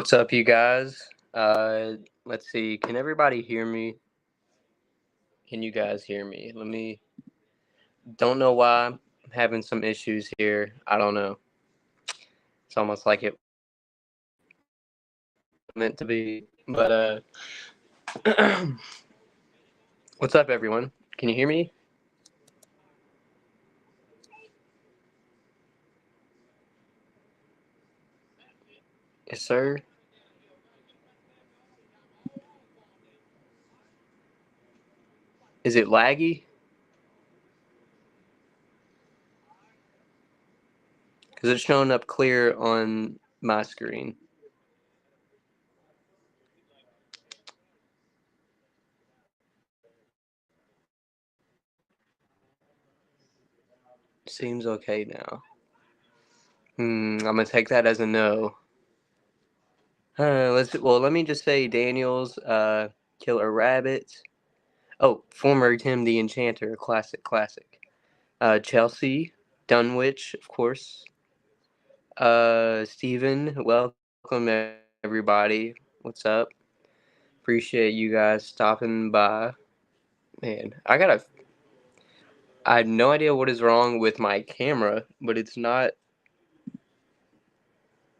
What's up, you guys? Let's see. Can everybody hear me? Can you guys hear me? Don't know why I'm having some issues here. I don't know. It's almost like it meant to be. But what's up, everyone? Can you hear me? Yes, sir. Is it laggy? Because it's showing up clear on my screen. Seems okay now. I'm gonna take that as a no. Let me just say Daniels, Killer Rabbit. Oh, former Tim the Enchanter, classic. Chelsea, Dunwich, of course. Steven, welcome everybody. What's up? Appreciate you guys stopping by. Man, I have no idea what is wrong with my camera, but it's not,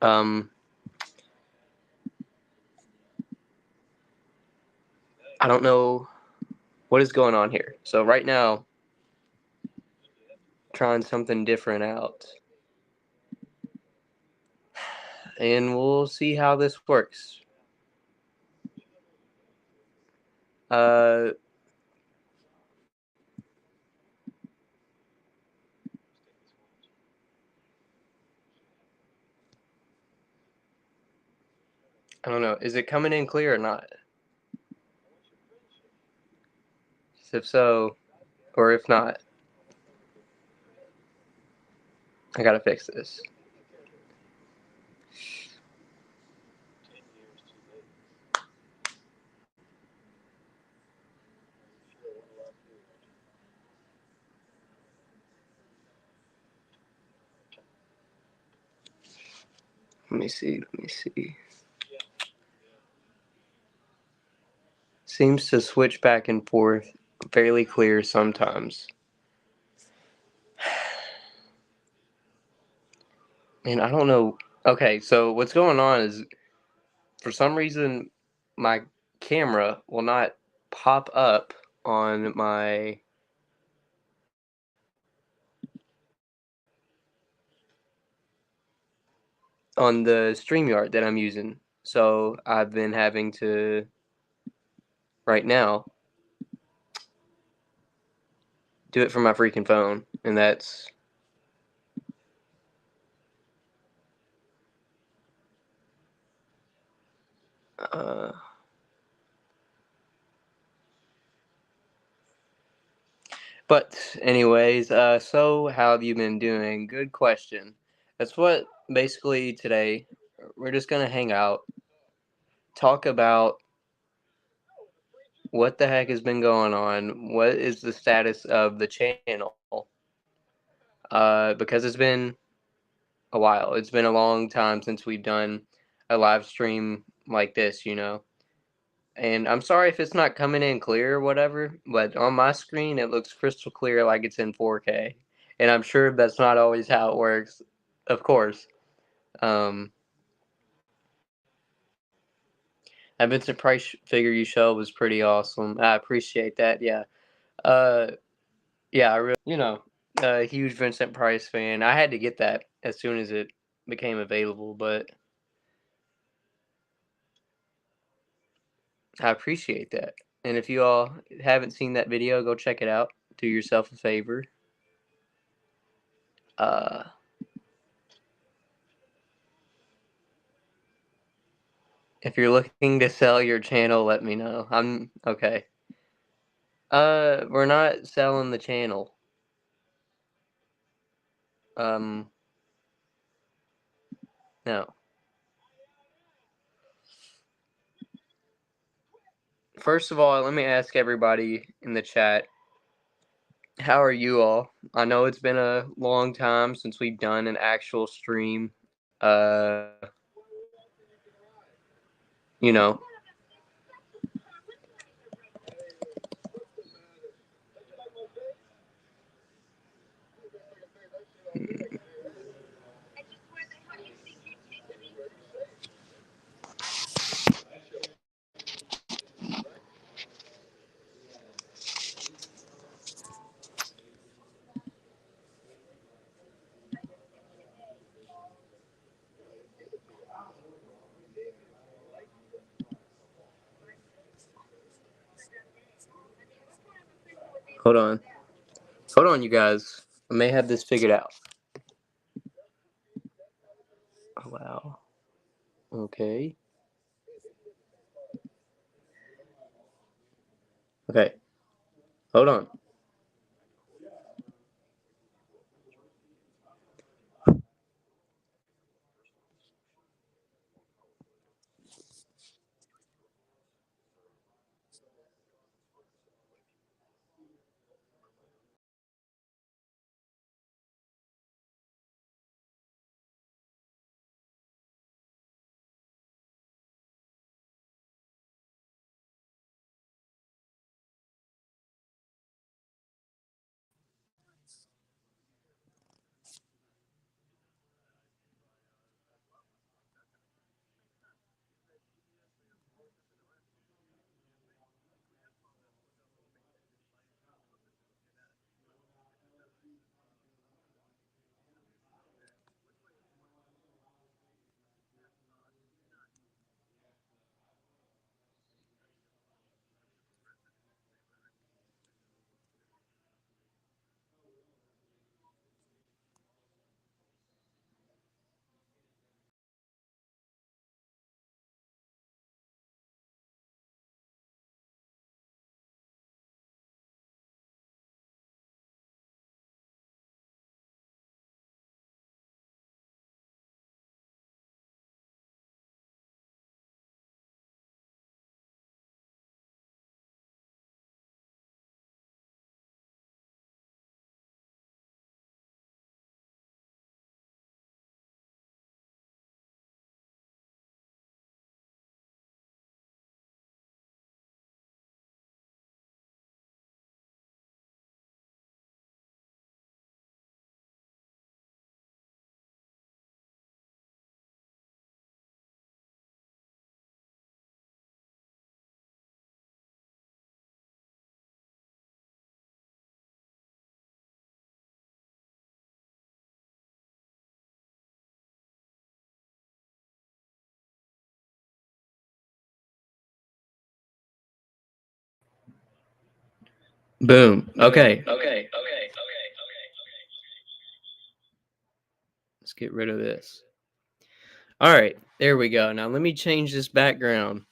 I don't know what is going on here. So right now, trying something different out. And we'll see how this works. I don't know. Is it coming in clear or not? If so, or if not, I gotta fix this. Let me see. Seems to switch back and forth fairly clear sometimes. And I don't know. Okay, so what's going on is for some reason my camera will not pop up on my on the StreamYard that I'm using. So I've been having to right now do it from my freaking phone, and that's but anyways, so how have you been doing? Good question. That's what basically today we're just gonna hang out, talk about what the heck has been going on, what is the status of the channel, because it's been a while. It's been a long time since we've done a live stream like this, And I'm sorry if it's not coming in clear or whatever, but on my screen it looks crystal clear like it's in 4K. And I'm sure that's not always how it works, of course. That Vincent Price figure you showed was pretty awesome. I appreciate that. Yeah. Yeah, I really, a huge Vincent Price fan. I had to get that as soon as it became available, but I appreciate that. And if you all haven't seen that video, go check it out. Do yourself a favor. If you're looking to sell your channel, let me know. I'm okay. We're not selling the channel. No. First of all, let me ask everybody in the chat, how are you all? I know it's been a long time since we've done an actual stream. you know. Hold on. Hold on, you guys. I may have this figured out. Oh, wow. Okay. Okay. Hold on. Boom. Okay. Let's get rid of this. All right. There we go. Now let me change this background.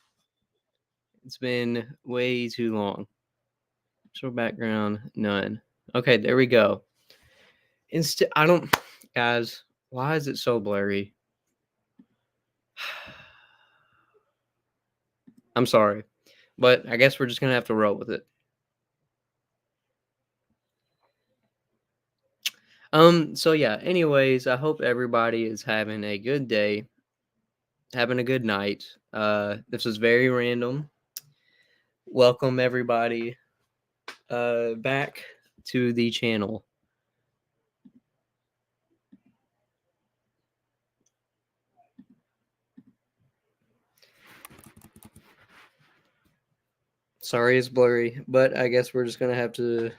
It's been way too long. Show background, none. Okay, there we go. I don't, guys, why is it so blurry? I'm sorry, but I guess we're just going to have to roll with it. So yeah, anyways, I hope everybody is having a good day, having a good night. This was very random. Welcome everybody back to the channel. Sorry it's blurry, but I guess we're just going to have to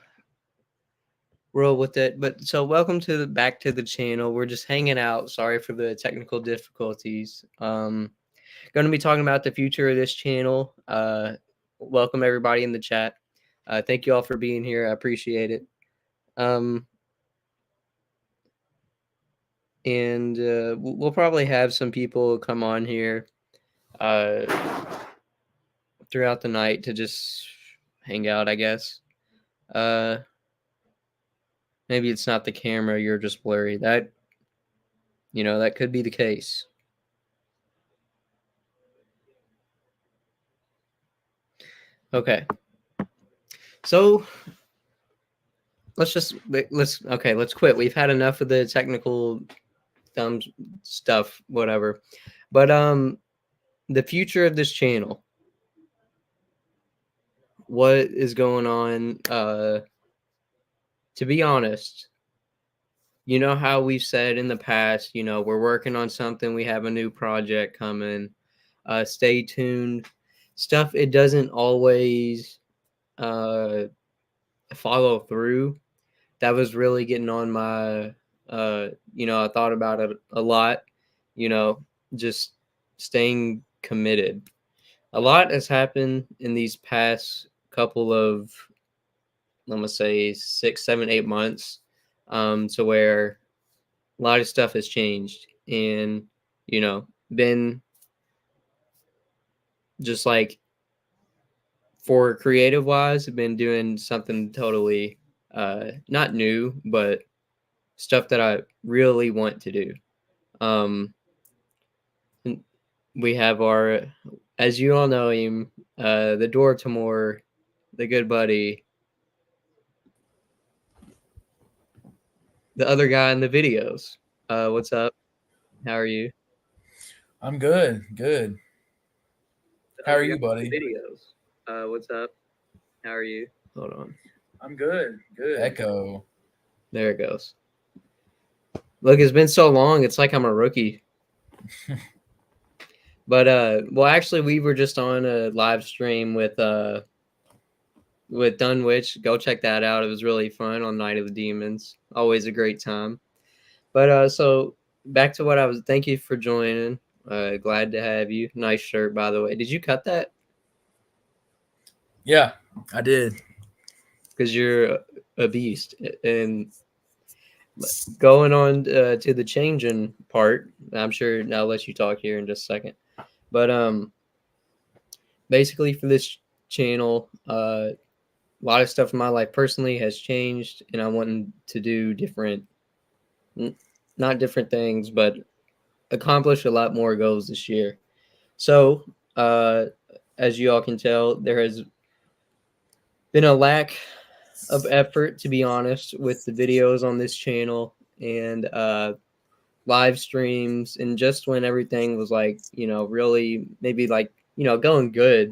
roll with it. But so welcome to back to the channel. We're just hanging out. Sorry for the technical difficulties. Going to be talking about the future of this channel. Welcome everybody in the chat. Thank you all for being here. I appreciate it. And we'll probably have some people come on here throughout the night to just hang out, I guess. Maybe it's not the camera, you're just blurry. That could be the case. Okay. So let's quit. We've had enough of the technical dumb stuff, whatever. But the future of this channel. What is going on? To be honest, you know how we've said in the past, we're working on something, we have a new project coming. Stay tuned. Stuff it doesn't always follow through. That was really getting on my I thought about it a lot, just staying committed. A lot has happened in these past couple of, I'm gonna say 6, 7, 8 months, to where a lot of stuff has changed, and been just like, for creative wise, I've been doing something totally not new, but stuff that I really want to do. Um, we have our, as you all know him, the door to more, the good buddy, the other guy in the videos. What's up? How are you? I'm good. Good. The How are other guy you, in the buddy? videos. What's up? How are you? Hold on. I'm good. Good. Echo. There it goes. Look, it's been so long. It's like I'm a rookie. But well, actually, we were just on a live stream with Dunwich. Go check that out. It was really fun on Night of the Demons. Always a great time. But so back to what I was. Thank you for joining. Glad to have you. Nice shirt, by the way. Did you cut that? Yeah, I did. Because you're a beast. And going on to the changing part, I'm sure I'll let you talk here in just a second. But basically for this channel, a lot of stuff in my life personally has changed, and I want to do different, not different things, but accomplish a lot more goals this year. So, as you all can tell, there has been a lack of effort, to be honest, with the videos on this channel and live streams. And just when everything was like, really maybe like, going good,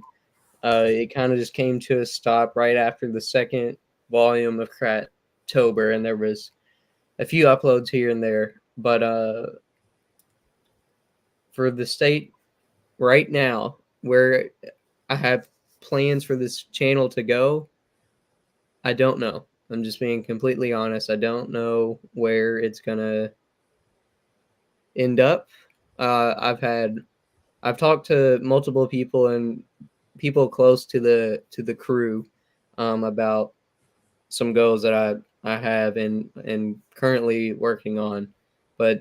it kind of just came to a stop right after the second volume of crap-tober, and there was a few uploads here and there. But for the state right now, where I have plans for this channel to go, I don't know. I'm just being completely honest. I don't know where it's gonna end up. I've talked to multiple people and people close to the crew about some goals that I have and currently working on. But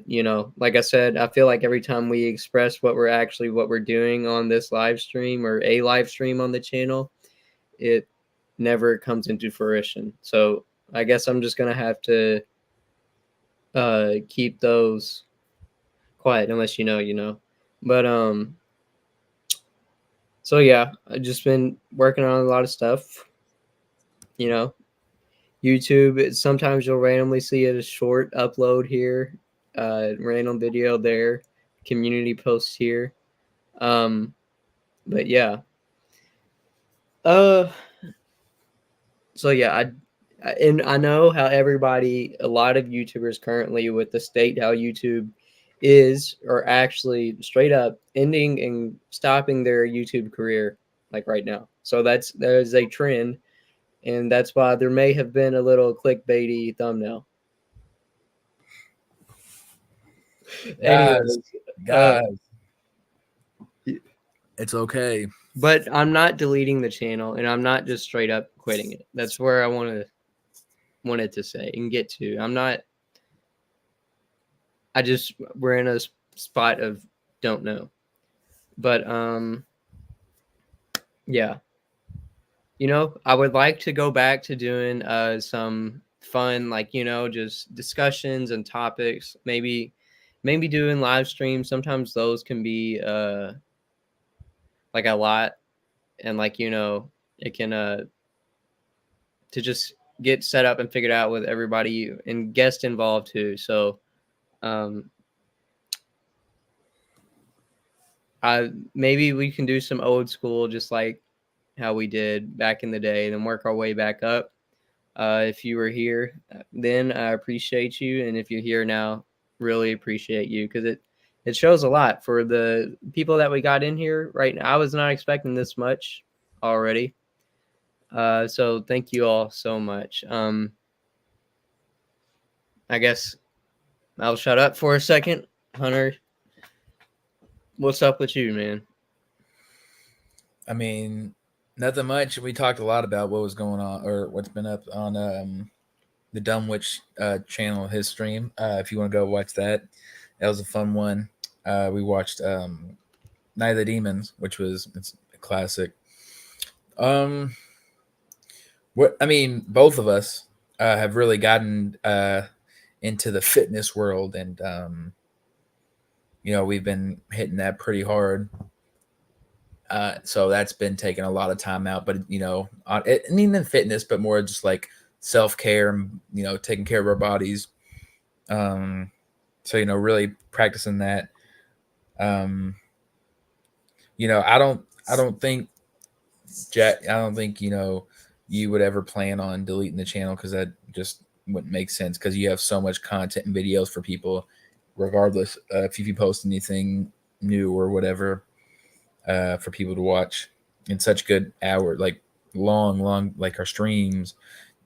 like I said, I feel like every time we express what we're doing on this live stream or a live stream on the channel, it never comes into fruition. So I guess I'm just gonna have to keep those quiet unless But so yeah, I've just been working on a lot of stuff. You know, YouTube. Sometimes you'll randomly see a short upload here, random video there, community posts here. But yeah. Uh, so yeah, and I know how a lot of YouTubers currently with the state how YouTube is, are actually straight up ending and stopping their YouTube career like right now. So there's a trend, and that's why there may have been a little clickbaity thumbnail. Guys, Anyways, uh, guys, it's okay. but I'm not deleting the channel, and I'm not just straight up quitting it. That's where I wanted to say and get to. I'm not. I just we're in a spot of don't know, but yeah. I would like to go back to doing some fun, like just discussions and topics. Maybe doing live streams. Sometimes those can be like a lot, and like it can to just get set up and figured out with everybody and guest involved too. So um maybe we can do some old school, just like how we did back in the day, and then work our way back up. If you were here then, I appreciate you, and if you're here now, really appreciate you, because it shows a lot for the people that we got in here right now. I was not expecting this much already. So thank you all so much. I guess I'll shut up for a second. Hunter, what's up with you, man? I mean, nothing much. We talked a lot about what was going on or what's been up on the Dumb Witch channel, his stream. If you want to go watch that, that was a fun one. We watched Night of the Demons, which was it's a classic. What I mean, both of us have really gotten into the fitness world, and we've been hitting that pretty hard. So that's been taking a lot of time out, but and even fitness, but more just like self care and taking care of our bodies. So really practicing that. I don't think Jack. I don't think you would ever plan on deleting the channel, because that just wouldn't make sense, because you have so much content and videos for people, regardless if you post anything new or whatever. For people to watch in such good hour, like long, like our streams,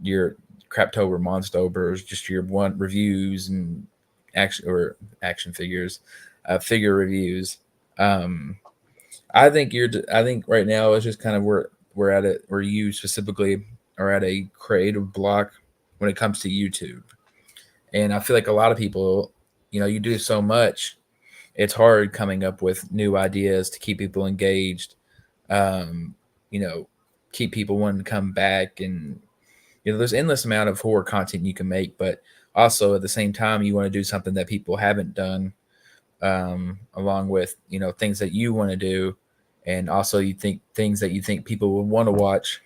your crap-tober, monstobers, just your one reviews and action figures, figure reviews. I think right now it's just kind of we're at it, where you specifically are at a creative block when it comes to YouTube, and I feel like a lot of people, you do so much, it's hard coming up with new ideas to keep people engaged, um, keep people wanting to come back. And, there's endless amount of horror content you can make, but also at the same time, you want to do something that people haven't done, along with, things that you want to do. And also you think things that you think people would want to watch.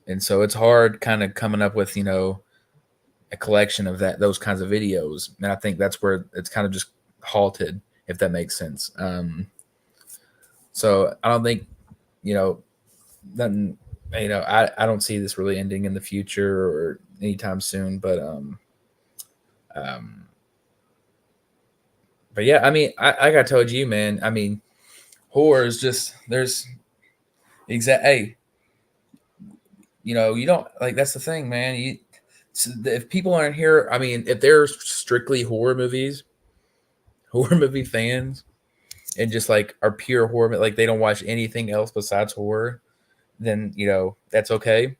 And so it's hard kind of coming up with, a collection of those kinds of videos. And I think that's where it's kind of just halted, if that makes sense. So I don't think, nothing, I don't see this really ending in the future or anytime soon, but yeah, I mean, like I told you, man, I mean, horror is just, hey, you don't, like, that's the thing, man. If people aren't here, I mean, if they're strictly horror movie fans, and just like are pure horror, like they don't watch anything else besides horror, then that's okay.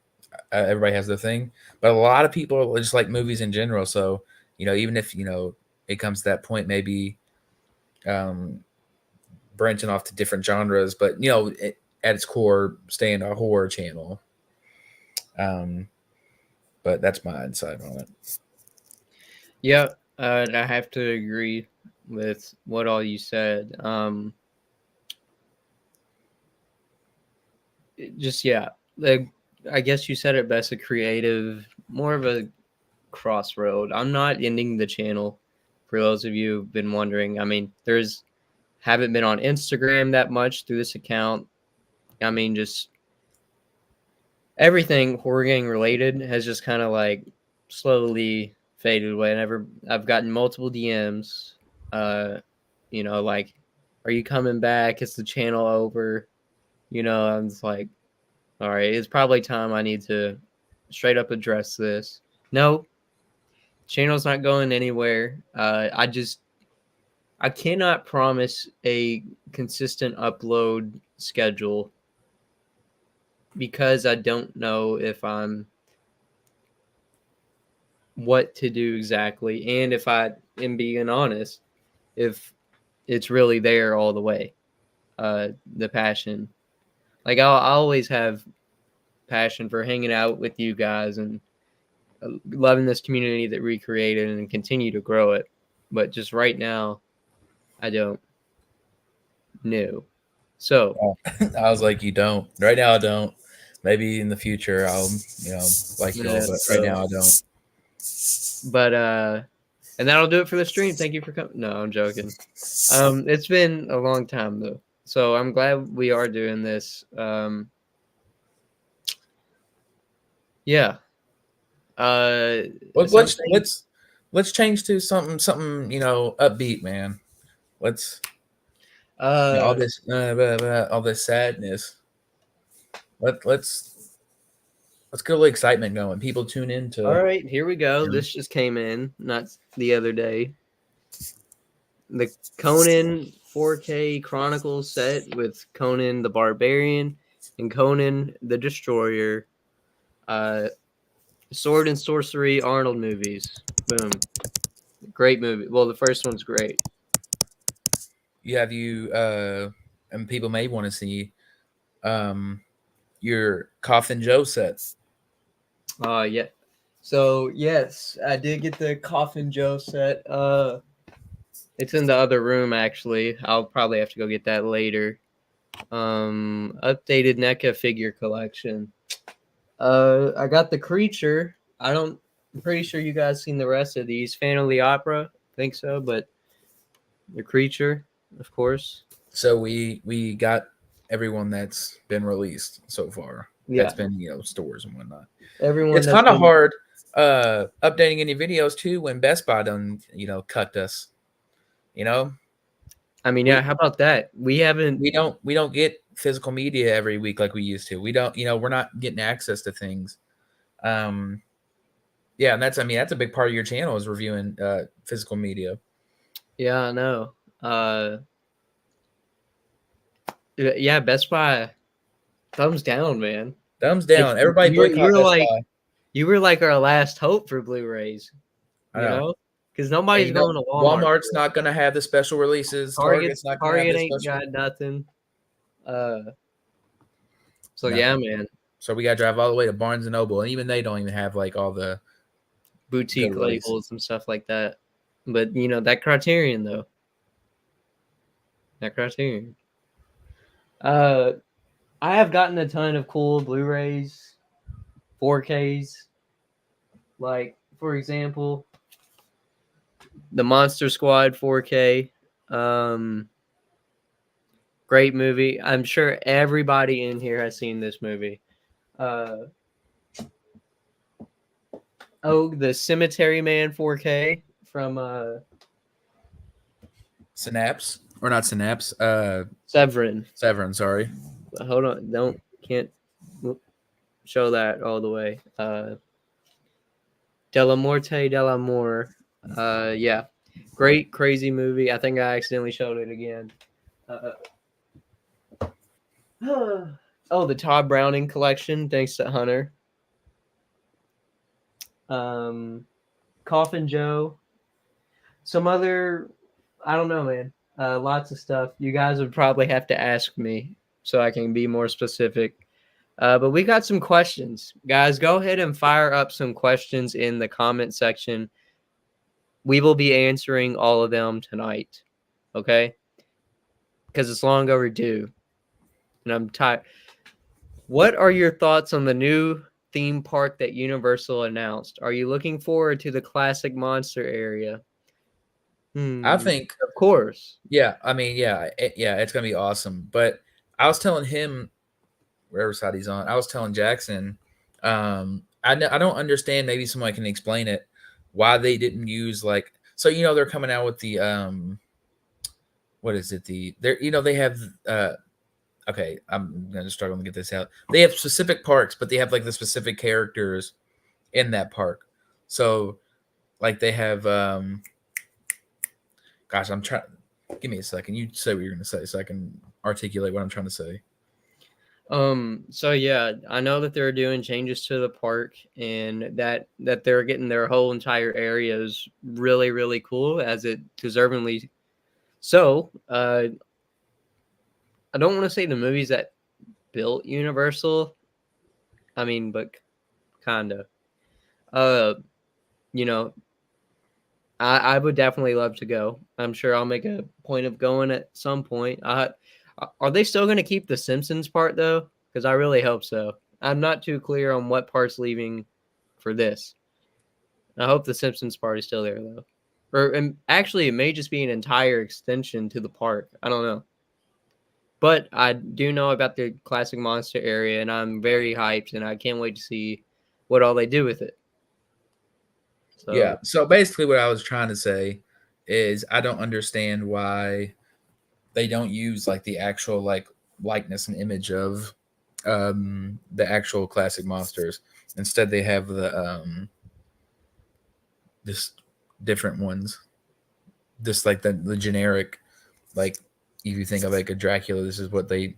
Everybody has their thing, but a lot of people just like movies in general. So even if it comes to that point, maybe branching off to different genres, but at its core, staying a horror channel. But that's my insight on it. Yeah, I have to agree with what all you said. Just yeah, like, I guess you said it best. A creative, more of a crossroad. I'm not ending the channel, for those of you who've been wondering. I mean, haven't been on Instagram that much through this account. I mean, just everything Horrorgang related has just kind of like slowly faded away. I've gotten multiple DMs, like, are you coming back? Is the channel over? I'm just like, all right, it's probably time I need to straight up address this. No, channel's not going anywhere. I cannot promise a consistent upload schedule, because I don't know if I'm what to do exactly, and if I am being honest, if it's really there all the way. The passion, like, I'll always have passion for hanging out with you guys and loving this community that we created and continue to grow it. But just right now, I don't know. So I was like, you don't. Right now, I don't. Maybe in the future, I'll, like you all, but right now, I don't. But and that'll do it for the stream. Thank you for coming. No, I'm joking. It's been a long time though. So I'm glad we are doing this. Yeah. Let, let's Something. let's let's change to something upbeat, man. Let's all Uh, this all this sadness. Let's get a little excitement going. People tune in all to. right, here we go. You know, This just came in, not the other day. The Conan 4K Chronicles set with Conan the Barbarian and Conan the Destroyer. Uh, Sword and Sorcery Arnold movies. Boom. Great movie. Well, the first one's great. and people may want to see um your Coffin Joe sets. Yeah. So yes, I did get the Coffin Joe set. It's in the other room actually. I'll probably have to go get that later. Updated NECA figure collection. I got the creature. I'm pretty sure you guys seen the rest of these. Phantom of the Opera. Think so, but the creature, of course. So we got everyone that's been released so far. That's Yeah. been stores and whatnot. Everyone It's that's kind of been. hard updating any videos too when Best Buy done cut us. You know I mean, yeah. we How about that? We haven't. we don't get physical media every week like we used to. We don't we're not getting access to things. Um, yeah, and that's a big part of your channel is reviewing physical media. Yeah, I know. Yeah. Best Buy. Thumbs down, man. Thumbs Like down. Everybody boycott Best Buy. you were like our last hope for Blu-rays. I You know. know, because And nobody's going to Walmart. Walmart's not going to have the special releases. Target's not going to have Target the ain't special. got nothing. Uh, so yeah, Nothing. man. So we got to drive all the way to Barnes and Noble, and even they don't even have like all the good Boutique releases. labels and stuff like that. But that Criterion though. That Criterion. Uh, I have gotten a ton of cool Blu-rays, 4Ks. Like for example, the Monster Squad 4K. Um, Great movie. I'm sure everybody in here has seen this movie. Uh, the Cemetery Man 4K from Synapse or not Synapse? Severin. Severin. Sorry. Hold on, can't show that all the way. Della Morte dell'Amore. Yeah, great crazy movie. I think I accidentally showed it again. Oh, the Todd Browning collection. Thanks to Hunter. Coffin Joe. Some other, I don't know, man. Lots of stuff. You guys would probably have to ask me so I can be more specific. But we got some questions. Guys, go ahead and fire up some questions in the comment section. We will be answering all of them tonight. Okay? Because it's long overdue. And I'm tired. What are your thoughts on the new theme park that Universal announced? Are you looking forward to the classic monster area? I think. Of course. Yeah. I mean, yeah, it's gonna be awesome. But I was telling him, wherever side he's on, I was telling Jackson, I don't understand. Maybe someone can explain it. Why they didn't use like so they're coming out with the what is it they have okay, I'm gonna struggle to get this out. They have specific parks, but they have like the specific characters in that park. So like they have gosh, I'm trying, give me a second. You say what you're gonna say so I can articulate what I'm trying to say. So yeah, I know that they're doing changes to the park and that they're getting their whole entire areas really, really cool as it deservingly so. I don't want to say the movies that built Universal. I mean, but kinda. Uh, you know, I would definitely love to go. I'm sure I'll make a point of going at some point. Are they still going to keep the Simpsons part though? Because I really hope so. I'm not too clear on what part's leaving for this. I hope the Simpsons part is still there though. Or actually, it may just be an entire extension to the park. I don't know. But I do know about the classic monster area, and I'm very hyped, and I can't wait to see what all they do with it. Yeah. So So basically, what I was trying to say is I don't understand why they don't use like the actual like likeness and image of the actual classic monsters. Instead, they have the just different ones, just like the generic. Like if you think of like a Dracula, this is what they,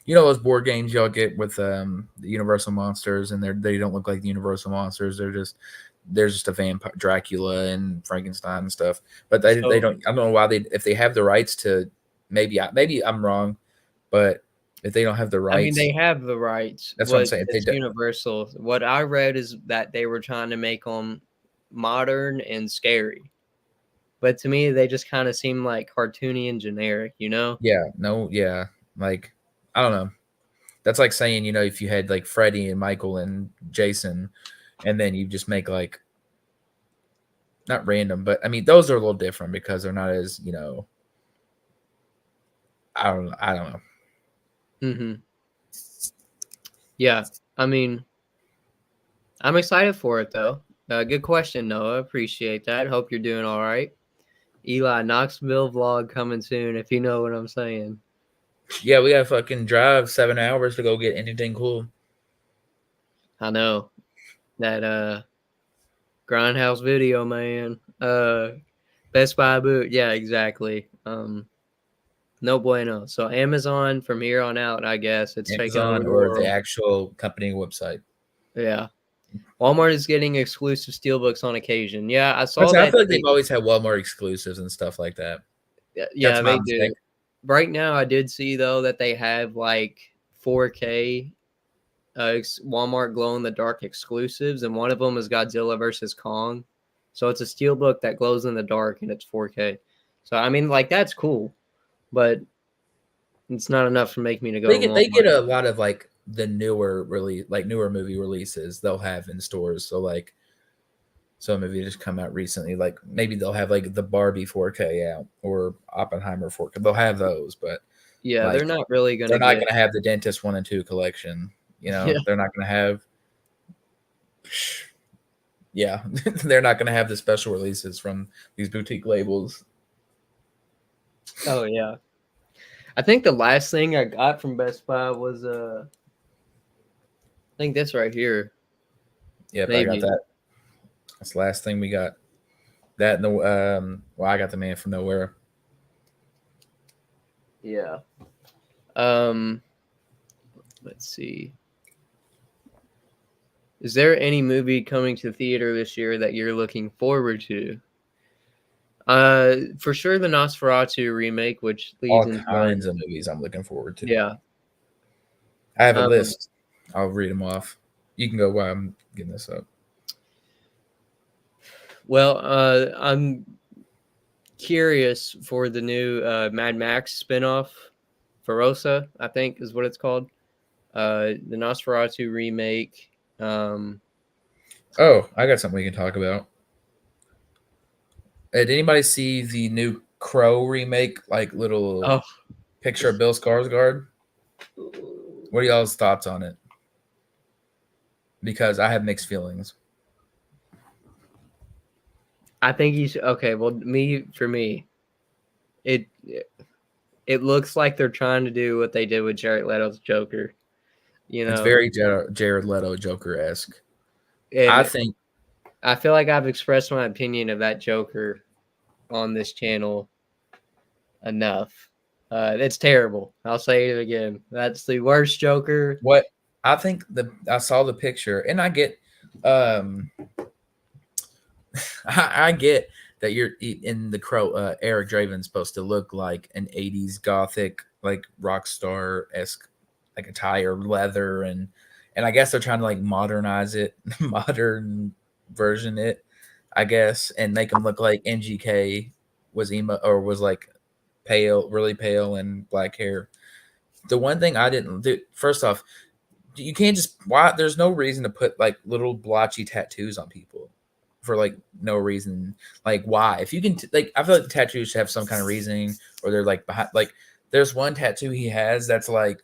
those board games y'all get with the Universal monsters, and they don't look like the Universal monsters. They're just a vampire, Dracula and Frankenstein and stuff. But they so don't. I don't know why they, if they have the rights to, maybe I'm wrong, but if they don't have the I mean, rights, they have the rights, that's what I'm but saying. If they it's do, Universal. What I read is that they were trying to make them modern and scary. But to me, they just kind of seem like cartoony and generic, you know? yeah, no, yeah, like I don't know. That's like saying, if you had like Freddie and Michael and Jason, and then you just make like not random, but I mean those are a little different because they're not as I don't know. Hmm. Yeah. I mean, I'm excited for it, though. Good question, Noah. Appreciate that. Hope you're doing all right. Eli, Knoxville vlog coming soon, if you know what I'm saying. Yeah, we gotta fucking drive 7 hours to go get anything cool. I know that Grindhouse video, man. Best Buy boot. Yeah, exactly. No bueno. So Amazon from here on out, I guess it's taking over Amazon the or the world. actual company website. Yeah. Walmart is getting exclusive steelbooks on occasion. Yeah, I saw I that feel like they've they always had Walmart exclusives and stuff like that. That's yeah, my they mistake. do. Right now I did see though that they have like 4K Walmart glow in the dark exclusives, and one of them is Godzilla versus Kong. So it's a steelbook that glows in the dark and it's 4K. So I mean like that's cool, but it's not enough to make me to go They to get they get Walmart. a lot of like the newer movie releases they'll have in stores. So like some movie just come out recently, like maybe they'll have like the Barbie 4K out or Oppenheimer 4K. They'll have those, but Yeah, they're like not really they're gonna not get going to have the Dentist 1 and 2 collection. yeah. They're not going to have. Yeah, they're not going to have the special releases from these boutique labels. Oh yeah. I think the last thing I got from Best Buy was I think this right here. Yep, I got Maybe. that. That's the last thing we got. That and the well, I got the Man from Nowhere. Yeah. Um let's see. Is there any movie coming to theater this year that you're looking forward to? For sure the Nosferatu remake, which leads All into kinds of movies I'm looking forward to. yeah. I have a Um list. I'll read them off. You can go while I'm getting this up. well, I'm curious for the new Mad Max spinoff, Ferosa, I think is what it's called. The Nosferatu remake. Oh, I got something we can talk about. Did anybody see the new Crow remake? Like little Oh, picture of Bill Skarsgård. What are y'all's thoughts on it? Because I have mixed feelings. I think he's okay. Well, for me, it it looks like they're trying to do what they did with Jared Leto's Joker. You It's know, very Jared Leto Joker esque. I and think. I feel like I've expressed my opinion of that Joker on this channel enough. It's terrible. I'll say it again. That's the worst Joker. What I think I saw the picture and I get um I get that you're in the Crow Eric Draven's supposed to look like an 80s gothic like rock star esque like attire leather and I guess they're trying to like modernize it modern version it I guess and make him look like MGK was emo or was like pale really pale and black hair. The one thing I didn't do first off you can't just why there's no reason to put like little blotchy tattoos on people for like no reason like why if you can like I feel like the tattoos should have some kind of reasoning or they're like behind like There's one tattoo he has that's like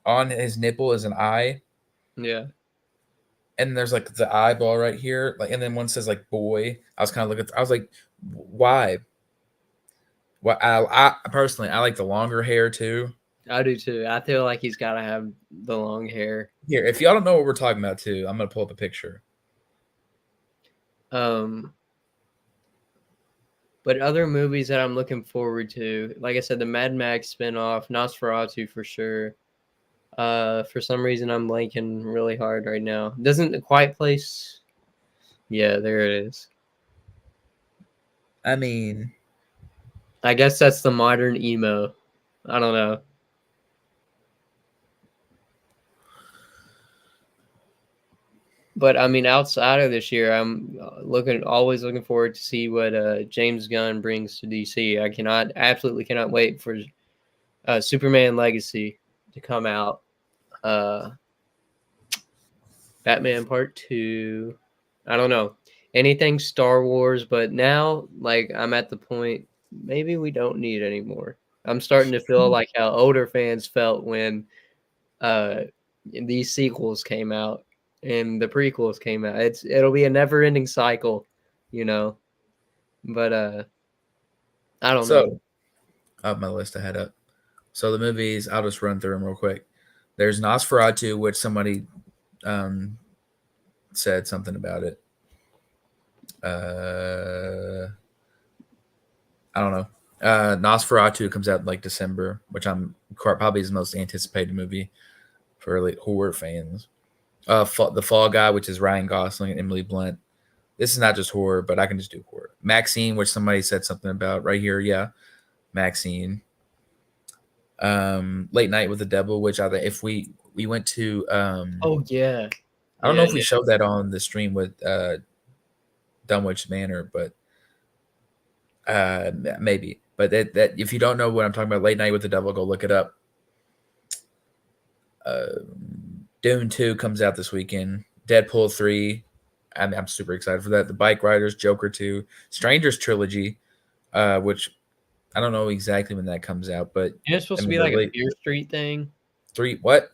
on his nipple is an eye, Yeah, and there's like the eyeball right here, like, and then one says like boy. I was kind of looking. I was like, why? Well, I personally I like the longer hair too. I do too. I feel like he's got to have the long hair. Here, if y'all don't know what we're talking about too, I'm gonna pull up a picture. Um, but other movies that I'm looking forward to, like I said, the Mad Max spinoff, Nosferatu for sure. For some reason I'm blanking really hard right now. Doesn't the Quiet Place? Yeah, there it is. I mean, I guess that's the modern emo. I don't know. But I mean, outside of this year, I'm always looking forward to see what James Gunn brings to DC. Absolutely cannot wait for Superman Legacy to come out. Uh, Batman Part 2. I don't know. Anything Star Wars, but now, like, I'm at the point, maybe we don't need anymore. I'm starting to feel like how older fans felt when uh, these sequels came out and the prequels came out. It'll be a never-ending cycle, you know. But I don't know. so up my list I had up. So the movies, I'll just run through them real quick. There's Nosferatu, which somebody um, said something about it. I don't know. Nosferatu comes out in like December, which I'm probably his most anticipated movie for like horror fans. The Fall Guy, which is Ryan Gosling and Emily Blunt. This is not just horror, but I can just do horror. Maxine, which somebody said something about right here. Yeah, Maxine. Late Night with the Devil, which I think if we went to Oh yeah, I don't know yeah, if we showed that on the stream with Dunwich Manor, but maybe. But that if you don't know what I'm talking about, Late Night with the Devil, go look it up. Uh, Dune 2 comes out this weekend. Deadpool 3. I'm super excited for that. The Bike Riders, Joker 2, Strangers Trilogy, which I don't know exactly when that comes out, but and it's supposed I to mean be the like a late Fear Street thing. three. What?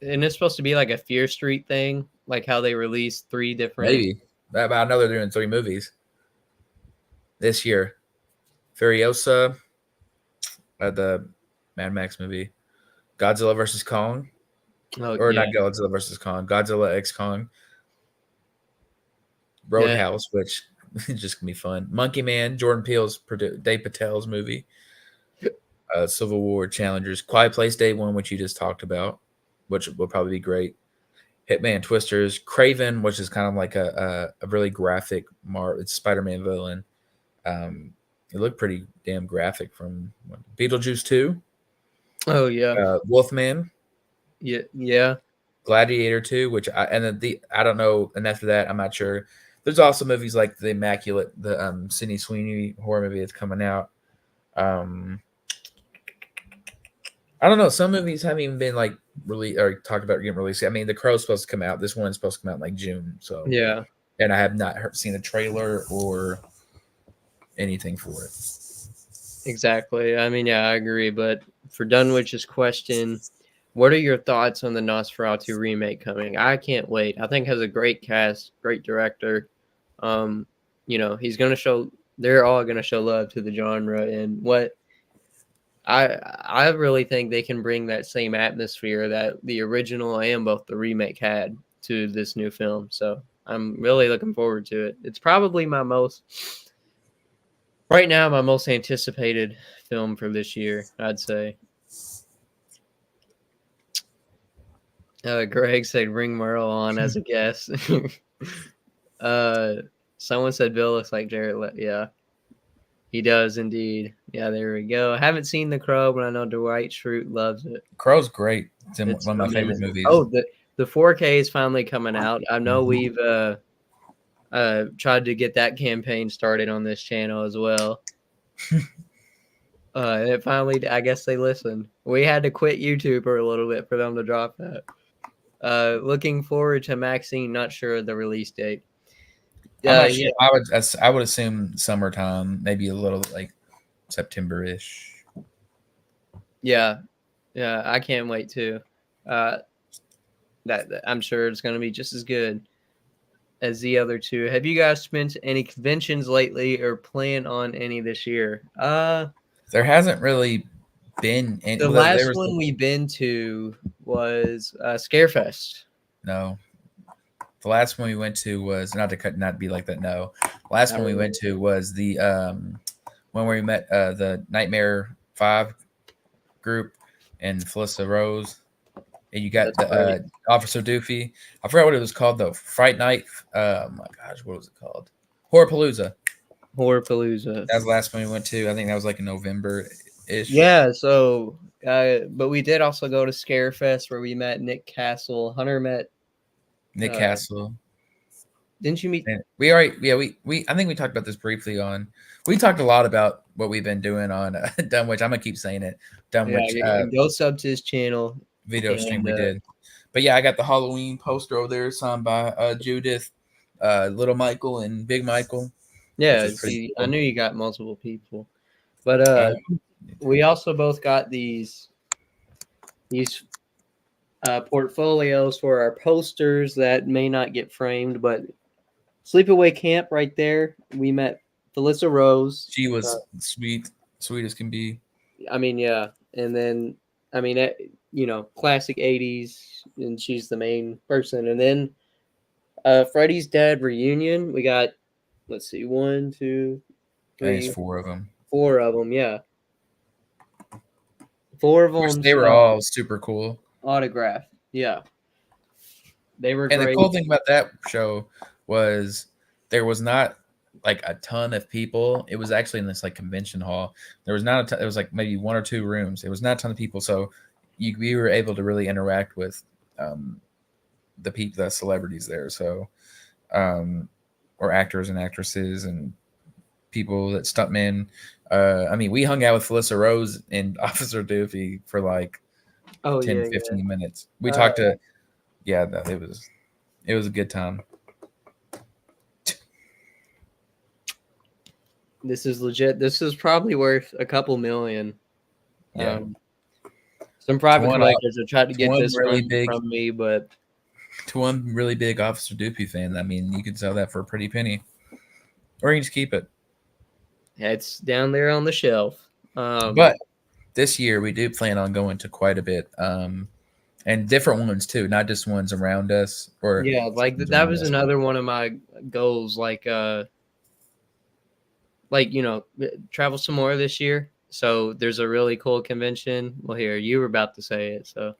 And it's supposed to be like a Fear Street thing, like how they released three different. Maybe. I know they're doing 3 movies this year. Furiosa, the Mad Max movie, Godzilla versus Kong, Oh or yeah, not Godzilla versus Kong, Godzilla X Kong, yeah. Roadhouse, which is just gonna be fun. Monkey Man, Jordan Peele's, Dave Patel's movie, Civil War Challengers, Quiet Place Day One, which you just talked about, which will probably be great. Hitman Twisters, Craven, which is kind of like a really graphic it's Spider-Man villain. It looked pretty damn graphic from Beetlejuice 2, Oh yeah, Wolfman, yeah, yeah. Gladiator 2, which I don't know, and after that I'm not sure. There's also movies like The Immaculate, the Sydney Sweeney horror movie that's coming out. Um, I don't know. Some movies haven't even been like really or talked about getting released. I mean, The Crow's supposed to come out. This one's supposed to come out in like June. So, Yeah, and I have not seen a trailer or anything for it. exactly. I mean, yeah, I agree. But for Dunwich's question, what are your thoughts on the Nosferatu remake coming? I can't wait. I think it has a great cast, great director. Um, he's gonna show. They're all gonna show love to the genre, and what I really think they can bring that same atmosphere that the original and both the remake had to this new film. So I'm really looking forward to it. It's probably my most right now my most anticipated film for this year, I'd say. Greg said bring Merle on as a guest. uh, Someone said Bill looks like Jared. Yeah, he does indeed. Yeah, there we go. I haven't seen The Crow, but I know Dwight Schrute loves it. Crow's great. It's It's one of my favorite amazing. movies. Oh, the 4K is finally coming out. I know Mhm. we've tried to get that campaign started on this channel as well. It finally, I guess they listened. We had to quit YouTube for a little bit for them to drop that. Looking forward to Maxine. Not sure of the release date. I'm not Yeah, sure. I would assume summertime, maybe a little like September ish. Yeah, yeah, I can't wait to. Uh, that I'm sure it's going to be just as good as the other two. Have you guys spent any conventions lately or plan on any this year? There hasn't really been any. The Well, there last was one we've been to was Scarefest. no. The last one we went to was not to cut, not be like that. No, last Not one we really. went to was the one where we met the Nightmare Five group and Felissa Rose, and you got That's the right. Officer Doofy. I forgot what it was called though. Fright Night. Oh my gosh, what was it called? Horrorpalooza. Horrorpalooza. That was the last one we went to. I think that was like in November ish. Yeah, so but we did also go to Scarefest where we met Nick Castle. Hunter met Nick uh Castle. didn't you meet And we already, yeah, we I think we talked about this briefly on. We talked a lot about what we've been doing on Dunwich. I'm gonna keep saying it, Dunwich go sub to his channel video stream and we did. But yeah, I got the Halloween poster over there signed by Judith, Little Michael, and Big Michael, which yeah, was pretty see I cool. knew you got multiple people. But Uh, we also both got these portfolios for our posters that may not get framed, but Sleepaway Camp right there. We met Felissa Rose. she Uh, was sweet as can be. I mean, yeah, and then I mean, classic '80s, and she's the main person. And then Freddy's Dead reunion. We got, let's see, one, two, I think it's three, four of them, four of them. Yeah, four of which them they were all super cool. autographed. Yeah, they were And the great. cool thing about that show was there was not like a ton of people. It was actually in this like convention hall. There was not a ton, it was like maybe one or two rooms. It was not a ton of people, so we were able to really interact with um, the people, the celebrities there. So, or actors and actresses and people that stuntmen. I mean, we hung out with Felissa Rose and Officer Doofy for like Oh 10, yeah, 15 minutes. We yeah. talked to, yeah, it was a good time. This is legit. This is probably worth a couple million. Yeah. Some To private one, collectors have tried to to get one this really one big, from me, but to one really big Officer Doopy fan. I mean, you could sell that for a pretty penny, or you can just keep it. it's down there on the shelf. But this year we do plan on going to quite a bit, and different ones too, not just ones around us or Yeah, like ones that around was us. But another one of my goals. Like travel some more this year. So there's a really cool convention. Well, here you were about to say it, so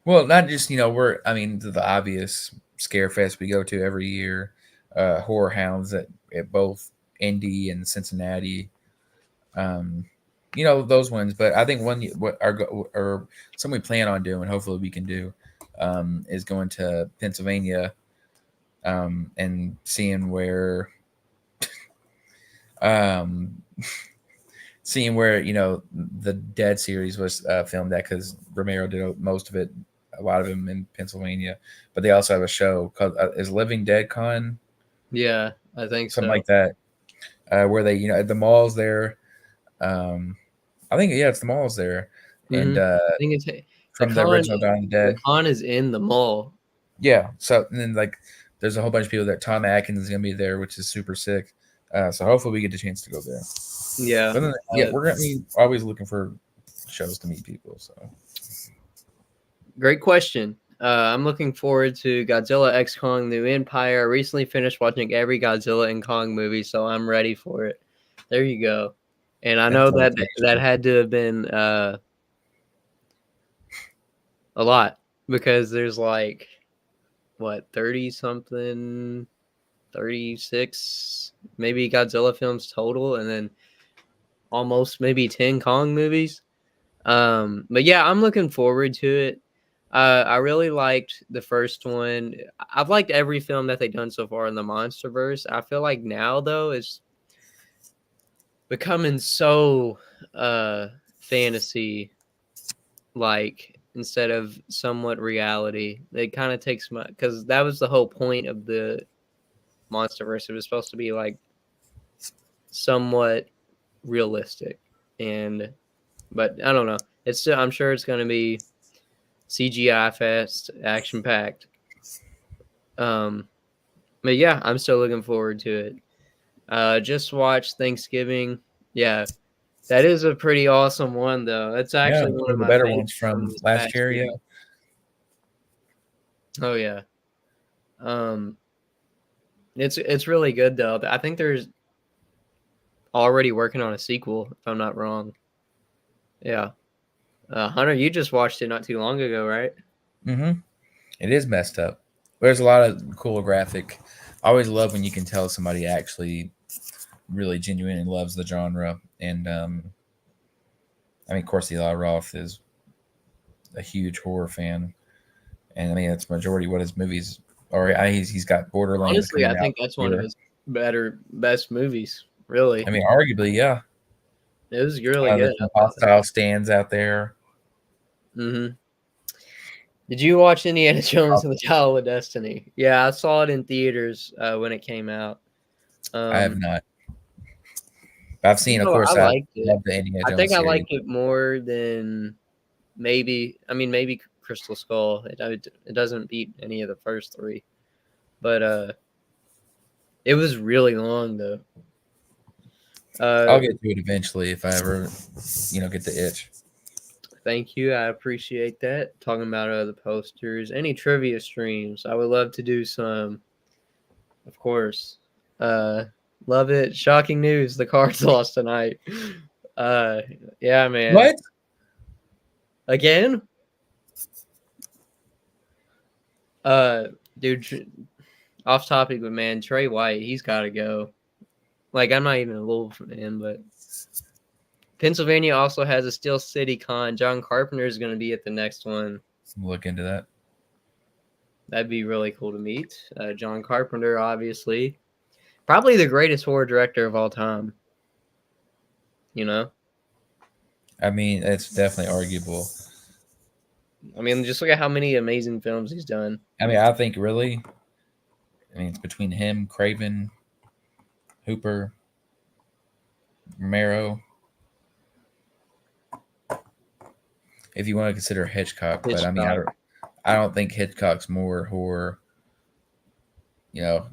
well, not just I mean the obvious scare fest we go to every year, horror hounds at both Indy and Cincinnati. Um, those ones, but I think one what our or something we plan on doing, hopefully we can do, is going to Pennsylvania, and seeing where, um, seeing where the Dead series was filmed at, because Romero did most of it, a lot of them in Pennsylvania, but they also have a show called is Living Dead Con, yeah, I think something so. like that, where they at the malls there. Um, I think yeah, it's the malls there, and I think it's the from the con. original Dawn of the The Dead. con is in the mall. Yeah. So and then like there's a whole bunch of people there. Tom Atkins is gonna be there, which is super sick. So hopefully we get the chance to go there. Yeah, But then, yeah, we're gonna be always looking for shows to meet people. So great question. I'm looking forward to Godzilla X Kong New Empire. I recently finished watching every Godzilla and Kong movie, so I'm ready for it. There you go. And I know that's all that it takes. that had to have been a lot because there's like what 30 something, 36 maybe Godzilla films total, and then almost maybe 10 Kong movies. But yeah, I'm looking forward to it. I really liked the first one. I've liked every film that they've done so far in the MonsterVerse. I feel like now though it's becoming so fantasy like instead of somewhat reality. It kind of takes my because that was the whole point of the MonsterVerse. It was supposed to be like somewhat realistic, and but I don't know. It's still, I'm sure it's going to be CGI fest, action packed. Um, but yeah, I'm still looking forward to it. Just watched Thanksgiving. Yeah, that is a pretty awesome one, though. That's Yeah, actually it's one one of of the my better favorites ones from from this last past year. year. Yeah. Oh yeah. Um, it's really good though. I think there's already working on a sequel, if I'm not wrong. Yeah. Hunter, you just watched it not too long ago, right? Mm-hmm. It is messed up. There's a lot of cool graphic. I always love when you can tell somebody actually really genuinely loves the genre. And I mean, of course, Eli Roth is a huge horror fan, and I mean that's majority what his movies are. He's got Borderlands Honestly, coming I out think that's this one of year. his best movies. Really, I mean, arguably, yeah. it was really good. There's some hostile stands out there. Mm-hmm. Did you watch Indiana Jones and the Dial of Destiny? Yeah, I saw it in theaters when it came out. I have Um, not. I've seen, of I course, I liked it. love the Indiana I think Jones I series. liked it more than maybe. I mean, maybe Crystal Skull. It doesn't beat any of the first three, but it was really long though. I'll Uh, get to it eventually if I ever, get the itch. Thank you. I appreciate that. Talking about the posters, any trivia streams. I would love to do some, of course. Uh, Love it. Shocking news. The Cards lost tonight. Uh, yeah, man. What? Again? Uh, dude, off topic, but man, Trey White, he's got to go. Like, I'm not even a Louisville fan, but Pennsylvania also has a Steel City Con. John Carpenter is going to be at the next one. Look into that. That'd be really cool to meet. John Carpenter, obviously. Probably the greatest horror director of all time. You know? I mean, it's definitely arguable. I mean, just look at how many amazing films he's done. I mean, I think really, I mean, it's between him, Craven, Hooper, Romero. If you want to consider Hitchcock, but I mean, Hitchcock. I don't think Hitchcock's more horror. You know,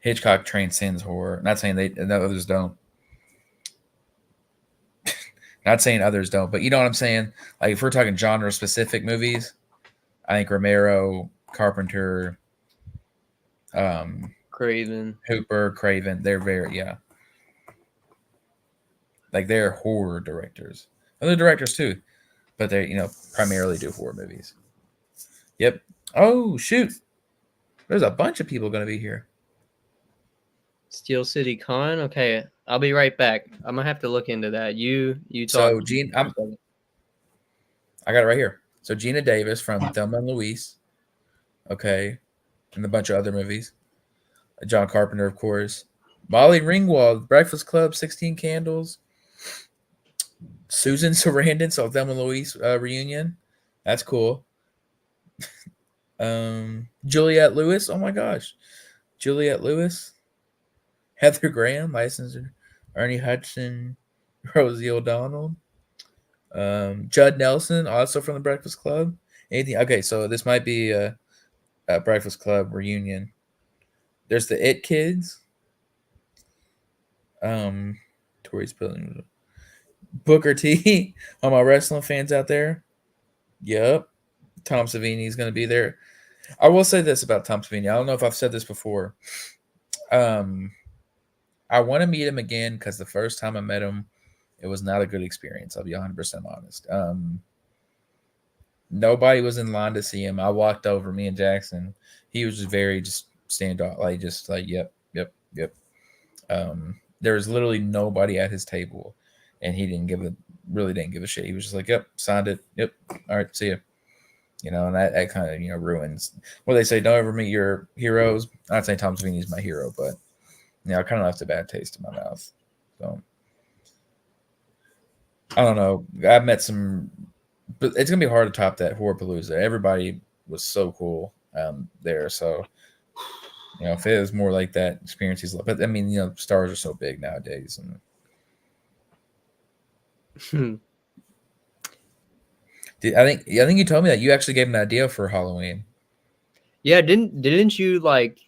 Hitchcock transcends horror. Not saying no, others don't. Not saying others don't, but you know what I'm saying. Like if we're talking genre specific movies, I think Romero, Carpenter, Craven. Hooper, Craven, they're very like they're horror directors. Other directors too, but they primarily do horror movies. Yep. Oh shoot, there's a bunch of people going to be here. Steel City Con. Okay, I'll be right back. I'm gonna have to look into that. You talk. So I got it right here. So Gina Davis from Thelma and Louise, okay, and a bunch of other movies. John Carpenter, of course. Molly Ringwald, Breakfast Club, 16 Candles. Susan Sarandon, so Thelma and Louise reunion. That's cool. Juliette Lewis. Oh my gosh, Juliette Lewis. Heather Graham, licensed. Ernie Hudson, Rosie O'Donnell. Judd Nelson, also from the Breakfast Club. Anything? Okay, so this might be a Breakfast Club reunion. There's the It Kids. Tori's building. Booker T. All my wrestling fans out there. Yep. Tom Savini is going to be there. I will say this about Tom Savini. I don't know if I've said this before. I want to meet him again because the first time I met him, it was not a good experience. I'll be 100% honest. Nobody was in line to see him. I walked over, me and Jackson. He was just very just standoff, like yep, yep, yep. There was literally nobody at his table, and he really didn't give a shit. He was just like, yep, signed it, yep, all right, see you. And that kind of ruins what they say. Don't ever meet your heroes. I'm not saying Tom Savini is my hero, but I kind of left a bad taste in my mouth. So I don't know. I've met some, but it's gonna be hard to top that Horrorpalooza. Everybody was so cool there. So if it was more like that experience, but I mean, stars are so big nowadays, and I think you told me that you actually gave him an idea for Halloween. Yeah, didn't you like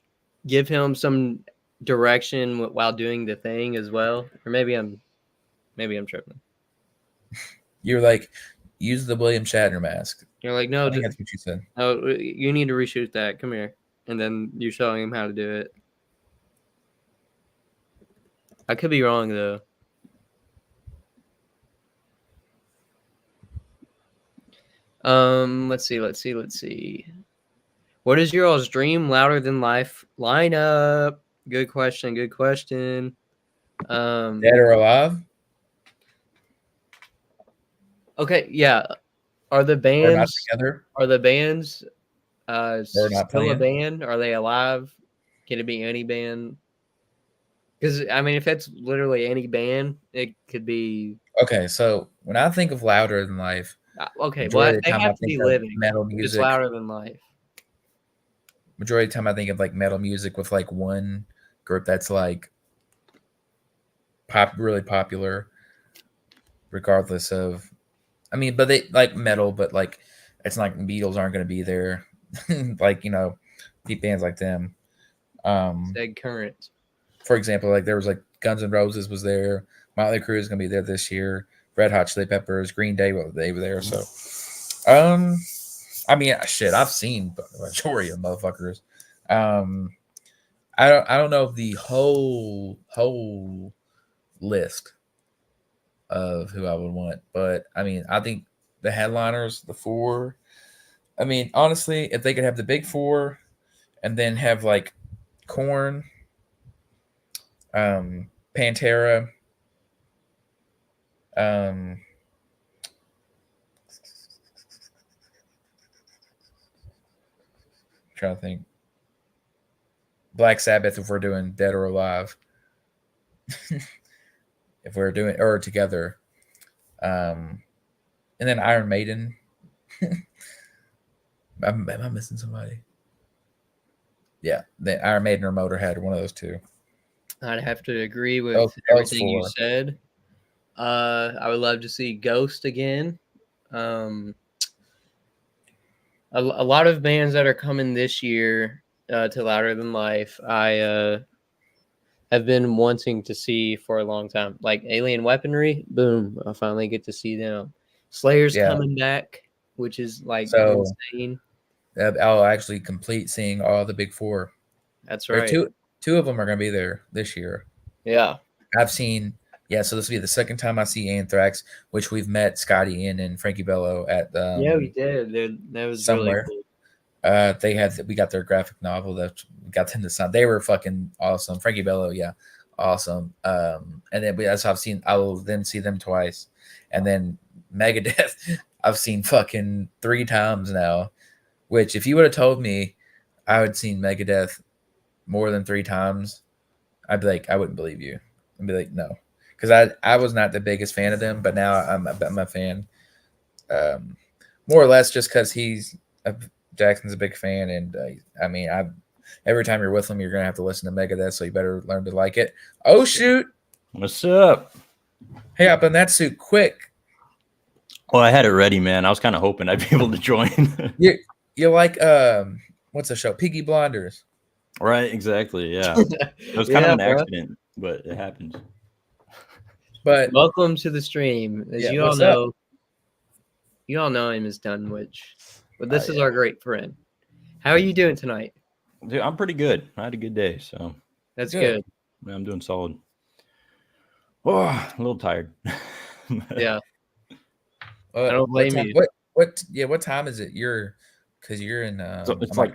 give him some direction while doing the thing as well? Or maybe I'm tripping. You're like, use the William Shatner mask. You're like, no, I think that's what you said. no, you need to reshoot that. Come here, and then you're showing him how to do it. I could be wrong though. Let's see. What is your all's dream louder than life lineup? Good question. Dead or alive, Okay, yeah. Are the or not bands together, are the bands or not still a playing. band? Are they alive? Can it be any band? Because I mean, if it's literally any band, it could be. Okay, so when I think of louder than life, Okay, well, majority of the they time I have to think be of living metal if it's music. louder than life. Majority of the time I think of like metal music with like one group that's like really popular, regardless of. I mean, but they like metal, but like it's not like the Beatles aren't going to be there, like deep bands like them. Um, Said current. for example, like there was like Guns N' Roses was there, Motley Crue is going to be there this year, Red Hot Chili Peppers, Green Day, well, they were there. So, I mean, shit, I've seen the majority of motherfuckers. Um, I don't know the whole list of who I would want, but I mean, I think the headliners, the four. I mean, honestly, if they could have the big four and then have like Corn, Pantera, um, trying to think, Black Sabbath if we're doing Dead or Alive, if we're doing or together, um, and then Iron Maiden. Am I missing somebody? Yeah, the Iron Maiden or Motorhead, one of those two. I'd have to agree with Those everything you four. said. I would love to see Ghost again. Um, a lot of bands that are coming this year to Louder Than Life, I have been wanting to see for a long time. Like Alien Weaponry, boom, I finally get to see them. Slayer's Yeah. coming back, which is like So insane. I'll actually complete seeing all the big four. That's There are right. two of them are going to be there this year. Yeah. I've seen, yeah. So this will be the second time I see Anthrax, which we've met Scotty Ian and Frankie Bello at Yeah, we did. That was really somewhere. cool. We got their graphic novel that we got them to sign. They were fucking awesome. Frankie Bello, yeah, awesome. And then that's how I will then see them twice, and then Megadeth, I've seen fucking 3 times now. Which, if you would have told me I would seen Megadeth more than 3 times, I'd be like, I wouldn't believe you. I'd be like, no, because I was not the biggest fan of them, but now I'm a fan. Um, More or less just because Jackson's a big fan, and I mean, every time you're with him, you're gonna have to listen to Megadeth, so you better learn to like it. Oh shoot! What's up? Hey, up in that suit, quick! Well, I had it ready, man. I was kind of hoping I'd be able to join. You're like what's the show? Peaky Blinders. Right, exactly. Yeah. It was kind of an accident, but it happens. But welcome to the stream. As yeah, you all what's up? know, you all know him as Dunwich, but this is Yeah. our great friend. How are you doing tonight? Dude, I'm pretty good. I had a good day, so That's good. yeah, I'm doing solid. Oh, a little tired. Yeah. I don't What blame time, you. what time is it? Because you're in So I'm it's not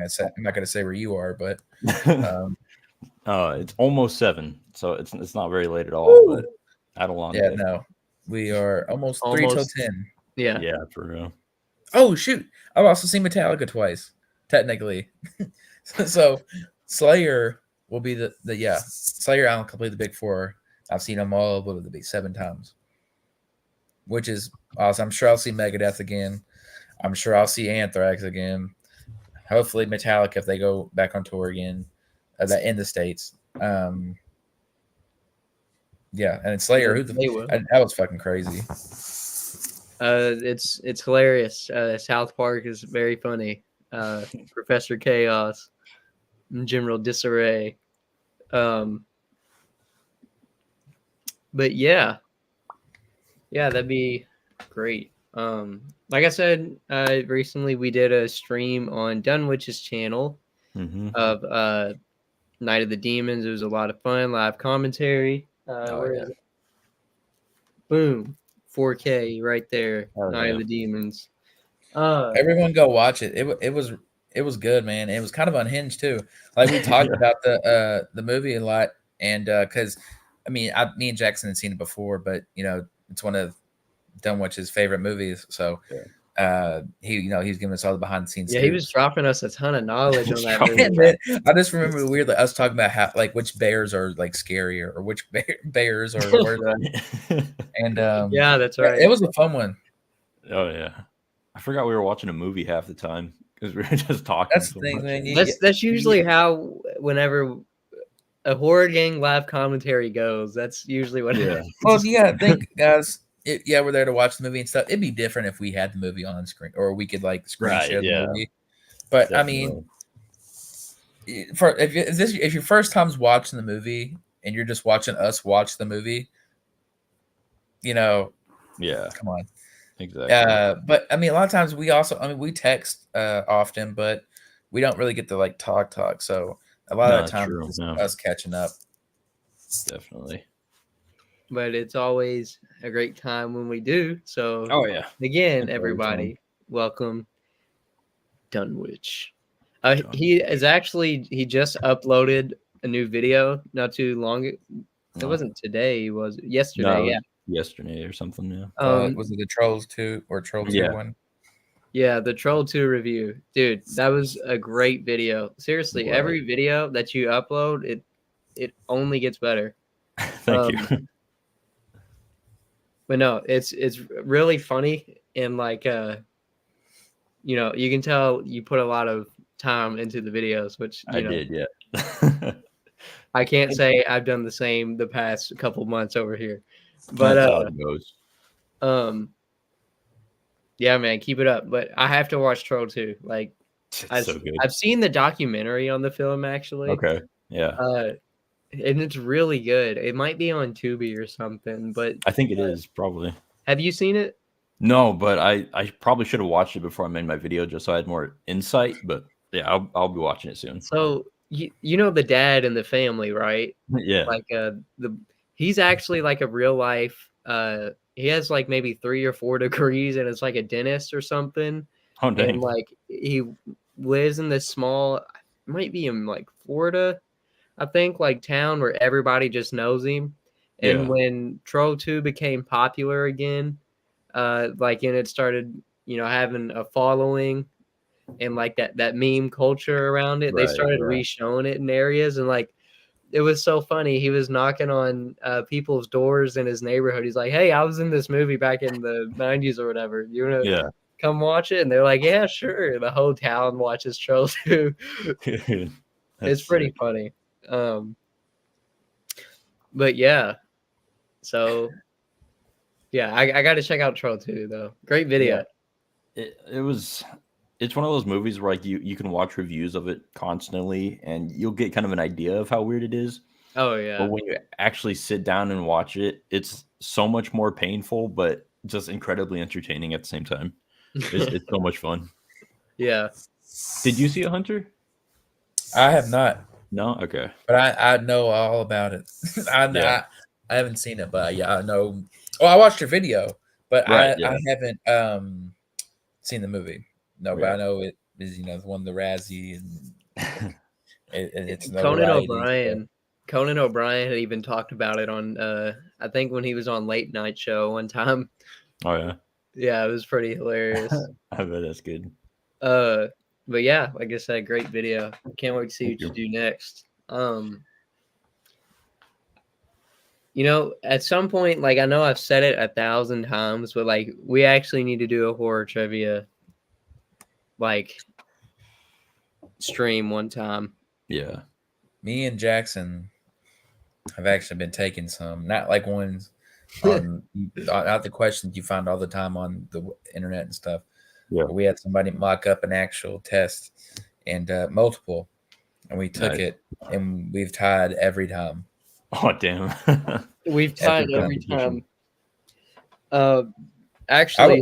like gonna say where you are, but it's almost 7, so it's not very late at all. Woo! But I had a long yeah, day. no, we are almost 3 till 10. Yeah. Yeah, for real. Oh shoot! I've also seen Metallica twice, technically. So Slayer will be the Slayer. I don't complete the big four. I've seen them all, but it'll be 7 times, which is awesome. I'm sure I'll see Megadeth again. I'm sure I'll see Anthrax again. Hopefully Metallica if they go back on tour again, that in the States. Yeah, and it's Slayer. They will. That was fucking crazy. It's hilarious. South Park is very funny. Professor Chaos, General Disarray. But yeah, that'd be great. Like I said, recently we did a stream on Dunwitch's channel of Night of the Demons. It was a lot of fun, live commentary. Where is it? Boom, 4K right there. Night of the Demons. Everyone go watch it. It was good, man. It was kind of unhinged too. Like we talked about the movie a lot, and because I mean, me and Jackson had seen it before, but you know, it's one of Dunwach's favorite movies. So he's giving us all the behind the scenes. Yeah, he was dropping us a ton of knowledge on that movie. Man, I just remember weirdly us talking about how like which bears are like scarier or which bears are worse. And yeah, that's right. It was a fun one. Oh yeah, I forgot we were watching a movie half the time because we were just talking. That's the thing, man. That's usually how whenever a horror gang live commentary goes. That's usually what. Yeah. Well, you gotta think, guys. We're there to watch the movie and stuff. It'd be different if we had the movie on screen, or we could like screen share the movie. But definitely. I mean, if your first time's watching the movie and you're just watching us watch the movie, you know, come on, exactly. But I mean, a lot of times we text often, but we don't really get to like talk. So a lot of the time, it's us catching up. Definitely. But it's always a great time when we do. So, again, everybody, welcome, Dunwich. He just uploaded a new video not too long. It wasn't today. It was yesterday. No, yesterday or something. Yeah. Was it the Trolls 2 or Troll 2 one? Yeah, the Troll 2 review, dude. That was a great video. Seriously, every video that you upload, it only gets better. Thank you. But no, it's really funny, and like you know, you can tell you put a lot of time into the videos, which I did, yeah. I can't say I've done the same the past couple months over here. But yeah, man, keep it up. But I have to watch Troll 2. Like I've seen the documentary on the film actually. Okay. Yeah. And it's really good. It might be on Tubi or something, but I think it is probably. Have you seen it? No, but I probably should have watched it before I made my video just so I had more insight. But yeah, I'll be watching it soon. So you know the dad in the family, right? Yeah. Like he's actually like a real life. He has like maybe 3 or 4 degrees, and it's like a dentist or something. Oh, dang. And like he lives in this small, might be in like Florida, I think, like town where everybody just knows him. And when Troll 2 became popular again, like, and it started, you know, having a following and like that meme culture around it, they started re-showing it in areas, and like it was so funny. He was knocking on people's doors in his neighborhood. He's like, "Hey, I was in this movie back in the 90s or whatever. You want to come watch it?" And they're like, "Yeah, sure." The whole town watches Troll 2. It's pretty funny. But yeah, so yeah, I got to check out Troll 2 though. Great video. Yeah. It's one of those movies where like you can watch reviews of it constantly and you'll get kind of an idea of how weird it is. Oh yeah. But when you actually sit down and watch it, it's so much more painful, but just incredibly entertaining at the same time. It's so much fun. Yeah. Did you see it, Hunter? I have not. No? Okay. But I know all about it. I haven't seen it, but yeah, I know. Oh, I watched your video, but I haven't seen the movie. No, but I know it is, you know, one of the Razzie and it's Conan O'Brien. Conan O'Brien had even talked about it on I think when he was on Late Night Show one time. Oh yeah. Yeah, it was pretty hilarious. I bet that's good. But yeah, like I said, great video. Can't wait to see what you do next. You know, at some point, like I know I've said it 1,000 times, but like we actually need to do a horror trivia like stream one time. Yeah. Me and Jackson have actually been taking some, not like ones on out the questions you find all the time on the internet and stuff. Yeah. We had somebody mock up an actual test and multiple, and we took Nice. it, and we've tied every time. Oh damn. We've tied every time. Actually,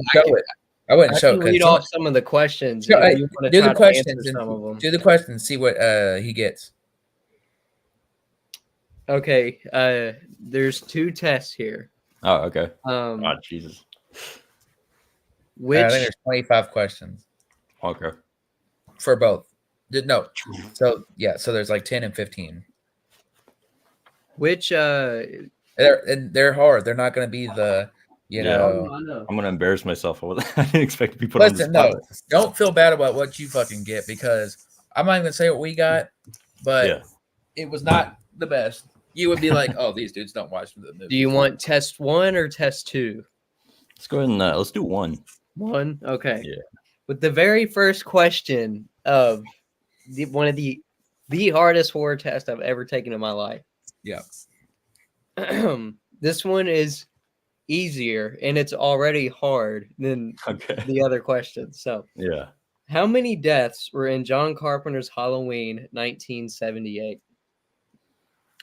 I wouldn't I show can it. read off some of the questions So, if you want to do try the to questions answer some of them. do the questions. See what he gets. Okay, there's 2 tests here. Oh, okay. Oh, Jesus. I Which think there's 25 questions Okay. for both. No, so yeah, so there's like 10 and 15. which They're hard. They're not going to be the Yeah. know. I'm gonna embarrass myself. I didn't expect to be put on the Listen, spot. no, don't feel bad about what you fucking get because I'm not even gonna say what we got, but Yeah. it was not the best. You would be like, "Oh, these dudes don't watch the movie." Do you want test 1 or test 2? Let's go ahead and let's do 1. 1? Okay. Yeah. With the very first question of one of the hardest horror tests I've ever taken in my life. Yeah. This one is easier and it's already hard than Okay. the other questions. So, Yeah. how many deaths were in John Carpenter's Halloween 1978?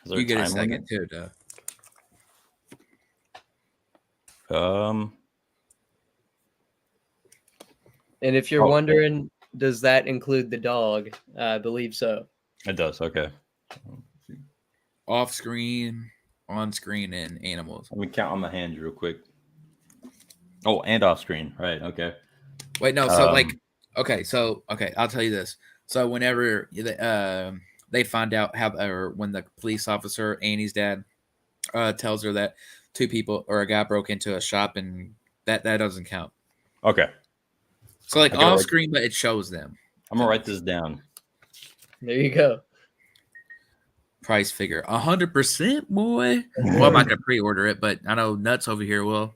Is there You get a time second too, Duh. limit? And if you're Oh. wondering, does that include the dog? I believe so. It does. Okay. Off screen, on screen, and animals. Let me count on my hands real quick. Oh, and off screen. Right. Okay. Wait, no. So okay, I'll tell you this. So whenever they find out or when the police officer, Annie's dad, tells her that 2 people or a guy broke into a shop, and that doesn't count. Okay. So like off screen, but it shows them. I'm gonna write this down. There you go. Price figure 100%, boy. Well, I'm not gonna pre-order it, but I know Nuts over here will.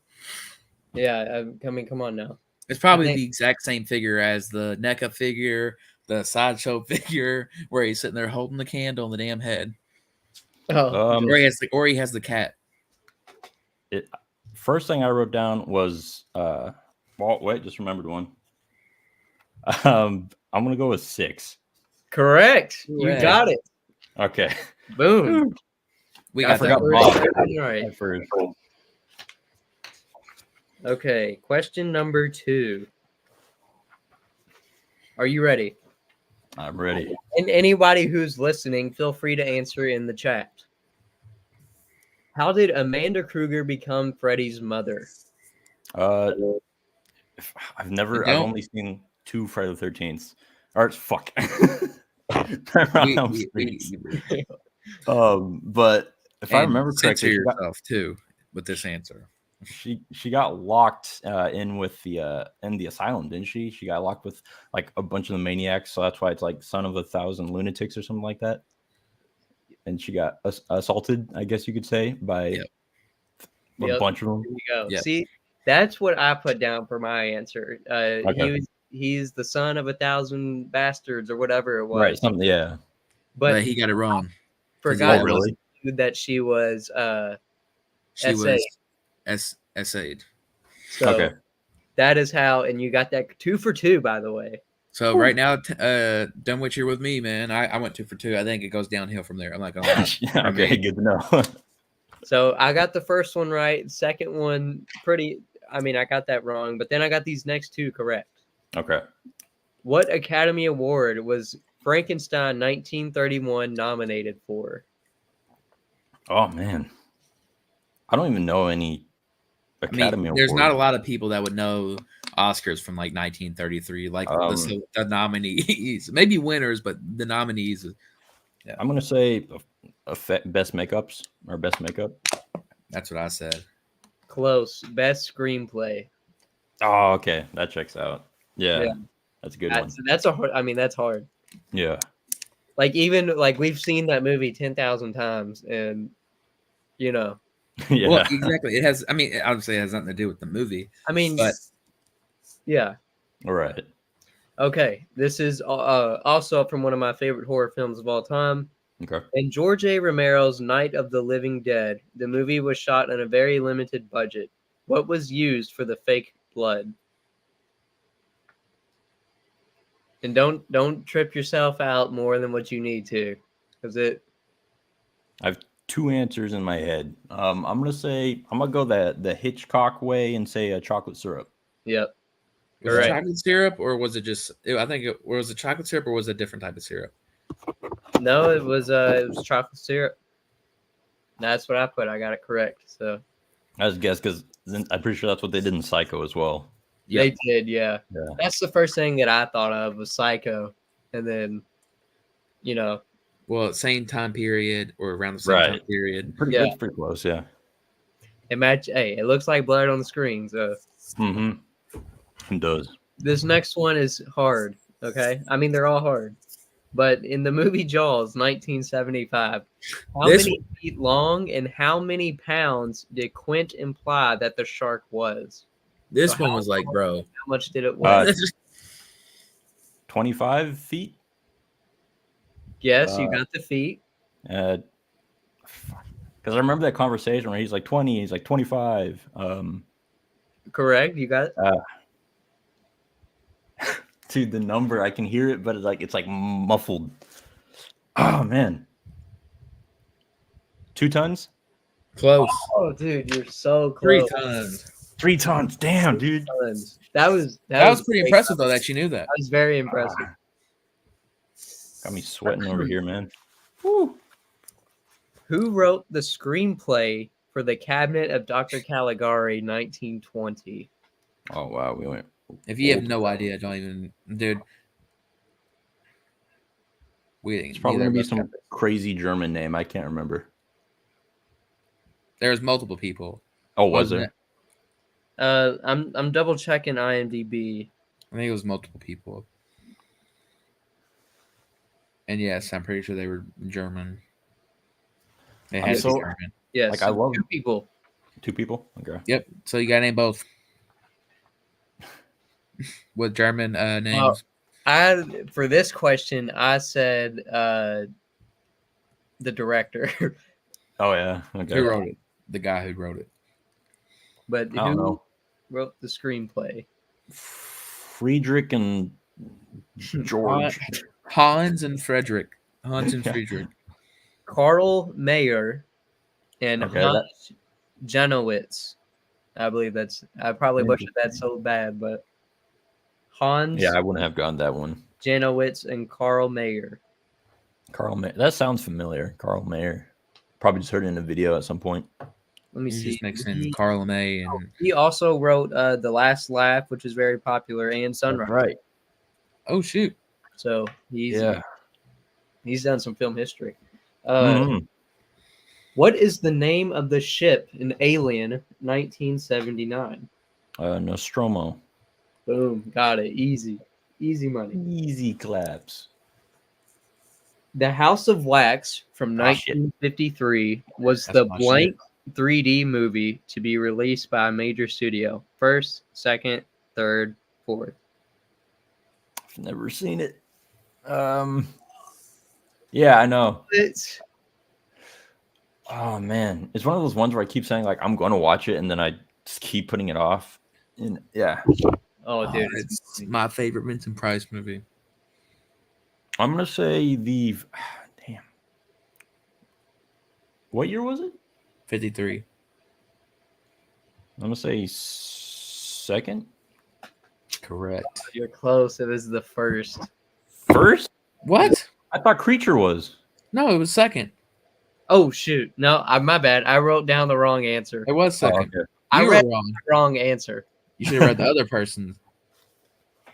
Yeah, come on now. It's probably the exact same figure as the NECA figure, the sideshow figure, where he's sitting there holding the candle on the damn head. Oh, Or he has the cat. First thing I wrote down was well, wait, just remembered one. I'm gonna go with 6. correct. You got it. Okay. Boom. I forgot Bob. Right. First. Okay, question number 2. Are you ready? I'm ready. And anybody who's listening, feel free to answer in the chat. How did Amanda Kruger become Freddy's mother? I've only seen 2 Friday the 13th. Or fuck. But if I remember correctly, yourself too with this answer. She got locked in with the in the asylum, didn't she? She got locked with like a bunch of the maniacs, so that's why it's like son of 1,000 lunatics or something like that. And she got assaulted, I guess you could say, by a bunch of them. There you go. Yep. See, that's what I put down for my answer. Okay. He's the son of 1,000 bastards or whatever it was. Right. Something. Yeah. But he got it wrong. Forgot really that she was She SA. was SA'd. So okay. that is how, and you got that 2 for 2, by the way. So right now, Dunwich, you're with me, man. I went 2 for 2. I think it goes downhill from there. I'm not gonna lie. Yeah, okay, good to know. So I got the first one right. Second one, I got that wrong, but then I got these next 2 correct. Okay. What Academy Award was Frankenstein 1931 nominated for? Oh man, I don't even know any Academy Award. There's not a lot of people that would know Oscars from like 1933, like the nominees, maybe winners, but the nominees. Yeah. I'm gonna say best makeups or best makeup. That's what I said. Close. Best screenplay. Oh, okay, that checks out. Yeah. That's a good one. That's a hard. That's hard. Yeah. Like even like we've seen that movie 10,000 times, and Yeah. Well, exactly. It has. Obviously, it has nothing to do with the movie. But yeah. All right. Okay, this is also from one of my favorite horror films of all time, Okay. In George A. Romero's Night of the Living Dead, the movie was shot on a very limited budget. What was used for the fake blood? And don't trip yourself out more than what you need to, because it. I have two answers in my head. I'm gonna go the Hitchcock way and say a chocolate syrup. Yep. Was it Correct. chocolate syrup or was it just? I think it was it chocolate syrup or was it a different type of syrup? No, it was chocolate syrup. That's what I put. I got it correct. So I just guess because I'm pretty sure that's what they did in Psycho as well. they did, yeah. Yeah. That's the first thing that I thought of was Psycho, and then, Well, same time period or around the same Right. time period. It's pretty close, yeah. it looks like blood on the screen. So It does. this next one is hard. Okay, I mean they're all hard, but in the movie Jaws, 1975, how many feet long and how many pounds did Quint imply that the shark was? This So one was like, bro, How much did it weigh? 25 feet. Yes, you got the feet. Because I remember that conversation where he's like 20, he's like 25. Correct. You got it. Dude, the number I can hear it, but it's like muffled. Oh man, 2 tons. close. Oh, dude, you're so 3 close. tons. 3 tons. Damn, dude. Tons. That was pretty impressive though that you knew that. That was very impressive. Got me sweating over here, man. Woo. Who wrote the screenplay for The Cabinet of Dr. Caligari, 1920? Oh wow, we went. If you have no idea, don't even, dude. It's probably gonna be some crazy German name. I can't remember. There's multiple people. Oh, was there? I'm double checking IMDb. I think it was multiple people. And yes, I'm pretty sure they were German. They had to be German. Yes, Like I love 2 people. 2 people. Okay. Yep. So you got to name both. With German names. For this question, I said the director. Oh yeah. Okay. Who wrote it? The guy who wrote it. But I don't who know. wrote the screenplay? Friedrich and George. Hans and Frederick. Hans and Friedrich. Karl Mayer and Okay, Hans Janowitz. I believe I probably butchered that so bad, but Hans Yeah, I wouldn't have gotten that one. Janowitz and Karl Mayer. Carl Mayer. That sounds familiar. Carl Mayer. Probably just heard it in a video at some point. Let me You're see. just mixing Carl May and He also wrote The Last Laugh, which is very popular, and Sunrise. Right. oh shoot. So he's done some film history. Mhm. What is the name of the ship in Alien 1979? Nostromo. Boom, got it. Easy money. Easy claps. The House of Wax from 1953 was That's the my blank 3D movie to be released by a major studio. First, second, third, fourth. I've never seen it. Yeah, I know. Oh man, it's one of those ones where I keep saying like I'm going to watch it and then I just keep putting it off. And yeah. Oh, dude, It's my favorite Vincent Price movie. I'm gonna say damn. What year was it? 53. I'm gonna say second. Correct. you're close. It was the first. First? What? I thought Creature was. No, it was second. Oh shoot! No, my bad. I wrote down the wrong answer. It was second. okay. I You were read wrong. the wrong answer. You should have read the other person's.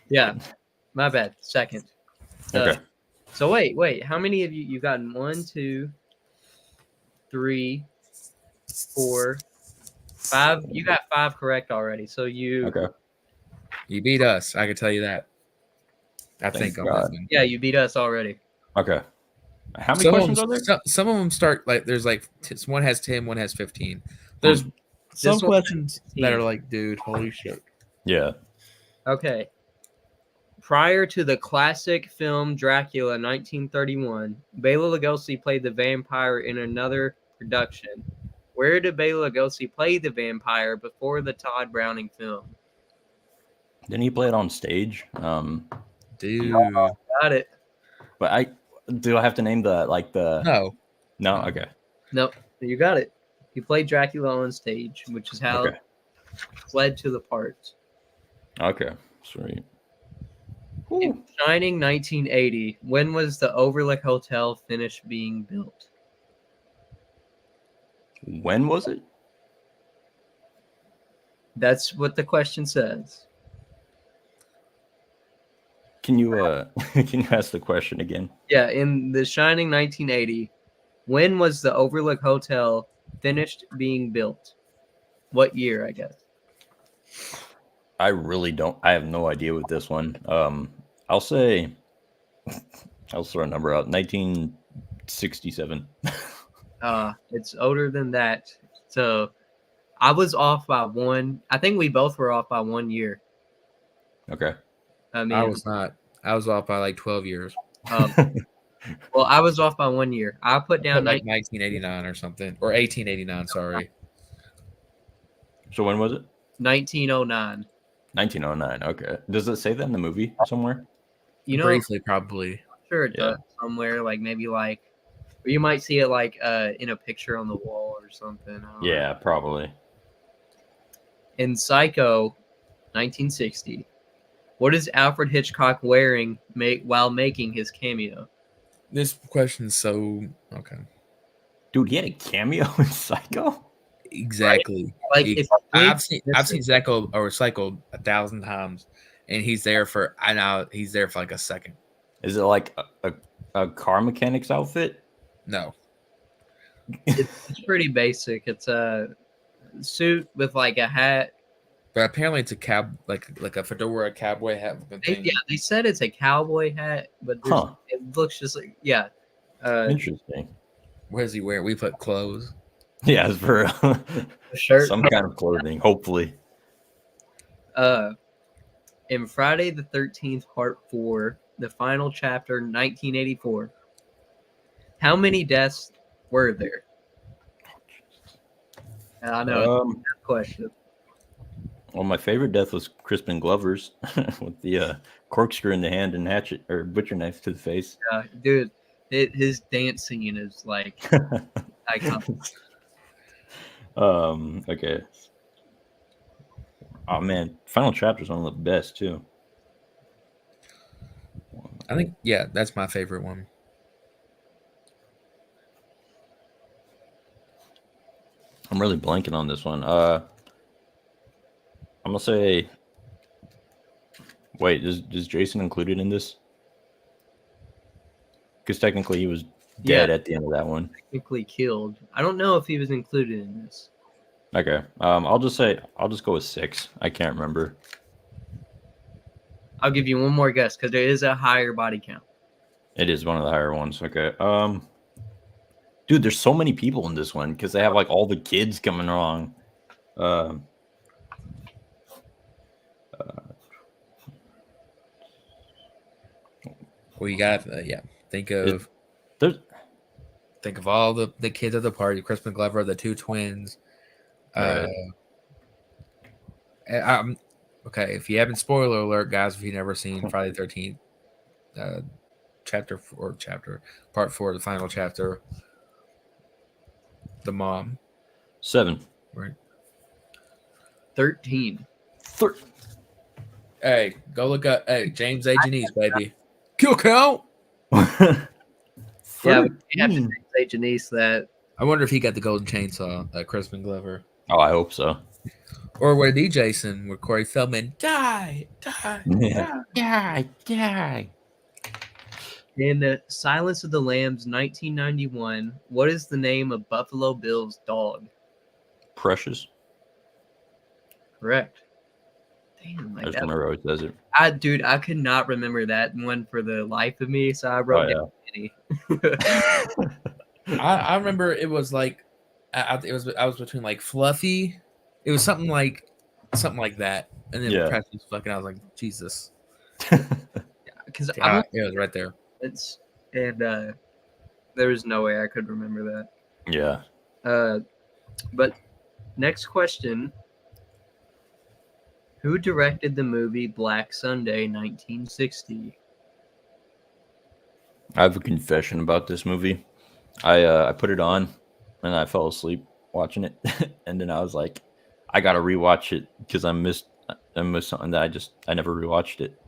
Yeah, my bad. Second. Okay. So wait. How many of you've gotten? 1, 2, 3, 4, 5. You got 5 correct already. So you. Okay. You beat us. I can tell you that. I Thank think on God. that one. Yeah, you beat us already. Okay. How many Some of questions them, are there? some of them start like there's like one has 10, one has 15. There's some This one- questions that are like, dude, holy shit. Yeah. Okay. Prior to the classic film Dracula 1931, Bela Lugosi played the vampire in another production. Where did Bela Lugosi play the vampire before the Todd Browning film? Didn't he play it on stage? Dude. Got it. But I have to name the No. No? Okay. Nope, you got it. He played Dracula on stage, which is how Okay. it led to the part. Okay. Sweet. In Shining 1980, when was the Overlook Hotel finished being built? When was it? That's what the question says. Can you can you ask the question again? Yeah, in The Shining 1980, when was the Overlook Hotel finished being built? What year, I guess? I really don't. I have no idea with this one. I'll say, I'll throw a number out. 1967. It's older than that. So I was off by one. I think we both were off by 1 year. Okay. I mean, I was not. I was off by like 12 years. well, I was off by 1 year. I put down like 1989 or something, or 1889. Sorry. So when was it? 1909. 1909. Okay. Does it say that in the movie somewhere? You know, Briefly, probably. sure it does somewhere. Like maybe like, or you might see it like in a picture on the wall or something. I don't know. Yeah, probably. In Psycho, 1960, what is Alfred Hitchcock wearing while making his cameo? This question's so okay. Dude, he had a cameo in Psycho? Exactly. Like if I've seen Psycho 1,000 times, and he's there for like a second. Is it like a car mechanic's outfit? No. It's pretty basic. It's a suit with like a hat. But apparently it's a like a fedora cowboy hat. They said it's a cowboy hat, but it looks just like Interesting. What does he wear? We put clothes. Yeah, it's for a shirt, some kind of clothing, hopefully. In Friday the 13th, Part 4, the final chapter, 1984. How many deaths were there? I know it's a question. Well, my favorite death was Crispin Glover's with the corkscrew in the hand and hatchet or butcher knife to the face. Yeah, dude, his dance scene is like iconic. Okay. Oh man, final chapter is one of the best too. I think that's my favorite one. I'm really blanking on this one. I'm gonna say. Wait, is Jason included in this? Because technically he was dead at the end of that one. Technically killed. I don't know if he was included in this. Okay. I'll just go with 6. I can't remember. I'll give you one more guess because there is a higher body count. It is one of the higher ones. Okay. Dude, there's so many people in this one because they have like all the kids coming along. Well, you got think of all the kids at the party. Crispin Glover, the 2 twins. Right. Okay, if you haven't, spoiler alert, guys, if you've never seen Friday the 13th, part 4, the final chapter, the mom. 7. Right. 13. Hey, go look up. Hey, James A. Janice, baby. Kill count. Yeah, we have to say Janice that. I wonder if he got the golden chainsaw, Crispin Glover. Oh, I hope so. Or where D. Jason, where Corey Feldman die. In the Silence of the Lambs, 1991, what is the name of Buffalo Bill's dog? Precious. Correct. Damn, I just remember how it says it. I could not remember that one for the life of me, so I wrote down Kenny. I remember it was like I was between like Fluffy. It was something like that, and then Precious fucking. I was like, Jesus. because I don't. it was right there. And there was no way I could remember that. Yeah. But next question. Who directed the movie Black Sunday 1960? I have a confession about this movie. I put it on and I fell asleep watching it, and then I was like, I gotta rewatch it because I missed something that I never rewatched it,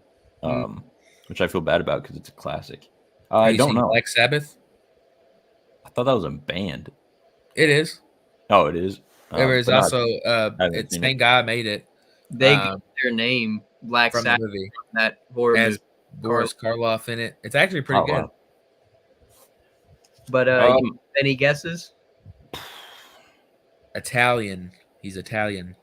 which I feel bad about because it's a classic. I don't know. Black Sabbath? I thought that was a band. It is. Oh, it is. There was but also haven't same seen it. guy made it They got their name Black from Sabbath the movie. from that horror Has movie. Boris Karloff in it. It's actually pretty good. Wow. But any guesses? Italian. He's Italian.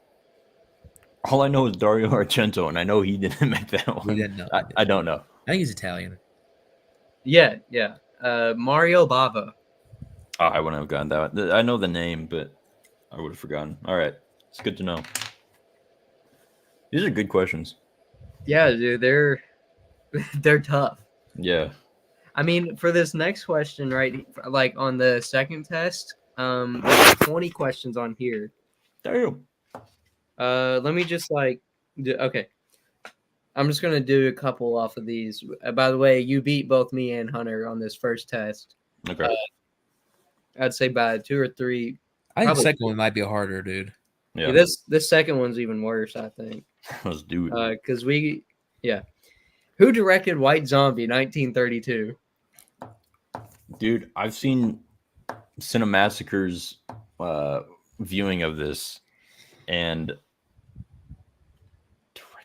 All I know is Dario Argento, and I know he didn't make that one. We didn't know. I don't know. I think he's Italian. Yeah. Mario Bava. Oh, I wouldn't have gotten that one. I know the name, but I would have forgotten. All right. It's good to know. These are good questions. Yeah, dude, they're tough. Yeah. I mean, for this next question, right, like on the second test, there's 20 questions on here. Damn. Let me just okay. I'm just gonna do a couple off of these. By the way, you beat both me and Hunter on this first test. Okay. I'd say by 2 or 3. I think the Probably. second one might be harder, dude. Yeah. This second one's even worse, I think. Let's do it. Because who directed White Zombie 1932? Dude, I've seen Cinemassacre's viewing of this, and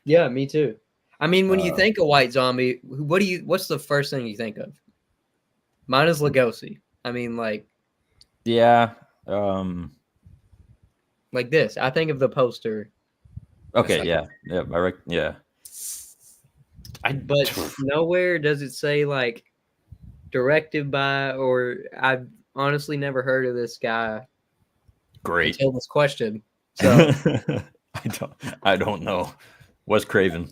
Yeah, me too. I mean, when you think of White Zombie, what's the first thing you think of? Mine is Lugosi. I mean, yeah. like this. I think of the poster. Okay, yeah. Yeah. But nowhere does it say directed by, or I've honestly never heard of this guy. Great. Until this question. So I don't know. Wes Craven.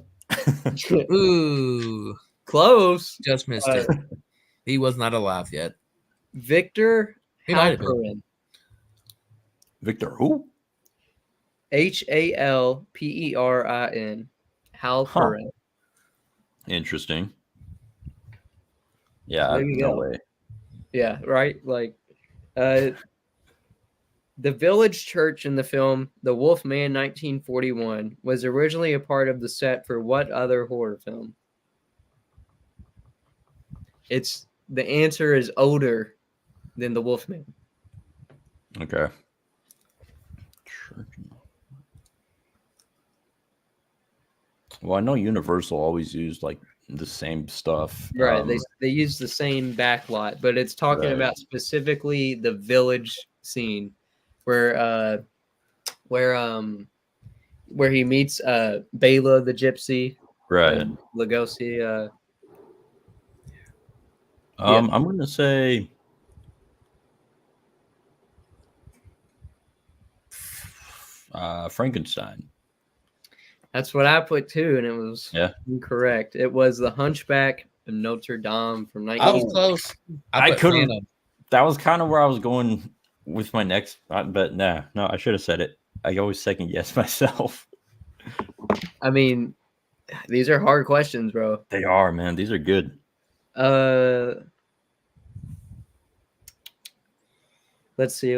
Ooh, close. just missed it. He was not alive yet. Victor He might have been. Halperin. Victor who? Halperin. Halperin. Interesting. Yeah, There you no go. way. Yeah, right. The village church in the film The Wolf Man 1941 was originally a part of the set for what other horror film? The answer is older than The Wolf Man. Okay. Well, I know Universal always used the same stuff. Right. They use the same backlot, but it's talking about specifically the village scene where he meets Bela the gypsy. Right. Lugosi. I'm gonna say Frankenstein. That's what I put too, and it was incorrect. It was The Hunchback of Notre Dame from 19. I was close. I couldn't. That was kind of where I was going with my next, but no, I should have said it. I always second guess myself. I mean, these are hard questions, bro. They are, man. These are good. Let's see.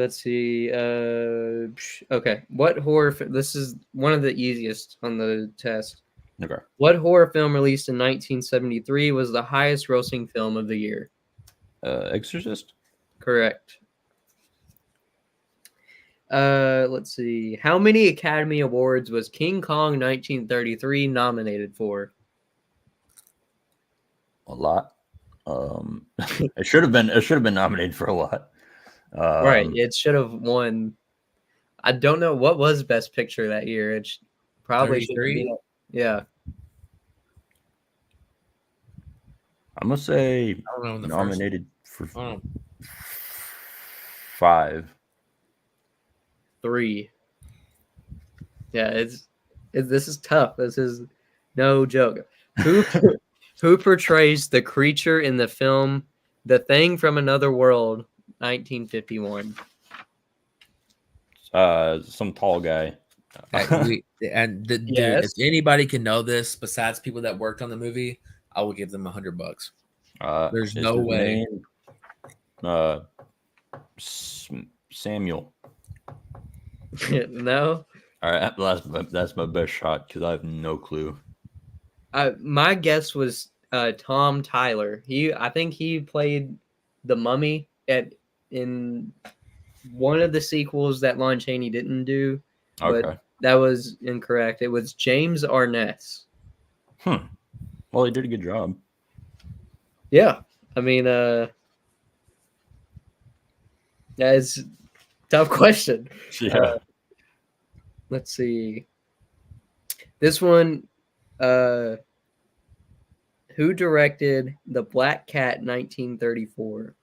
Okay. What horror? This is one of the easiest on the test. Okay. What horror film released in 1973 was the highest grossing film of the year? Exorcist? Correct. Let's see. How many Academy Awards was King Kong 1933 nominated for? A lot. It should have been nominated for a lot. Right. It should have won. I don't know what was Best Picture that year. It probably should be. Yeah. I'm gonna say I don't know when the nominated for Oh. 5. 3. Yeah, this is tough. This is no joke. Who portrays the creature in the film The Thing from Another World, 1951? Some tall guy. Dude, Yes. if anybody can know this besides people that worked on the movie, I will give them $100. There's Is no his way. name, Samuel. No. All right, that's my best shot because I have no clue. My guess was Tom Tyler. I think he played the Mummy in one of the sequels that Lon Chaney didn't do, but Okay. that was incorrect. It was James Arness. Well, he did a good job. Yeah, I mean, yeah, it's a tough question. Yeah. Let's see. This one, who directed The Black Cat 1934?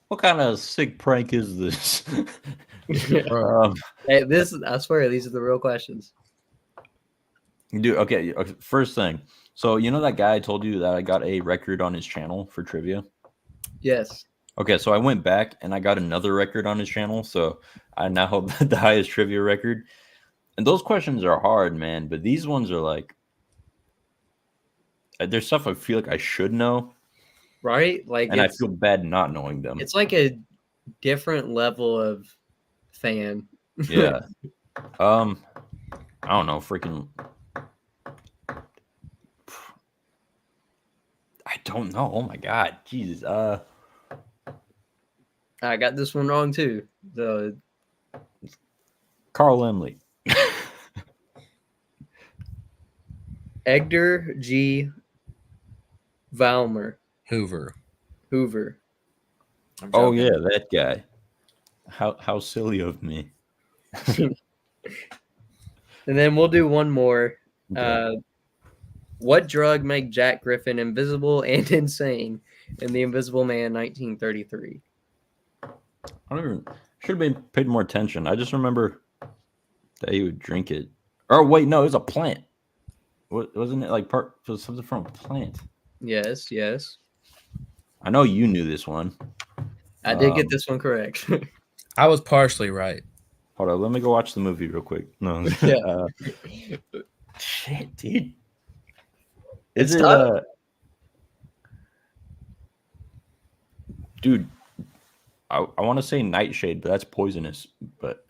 What kind of sick prank is this? Hey, I swear, these are the real questions. Dude, okay. First thing. So you know that guy I told you that I got a record on his channel for trivia? Yes. Okay, so I went back and I got another record on his channel. So I now hold the highest trivia record. And those questions are hard, man. But these ones are like, there's stuff I feel like I should know. Right? Like, And I feel bad not knowing them. It's like a different level of fan. Yeah. I don't know. Freaking. I don't know. Oh my God. Jesus. I got this one wrong too. So Carl Emley. Edgar G. Valmer. Hoover. Oh yeah, that guy. How silly of me. And then we'll do one more. Okay. What drug made Jack Griffin invisible and insane in The Invisible Man 1933? I don't even should have been paid more attention. I just remember that he would drink it. Or wait, no, it was a plant. Wasn't it like it was something from a plant? Yes. I know you knew this one. I did get this one correct. I was partially right. Hold on, let me go watch the movie real quick. No. Yeah. Shit, dude. It's Is it tough. Dude, I want to say Nightshade, but that's poisonous. But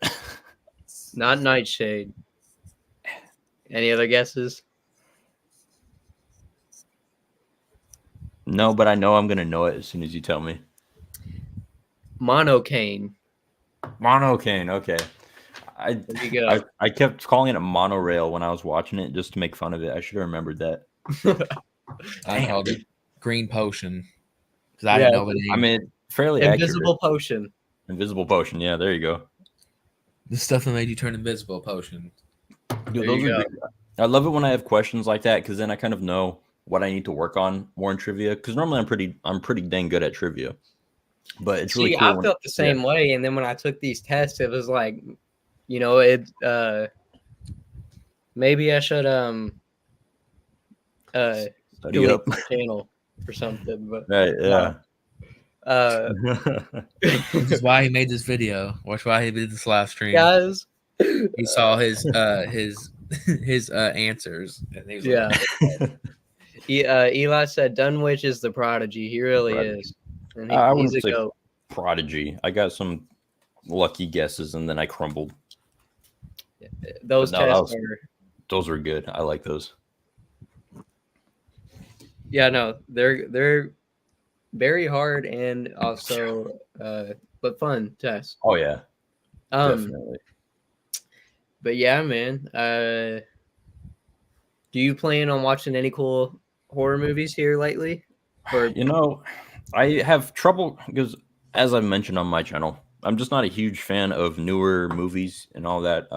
Not Nightshade. Any other guesses? no, but I know I'm gonna know it as soon as you tell me. Monocaine. Monocaine, okay. There you go. I kept calling it a monorail when I was watching it just to make fun of it. I should have remembered that. I called it green potion because I didn't know the name. I mean, fairly Invisible accurate. potion. Invisible potion. Yeah, there you go. The stuff that made you turn invisible potion. Dude, There you go. I love it when I have questions like that because then I kind of know what I need to work on more in trivia. Because normally I'm pretty dang good at trivia, but it's really cool. I felt the same way, and then when I took these tests, it was like, maybe I should Study up. the channel or something. But Right, yeah. This is why he made this video. Watch why he did this live stream. guys, He saw his answers. And he was like, Eli said Dunwich is the prodigy. He really is. And I he's wouldn't a say goat. prodigy. I got some lucky guesses and then I crumbled. Those But no, tests those were good. I like those. Yeah, no, they're very hard and also but fun tests. Oh yeah, Definitely. But yeah, man. Do you plan on watching any cool horror movies here lately? Or I have trouble because, as I mentioned on my channel, I'm just not a huge fan of newer movies and all that.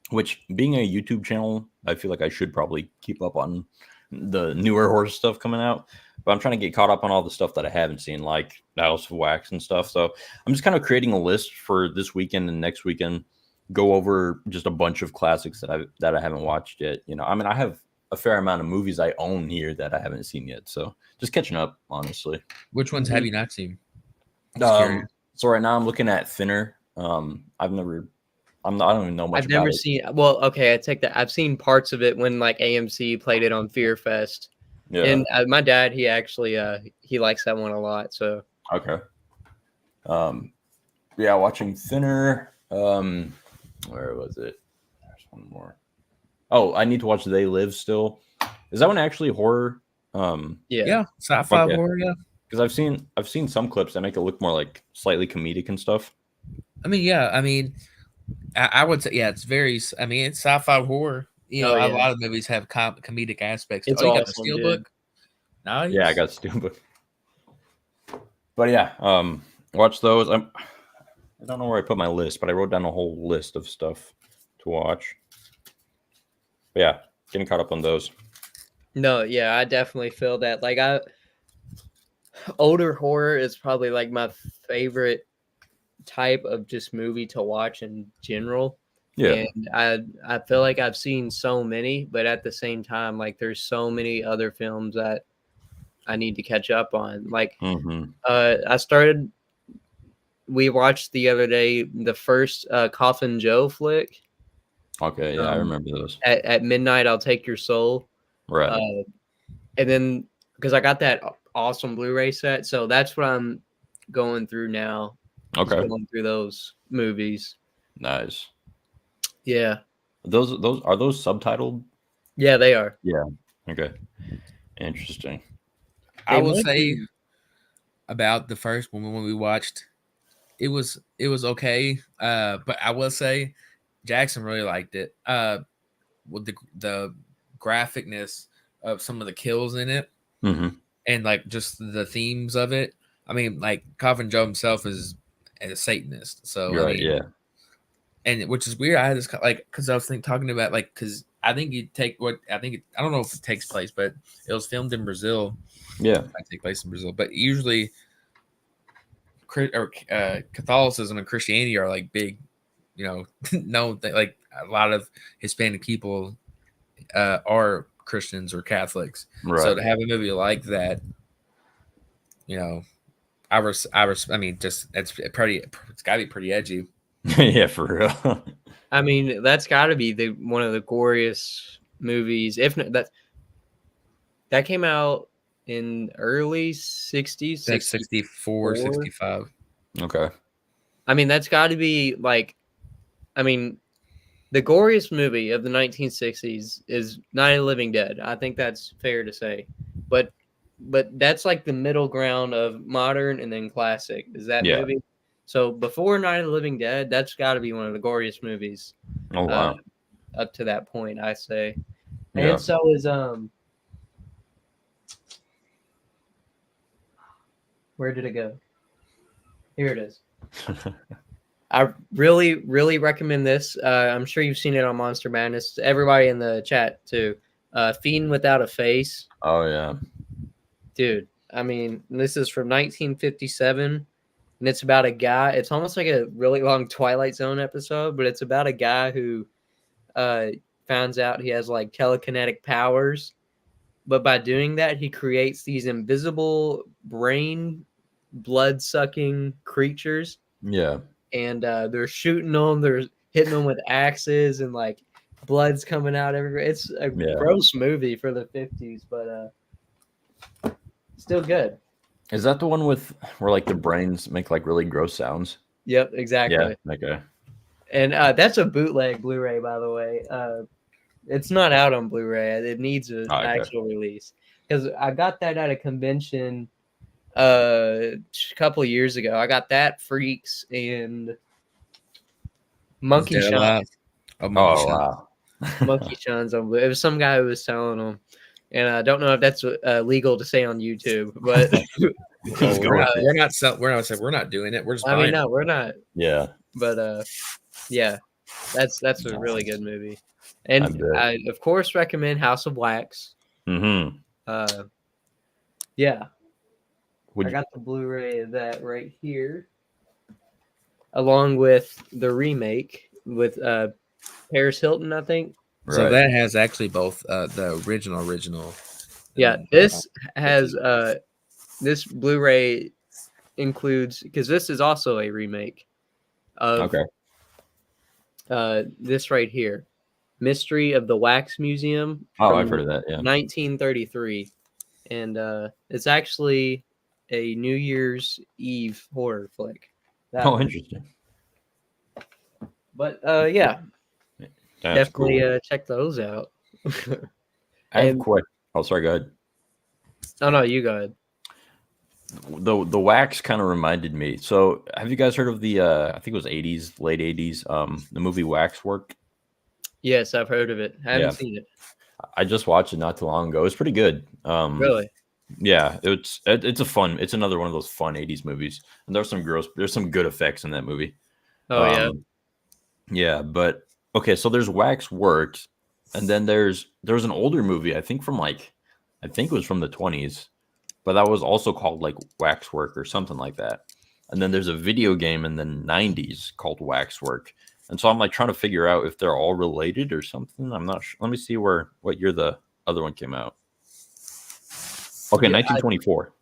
Which, being a YouTube channel, I feel like I should probably keep up on the newer horror stuff coming out. But I'm trying to get caught up on all the stuff that I haven't seen, like House of Wax and stuff. So I'm just kind of creating a list for this weekend and next weekend. Go over just a bunch of classics that I haven't watched yet. I mean, I have a fair amount of movies I own here that I haven't seen yet. So just catching up, honestly. Which ones have you not seen? So right now I'm looking at Thinner. I don't even know much I've about never it. seen. Well, okay, I take that. I've seen parts of it when like AMC played it on Fear Fest, Yeah. and my dad, he actually he likes that one a lot. So Okay. Yeah, watching Thinner. Where was it? There's one more. Oh, I need to watch They Live still. Is that one actually horror? Yeah, sci-fi horror. Yeah, because I've seen some clips that make it look more like slightly comedic and stuff. I mean, yeah, I mean, I would say, yeah, it's very. I mean, it's sci-fi horror. You know, Oh, a yeah. lot of movies have comedic aspects. It's Oh, you got the awesome, Steelbook. dude. Nice. Yeah, I got Steelbook. But yeah, watch those. I don't know where I put my list, but I wrote down a whole list of stuff to watch. But yeah, getting caught up on those. No, yeah, I definitely feel that. Like older horror is probably like my favorite type of just movie to watch in general. Yeah. And I feel like I've seen so many, but at the same time, like there's so many other films that I need to catch up on. Like we watched the other day the first Coffin Joe flick. Okay, yeah, I remember those. At midnight, I'll take your soul. Right. And then because I got that awesome Blu-ray set, so that's what I'm going through now. Okay. Just going through those movies. Nice. Yeah. Those are those subtitled? Yeah, they are. Yeah. Okay. Interesting. I will say about the first one when we watched, it was okay. But I will say Jackson really liked it. With the graphicness of some of the kills in it, and like just the themes of it. I mean, like Coffin Joe himself is a Satanist, so I mean, yeah. And which is weird. I had this like because I was talking about like because I think you take what I don't know if it takes place, but it was filmed in Brazil. Yeah, it might take place in Brazil, but usually Catholicism and Christianity are like big, you know, known like a lot of Hispanic people are Christians or Catholics. Right. So to have a movie like that, you know, I mean, just it's got to be pretty edgy. Yeah, for real. I mean, that's got to be one of the goriest movies. If not, that came out in early 60s, like 64, 65. Okay. I mean, that's got to be like, I mean, the goriest movie of the 1960s is Night of the Living Dead. I think that's fair to say, but that's like the middle ground of modern and then classic. Is that movie? So before Night of the Living Dead, that's got to be one of the goriest movies. Oh wow! Up to that point, I say, yeah. And so is where did it go? Here it is. I really, really recommend this. I'm sure you've seen it on Monster Madness. Everybody in the chat too. Fiend Without a Face. Oh yeah, dude. I mean, this is from 1957. And it's about a guy. It's almost like a really long Twilight Zone episode, but it's about a guy who finds out he has like telekinetic powers. But by doing that, he creates these invisible brain blood-sucking creatures. Yeah. And they're shooting them. They're hitting them with axes and like blood's coming out everywhere. It's a gross movie for the 50s, but still good. Is that the one where like the brains make like really gross sounds? Yep, exactly. Yeah, okay. And that's a bootleg Blu-ray, by the way. It's not out on Blu-ray. It needs an actual release. Because I got that at a convention a couple of years ago. I got that, Freaks, and Monkey Shine. Oh, wow. Monkey Shine's on Blu-ray. It was some guy who was selling them. And I don't know if that's legal to say on YouTube, but we're not doing it. We're just. I mean, no, we're not. Yeah. But yeah, that's a really good movie, and I of course recommend House of Wax. Mm-hmm. Yeah. I got the Blu-ray of that right here, along with the remake with Paris Hilton, I think. So Right. that has actually both the original. Yeah, and, this has this Blu-ray includes, because this is also a remake of Okay. this right here, Mystery of the Wax Museum Oh, from I've heard of that. Yeah. 1933, and it's actually a New Year's Eve horror flick. That Oh, one. interesting. But yeah, That's definitely cool. check those out. I have a And question. Oh, sorry. Go ahead. oh no, you go ahead. The wax kind of reminded me. So, have you guys heard of the? I think it was '80s, late '80s. The movie Waxwork. Yes, I've heard of it. I haven't Yeah, seen it. I just watched it not too long ago. It's pretty good. Really? Yeah, it's a fun. It's another one of those fun '80s movies, and there's some good effects in that movie. Oh yeah. Um, yeah, but okay, so there's Waxwork, and then there's an older movie. I think it was from the '20s, but that was also called like Waxwork or something like that. And then there's a video game in the '90s called Waxwork. And so I'm like trying to figure out if they're all related or something. I'm not sure. Let me see what year the other one came out. Okay, Yeah, 1924.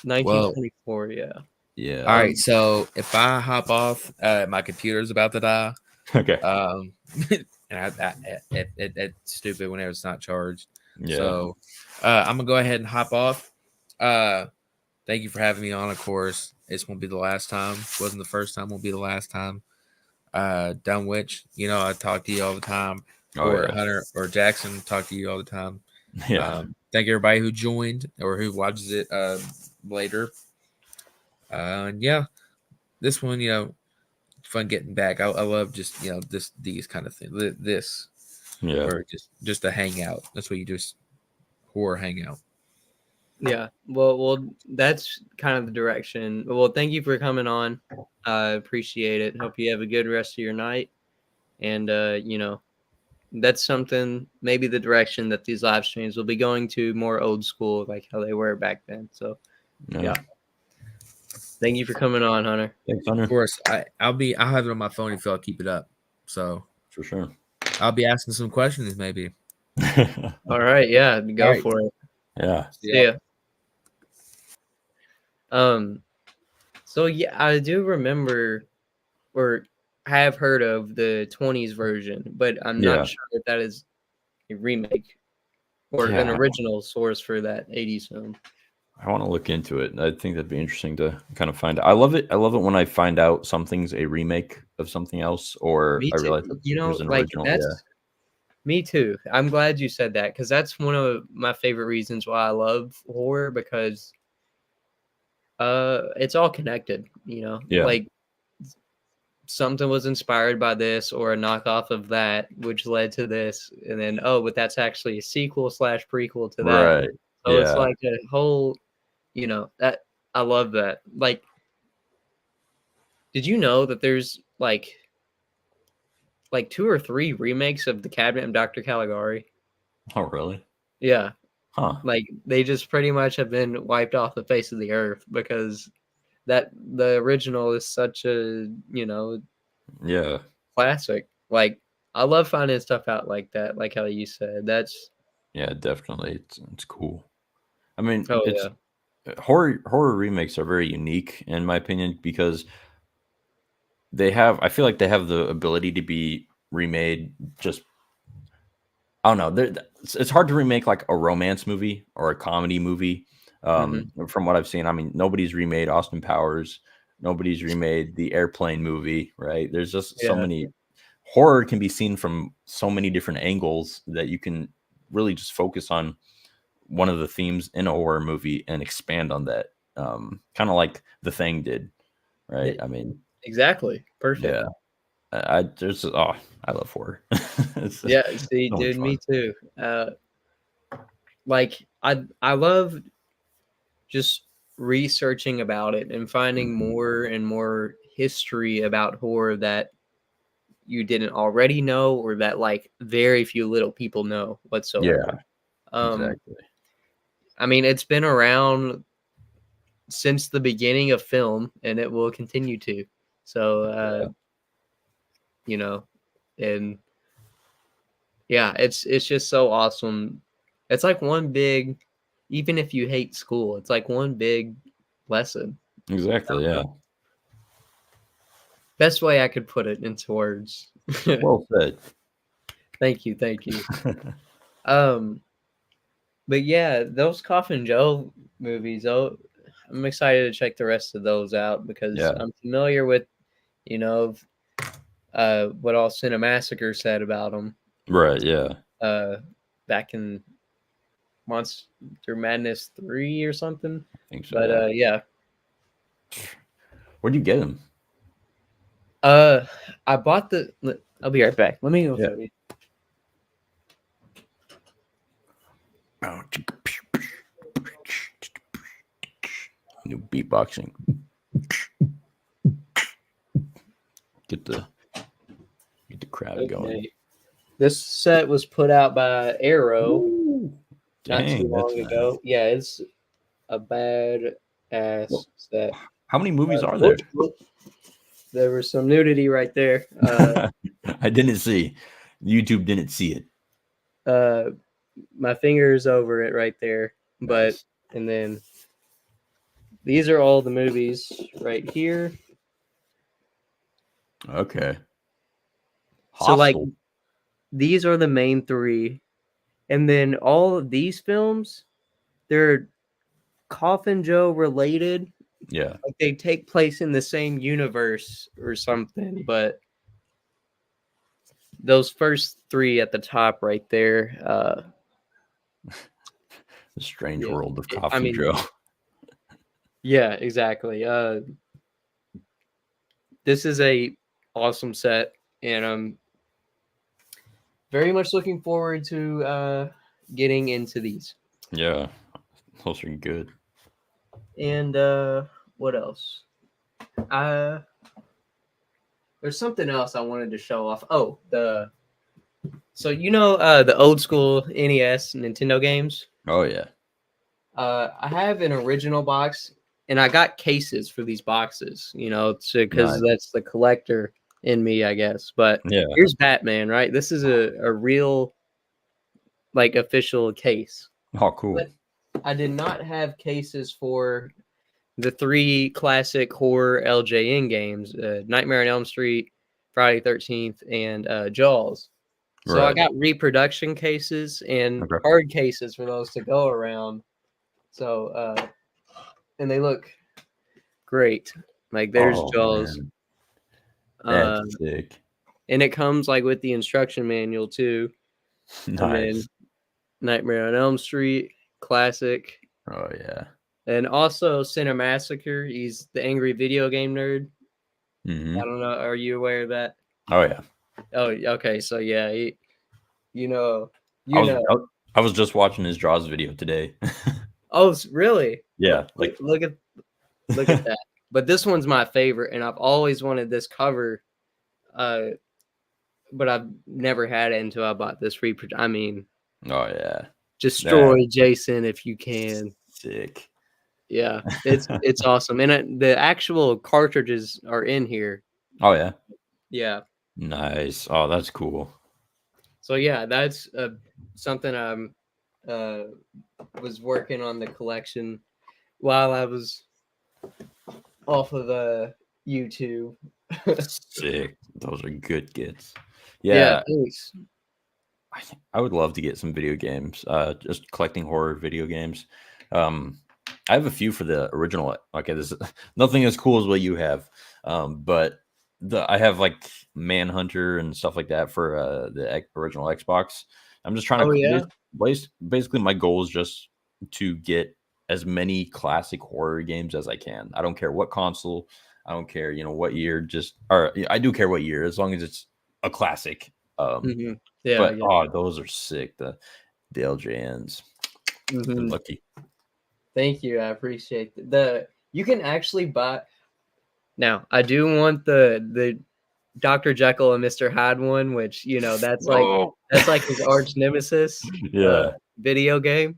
1924. Yeah. Yeah. all right, so if I hop off, my computer's about to die. Okay. And it's stupid whenever it's not charged. Yeah. So I'm gonna go ahead and hop off. Thank you for having me on. Of course, this won't be the last time. Wasn't the first time. Won't be the last time. Dunwich, I talk to you all the time. Oh, Or yeah. Hunter or Jackson talk to you all the time. Yeah. Thank everybody who joined or who watches it later. And yeah, this one, fun getting back. I love just these kind of things. This Yeah. or just a hangout. That's what you just horror hangout. Yeah. Well, that's kind of the direction. Well, thank you for coming on. I appreciate it. Hope you have a good rest of your night. And that's something, maybe the direction that these live streams will be going to, more old school, like how they were back then. So yeah. Thank you for coming on, Hunter. Thanks, Hunter. Of course, I'll have it on my phone if y'all keep it up. So For sure. I'll be asking some questions maybe. All right, yeah, go All right. for it. Yeah. See ya. So yeah, I do remember, or have heard of the 20s version, but I'm not sure if that is a remake or an original source for that 80s film. I want to look into it. I think that'd be interesting to kind of find out. I love it. I love it when I find out something's a remake of something else, or Me I too. realize there's an original. That's me too. I'm glad you said that, because that's one of my favorite reasons why I love horror, because it's all connected, Yeah. like something was inspired by this or a knockoff of that, which led to this, and then but that's actually a sequel / prequel to that. Right. So it's like a whole, that I love that. Like, did you know that there's like 2 or 3 remakes of The Cabinet of Dr. Caligari? Oh, really? Yeah. Huh. Like, they just pretty much have been wiped off the face of the earth, because the original is such a, Yeah. classic. Like, I love finding stuff out like that, like how you said. That's Definitely. It's cool. I mean, yeah. horror remakes are very unique in my opinion, because I feel like they have the ability to be remade. Just, I don't know. It's hard to remake like a romance movie or a comedy movie. From what I've seen, I mean, nobody's remade Austin Powers. Nobody's remade the Airplane movie, right? There's just so many. Horror can be seen from so many different angles that you can really just focus on one of the themes in a horror movie and expand on that. Kind of like The Thing did, right? I mean, exactly. Perfect. yeah. I love horror. Yeah, see, so dude, much me fun. too. Like, I love just researching about it and finding more and more history about horror that you didn't already know, or that like very few little people know whatsoever. Exactly. I mean, it's been around since the beginning of film, and it will continue to. So, and Yeah, it's just so awesome. It's like one big, even if you hate school, it's like one big lesson. Exactly. Yeah. Best way I could put it into words. Well said. Thank you, thank you. But yeah, those Coffin Joe movies, I'm excited to check the rest of those out because Yeah. I'm familiar with, you know, what all Cinemassacre said about them. Right. Yeah. Back in Monster Madness 3 or something. I think so. But Yeah. Where'd you get them? I bought I'll be right back. Let me go Yeah. show you. New beatboxing. Get the crowd going. Okay. This set was put out by Arrow Ooh, not dang, too long that's ago. nice. Yeah, it's a bad ass Well, set. How many movies are there? There was some nudity right there. I didn't see. YouTube didn't see it. My finger's over it right there. But Nice. and then these are all the movies right here. Okay. So like Hostel. these are the main three. And then all of these films, they're Coffin Joe related. Yeah. Like they take place in the same universe or something, but those first three at the top right there, The Strange yeah, World of I Coffin mean, Joe. yeah, exactly. This is a awesome set, and I'm very much looking forward to getting into these. Yeah. Those are good. And what else? There's something else I wanted to show off. Oh, so the old school NES Nintendo games. Oh yeah. I have an original box, and I got cases for these boxes. Because Nice. that's the collector in me, I guess. But Yeah. here's Batman, right? This is a real, like, official case. Oh, cool. But I did not have cases for the 3 classic horror LJN games: Nightmare on Elm Street, Friday 13th, and Jaws. So I Right. got reproduction cases and Okay. hard cases for those to go around. So and they look great. Like there's Oh, Jaws. man. Uh, That's sick. and it comes like with the instruction manual too. And then Nice. Nightmare on Elm Street, classic. Oh yeah. And also Cinemassacre. He's the angry video game nerd. Mm-hmm. I don't know. Are you aware of that? Oh yeah. Oh, okay. So yeah, you know. I was just watching his Jaws video today. Oh, really? Yeah. Like Look at that. But this one's my favorite, and I've always wanted this cover. But I've never had it until I bought this I mean, oh yeah. destroy Jason if you can. Sick. Yeah, it's awesome, and the actual cartridges are in here. Oh yeah. Yeah. Nice. Oh, that's cool. So yeah, that's something I'm was working on the collection while I was off of YouTube. Sick. Those are good gets. Yeah, Yeah. thanks. I would love to get some video games. Just collecting horror video games. I have a few for the original. Okay, this is nothing as cool as what you have. But I have like Manhunter and stuff like that for the original Xbox. I'm just trying to basically my goal is just to get as many classic horror games as I can. I don't care what console. I don't care, what year. I do care what year as long as it's a classic. Yeah, but those are sick. The LJNs. Lucky. Thank you. I appreciate you can actually buy. Now, I do want the Dr. Jekyll and Mr. Hyde one, which that's like his arch nemesis. Yeah. Video game.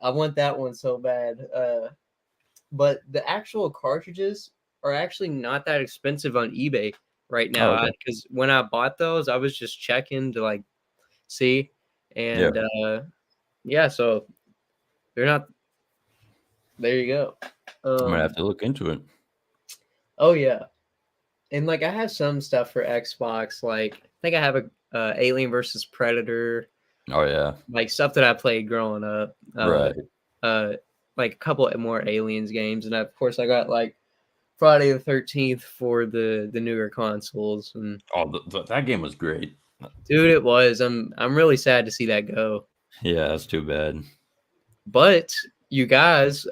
I want that one so bad. But the actual cartridges are actually not that expensive on eBay right now. Because when I bought those, I was just checking to like see. And yeah, so they're not. There you go. I'm gonna have to look into it. Oh yeah, and like I have some stuff for Xbox. Like I think I have a Alien versus Predator. Oh yeah, Like stuff that I played growing up. right. Like a couple of more Aliens games, and of course I got like Friday the 13th for the newer consoles. And Oh, that game was great. dude, it was. I'm really sad to see that go. Yeah, that's too bad. But you guys,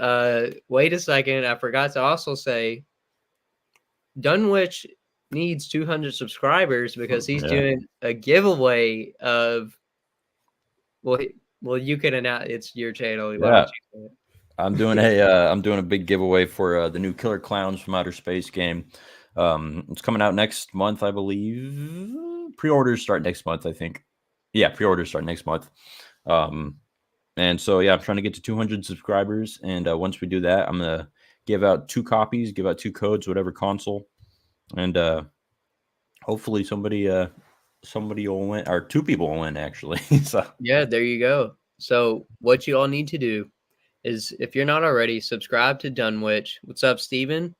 wait a second. I forgot to also say Dunwich needs 200 subscribers because he's doing a giveaway of well, you can announce it's your channel. Why don't you say it? I'm doing a big giveaway for the new Killer Clowns from Outer Space game. It's coming out next month, I believe. Pre-orders start next month, I think. Yeah, pre-orders start next month. And so yeah, I'm trying to get to 200 subscribers, and once we do that, I'm gonna give out 2 copies, give out 2 codes, whatever console, and hopefully somebody will win, or 2 people will win actually. So yeah, there you go. So what you all need to do is, if you're not already, subscribe to Dunwich. What's up, Steven?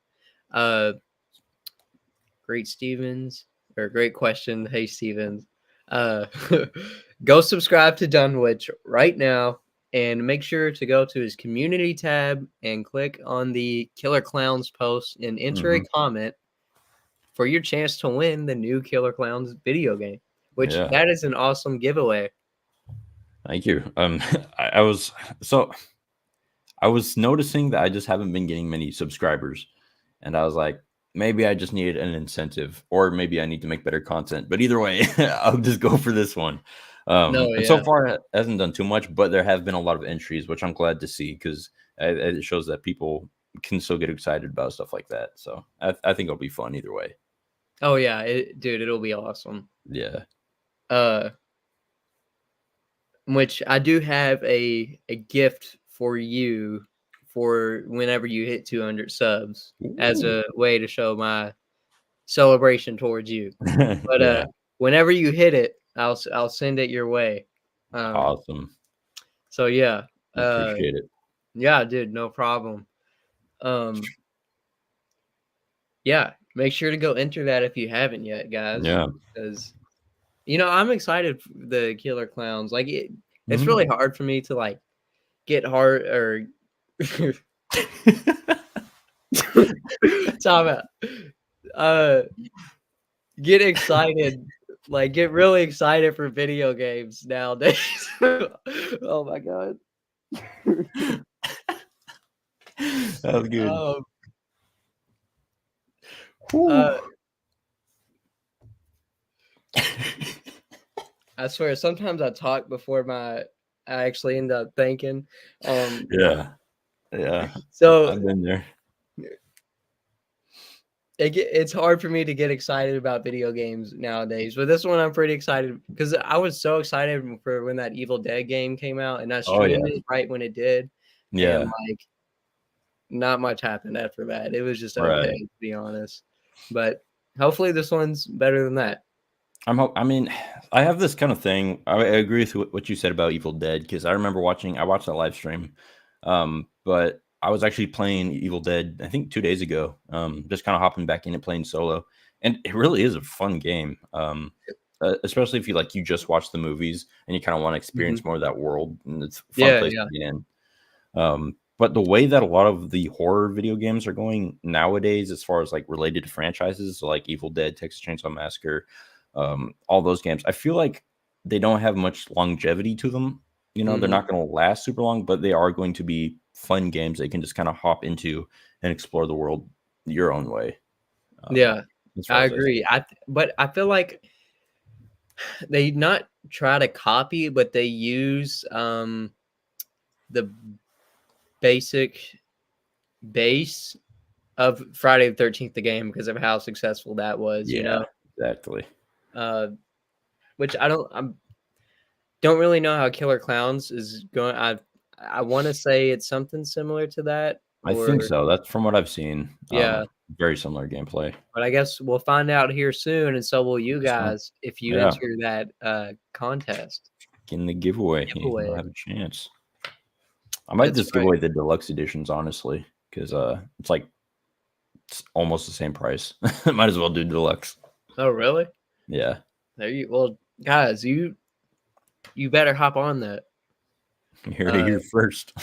Great Stevens, or great question. Hey, Stevens. Go subscribe to Dunwich right now and make sure to go to his community tab and click on the Killer Clowns post and enter a comment for your chance to win the new Killer Clowns video game, which that is an awesome giveaway. Thank you. I was noticing that I just haven't been getting many subscribers, and I was like, maybe I just needed an incentive, or maybe I need to make better content. But either way, I'll just go for this one. And so far, it hasn't done too much, but there have been a lot of entries, which I'm glad to see, because it shows that people can still get excited about stuff like that. So I think it'll be fun either way. Oh yeah, dude, it'll be awesome. Yeah. Which I do have a gift for you for whenever you hit 200 subs. Ooh. As a way to show my celebration towards you. But whenever you hit it, I'll send it your way. Awesome. So yeah, appreciate it. Yeah, dude, no problem. Yeah, make sure to go enter that if you haven't yet, guys. Yeah, because I'm excited for the Killer Clowns. Like it's really hard for me to like get hard or time out. Get excited, like get really excited for video games nowadays. Oh my god. That was good. I swear, sometimes I talk before I actually end up thinking. Yeah. So I've been there. It's hard for me to get excited about video games nowadays, but this one I'm pretty excited because I was so excited for when that Evil Dead game came out, and I streamed it right when it did. Yeah, and like not much happened after that. It was just okay, to be honest. But hopefully this one's better than that. I mean, I have this kind of thing. I agree with what you said about Evil Dead, because I remember I watched that live stream, but I was actually playing Evil Dead, I think 2 days ago, just kind of hopping back in and playing solo. And it really is a fun game, especially if you just watch the movies and you kind of want to experience more of that world. And it's a fun place to be in. But the way that a lot of the horror video games are going nowadays, as far as like related to franchises, so like Evil Dead, Texas Chainsaw Massacre, all those games, I feel like they don't have much longevity to them. They're not going to last super long, but they are going to be fun games that you can just kind of hop into and explore the world your own way. I agree. But I feel like they not try to copy, but they use the basic base of Friday the 13th, the game, because of how successful that was. Exactly. Which I don't really know how Killer Clowns is going. I want to say it's something similar to that. I think Or so. That's from what I've seen. yeah, Very similar gameplay. but I guess we'll find out here soon, and so will you This one. guys if you Yeah. enter that contest. In the giveaway, Giveaway. you'll have a chance. I might That's just give right. away the deluxe editions, honestly, because it's like it's almost the same price. Might as well do deluxe. Oh, really? Yeah. There you. Well, guys, you better hop on that. You heard it here first.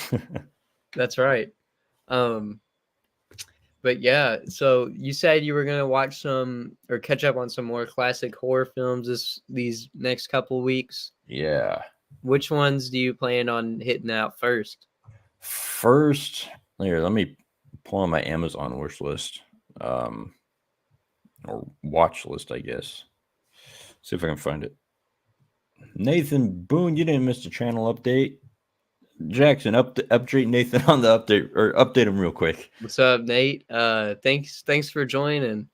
That's right. But yeah, so you said you were gonna watch some or catch up on some more classic horror films these next couple weeks. Yeah. Which ones do you plan on hitting out first? First, here, let me pull on my Amazon wish list. Or watch list, I guess. See if I can find it. Nathan Boone, you didn't miss the channel update. Jackson, update Nathan on the update, or update him real quick. What's up, Nate? Thanks for joining.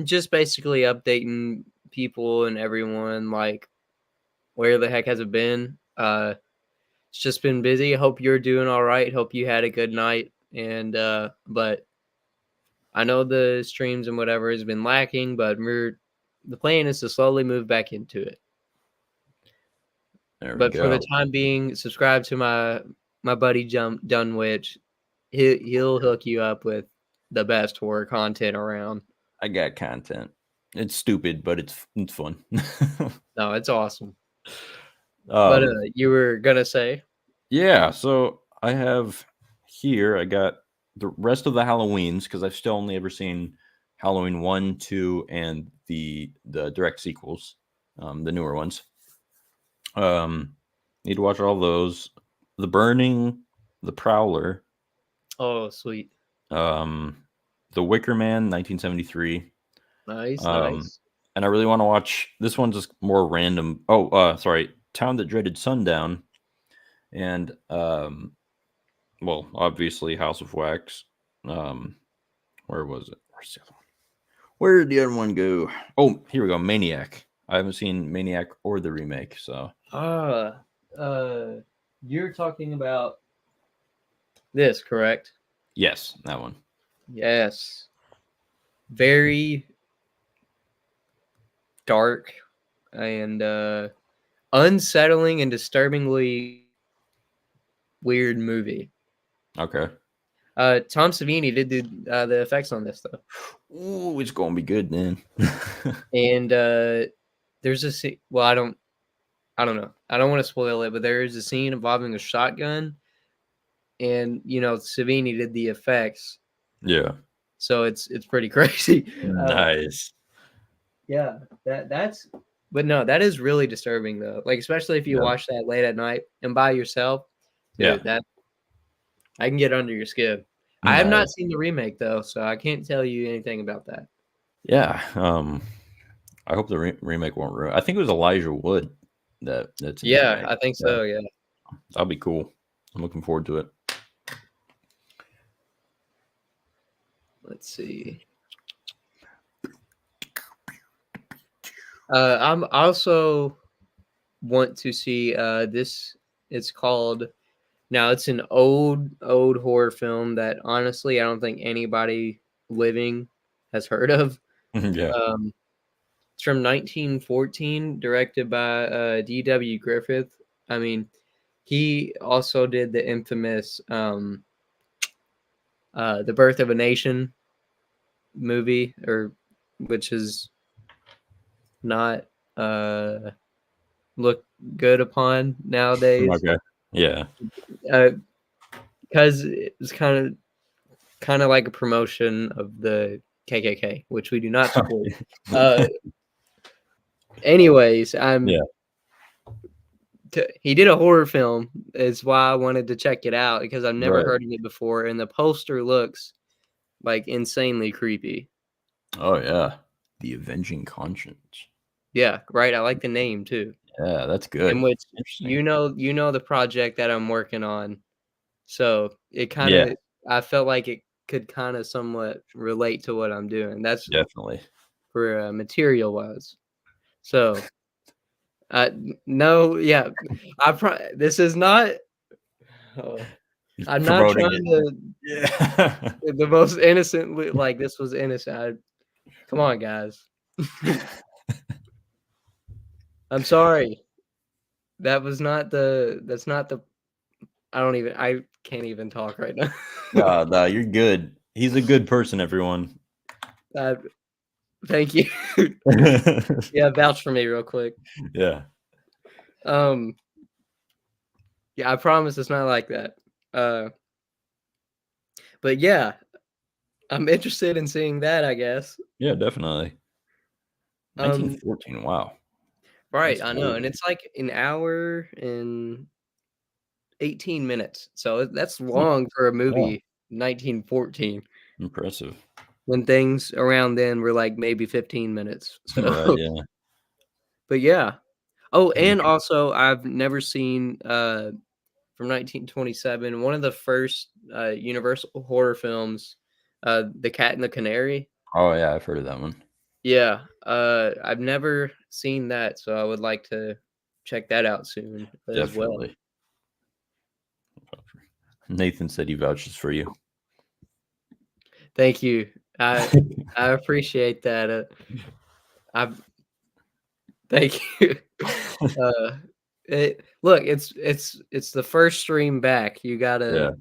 Just basically updating people and everyone, like, where the heck has it been? It's just been busy. Hope you're doing all right. Hope you had a good night. And but I know the streams and whatever has been lacking, but the plan is to slowly move back into it. There we But for the go. time being, subscribe to my buddy Dunwich. He'll hook you up with the best horror content around. I got content. It's stupid, but it's fun. No, it's awesome. But you were gonna say? Yeah, so I have here, I got the rest of the Halloweens, because I've still only ever seen Halloween 1, 2, and the direct sequels, the newer ones. Need to watch all those. The Burning, The Prowler. Oh, sweet. The Wicker Man, 1973. Nice, nice. And I really want to watch, this one's just more random. Oh, sorry, Town That Dreaded Sundown. And well, obviously House of Wax. Where was it? Where's the other one? Where did the other one go? Oh, here we go. Maniac. I haven't seen Maniac or the remake, so. You're talking about this, correct? Yes, that one. Yes. Very dark and unsettling and disturbingly weird movie. Okay. Tom Savini did the effects on this though. Ooh, it's gonna be good then. And there's a scene. Well, I don't know. I don't want to spoil it, but there is a scene involving a shotgun, and Savini did the effects. Yeah. So it's pretty crazy. Nice. Yeah, that's. But no, that is really disturbing though. Like especially if you watch that late at night and by yourself. Dude, that I can get under your skin. Nice. I have not seen the remake though, so I can't tell you anything about that. Yeah. I hope the remake won't ruin. I think it was Elijah Wood that's. Yeah, I think so. Yeah. That'll be cool. I'm looking forward to it. Let's see. I'm also want to see this. It's called. Now it's an old horror film that honestly I don't think anybody living has heard of. Yeah. It's from 1914, directed by D.W. Griffith. I mean, he also did the infamous The Birth of a Nation movie, which is not looked good upon nowadays. Okay. Yeah. Because it was kind of like a promotion of the KKK, which we do not support. Anyways, he did a horror film. Is why I wanted to check it out because I've never heard of it before, and the poster looks like insanely creepy. Oh yeah, The Avenging Conscience. Yeah, right. I like the name too. Yeah, that's good. In which you know the project that I'm working on, so it kind of I felt like it could kind of somewhat relate to what I'm doing. That's definitely for material wise. So, no, yeah, this is not. I'm not promoting trying it. to. Yeah. The most innocent, like this was innocent. Come on, guys. I'm sorry. That's not the. I can't even talk right now. Nah, you're good. He's a good person, everyone. Thank you. Yeah, vouch for me real quick. Yeah. Yeah, I promise it's not like that. But yeah, I'm interested in seeing that, I guess. Yeah, definitely. 1914. Wow. Right, That's I know, old. and it's like an hour and 18 minutes. So that's long for a movie, 1914. Impressive. When things around then were like maybe 15 minutes. So, Right. Yeah. but yeah. Oh, Yeah. and also I've never seen from 1927 one of the first Universal horror films, The Cat and the Canary. Oh yeah, I've heard of that one. Yeah, I've never seen that, so I would like to check that out soon as well. Definitely. Nathan said he vouches for you. Thank you. I appreciate that. Thank you. Look, it's the first stream back. You Yeah.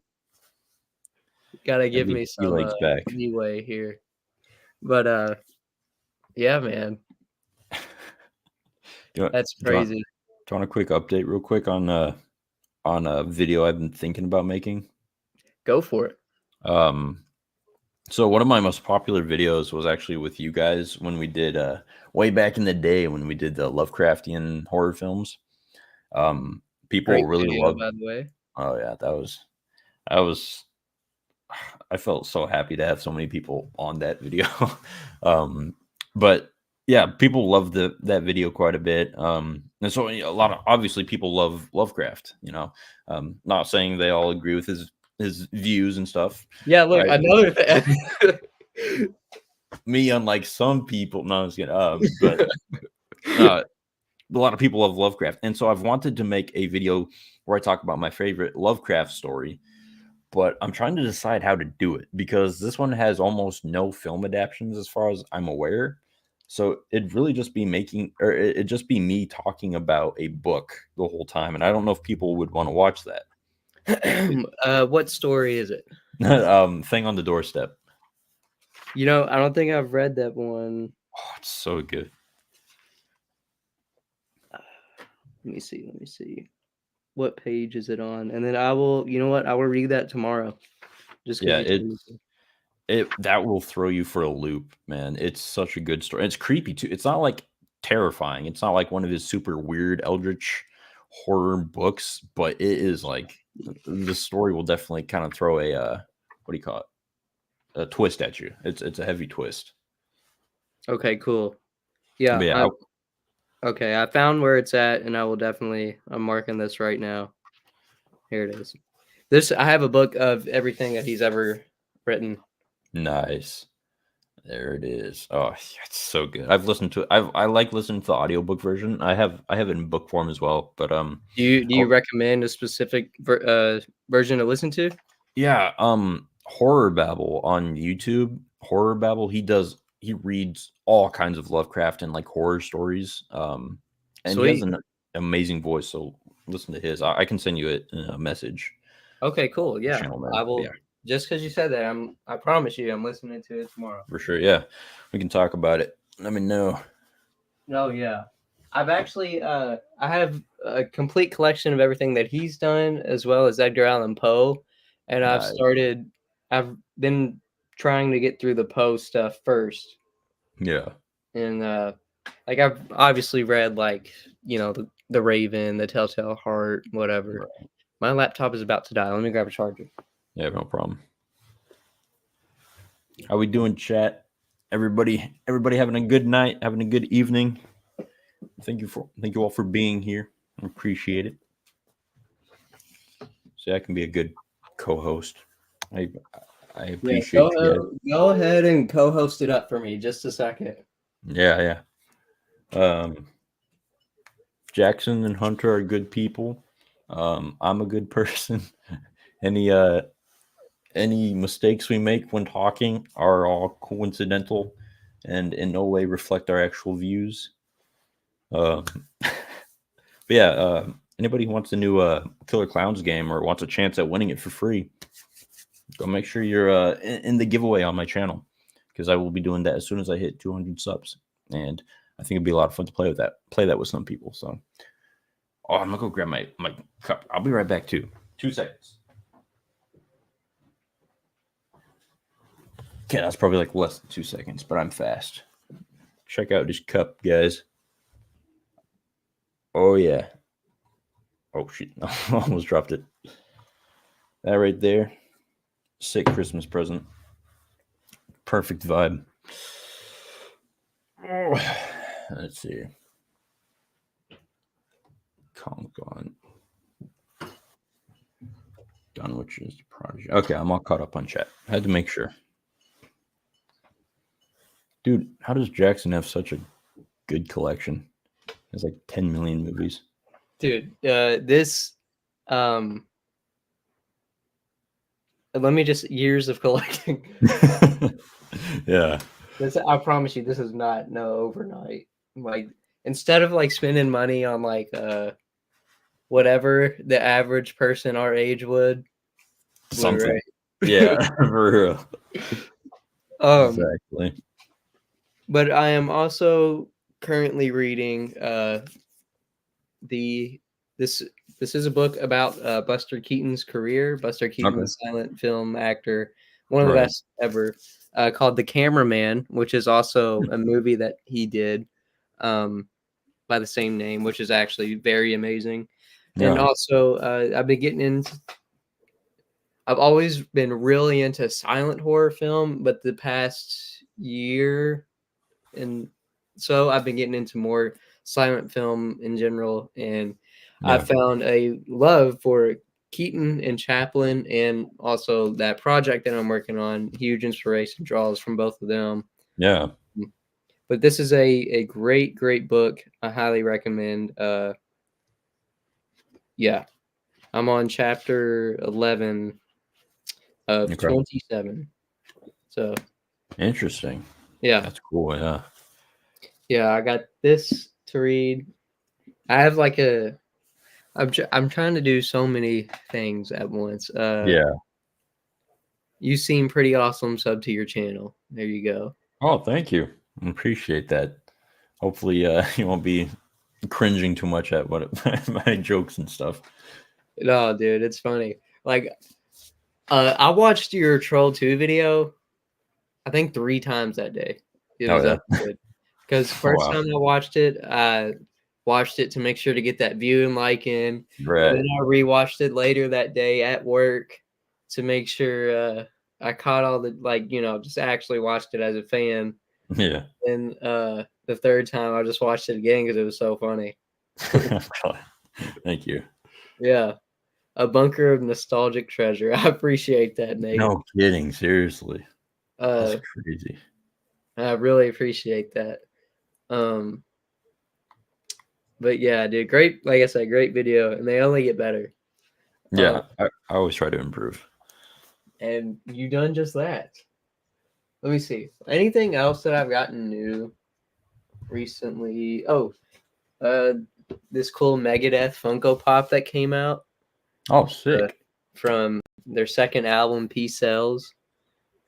gotta give me He some likes back. leeway here. But yeah, man, that's crazy. Do you want a quick update real quick on a video I've been thinking about making? Go for it. So one of my most popular videos was actually with you guys when we did way back in the day when we did the Lovecraftian horror films. People Great really video, loved. by the way. Oh yeah, that was. I felt so happy to have so many people on that video. But yeah, people loved that video quite a bit. And so a lot of obviously people love Lovecraft. Not saying they all agree with his views and stuff. Yeah, look, Right. another thing. Me, unlike some people, no, I was kidding. But a lot of people love Lovecraft, and so I've wanted to make a video where I talk about my favorite Lovecraft story. But I'm trying to decide how to do it because this one has almost no film adaptations as far as I'm aware. So it'd really just be it'd just be me talking about a book the whole time, and I don't know if people would want to watch that. What story is it? Thing on the Doorstep. I don't think I've read that one. Oh, it's so good. Let me see. What page is it on? And then I will, you know what? I will read that tomorrow. Just 'cause Yeah, you told me to. that will throw you for a loop, man. It's such a good story. It's creepy too. It's not like terrifying. It's not like one of his super weird eldritch horror books, but it is like the story will definitely kind of throw a what do you call it? A twist at you. It's a heavy twist. Okay, cool. Yeah. But yeah, Okay, I found where it's at, and I'm marking this right now. Here it is. I have a book of everything that he's ever written. nice. There it is. Oh, it's so good. I've listened to it. I like listening to the audiobook version. I have it in book form as well. But Do you recommend a specific version to listen to? yeah, Horror Babble on YouTube. Horror Babble, he reads all kinds of Lovecraft and like horror stories. And he has an amazing voice. So listen to his. I can send you it in a message. Okay, cool. Yeah, I will. Yeah. Just because you said that, I promise you, I'm listening to it tomorrow. For sure. Yeah, we can talk about it. Let me know. Oh yeah, I've actually I have a complete collection of everything that he's done, as well as Edgar Allan Poe, and Nice. I've been trying to get through the Poe stuff first. Yeah. And like I've obviously read like the Raven, the Telltale Heart, whatever. Right. My laptop is about to die. Let me grab a charger. Yeah, no problem. How we doing, chat? Everybody having a good night, having a good evening. Thank you all for being here. I appreciate it. So I can be a good co-host. I appreciate you. Go ahead and co-host it up for me just a second. Yeah. Jackson and Hunter are good people. I'm a good person. Any mistakes we make when talking are all coincidental and in no way reflect our actual views. But yeah, anybody who wants a new Killer Clowns game or wants a chance at winning it for free, go make sure you're in the giveaway on my channel, because I will be doing that as soon as I hit 200 subs, and I think it'd be a lot of fun to play that with some people. So, I'm gonna go grab my cup. I'll be right back too. 2 seconds. Okay, that's probably like less than 2 seconds, but I'm fast. Check out this cup, guys. Oh yeah. Oh shit! I almost dropped it. That right there, sick Christmas present. Perfect vibe. Oh, let's see. Conk on. Done, which is the Prodigy. Okay, I'm all caught up on chat. I had to make sure. Dude, how does Jackson have such a good collection? There's like 10 million movies. Dude, this let me just years of collecting. Yeah. I promise you, this is not overnight. Like, instead of like spending money on like whatever the average person our age would, Something. Yeah, for real. Exactly. But I am also currently reading this is a book about Buster Keaton's career. Buster Keaton, the silent film actor, one of the best ever, called The Cameraman, which is also a movie that he did by the same name, which is actually very amazing. Yeah. And also, I've always been really into silent horror film, but the past year and so I've been getting into more silent film in general, and I found a love for Keaton and Chaplin, and also that project that I'm working on. Huge inspiration draws from both of them. Yeah. But this is a great book. I highly recommend. Yeah, I'm on chapter 11 of 27. So interesting. Yeah, that's cool. Yeah. Yeah, I got this to read. I have like I'm trying to do so many things at once. Yeah. You seem pretty awesome. Sub to your channel. There you go. Oh, thank you. I appreciate that. Hopefully, you won't be cringing too much at my jokes and stuff. No, dude, it's funny. Like, I watched your Troll 2 video, I think 3 times that day. It was good. Because first time I watched it to make sure to get that view and like in. Right. And then I rewatched it later that day at work to make sure I caught all the, like, just actually watched it as a fan. Yeah. And the third time I just watched it again because it was so funny. Thank you. Yeah. A bunker of nostalgic treasure. I appreciate that, Nate. No kidding. Seriously. That's crazy. I really appreciate that. But yeah, dude, great. Like I said, great video, and they only get better. Yeah, I always try to improve. And you done just that. Let me see. Anything else that I've gotten new recently? Oh, this cool Megadeth Funko Pop that came out. Oh, sick. From their second album, Peace Sells.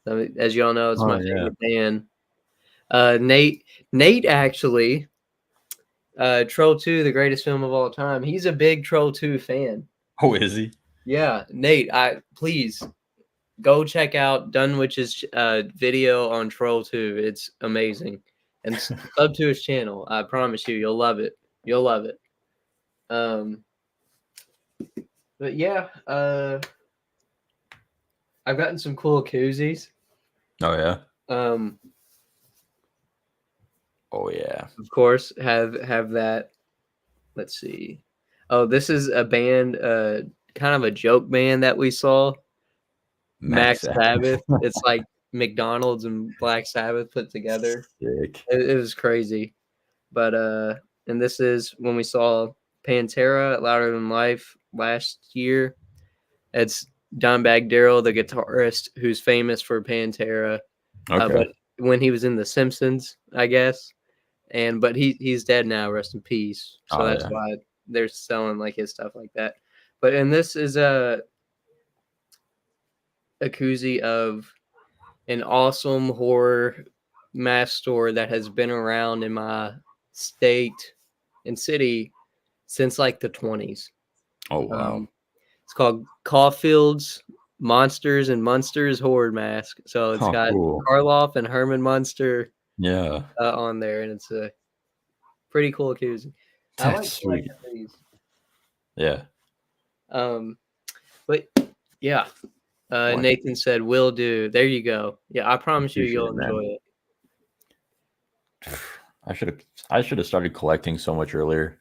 As y'all know, it's my favorite band. Nate actually, Troll 2, the greatest film of all time. He's a big Troll 2 fan. Oh, is he? Yeah, Nate, please go check out Dunwich's video on Troll 2. It's amazing. And sub to his channel. I promise you, you'll love it. You'll love it. But yeah, I've gotten some cool koozies. Oh yeah. Oh yeah. Of course, have that. Let's see. Oh, this is a band, kind of a joke band that we saw. Max Sabbath. It's like McDonald's and Black Sabbath put together. Sick. It was crazy. But and this is when we saw Pantera at Louder Than Life last year. It's Dimebag Darrell, the guitarist, who's famous for Pantera, Okay. but when he was in The Simpsons, I guess. But he's dead now, rest in peace. So Oh, that's yeah. why they're selling like his stuff like that. And this is a koozie of an awesome horror mask store that has been around in my state and city since like the 20s. Oh, wow. It's called Caulfield's Monsters and Munsters Horror Mask. So it's Oh, got cool. Karloff and Herman Munster Yeah. on there, and it's a pretty cool koozie. I like That's sweet. collecting these. Yeah. But yeah, What? Nathan said, "Will do." There you go. Yeah, I promise you, Appreciate you'll it, man. enjoy it. I should have started collecting so much earlier.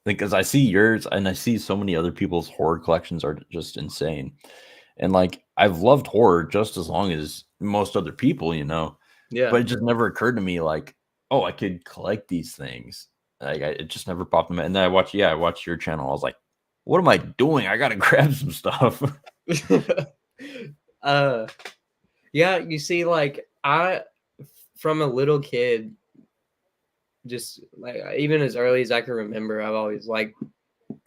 Because I see yours and I see so many other people's horror collections are just insane. And like I've loved horror just as long as most other people, you know. Yeah, But it just never occurred to me like, oh, I could collect these things. Like it just never popped in my. And then I watched your channel. I was like, what am I doing? I gotta grab some stuff. yeah. You see, like from a little kid, just like even as early as I can remember, I've always liked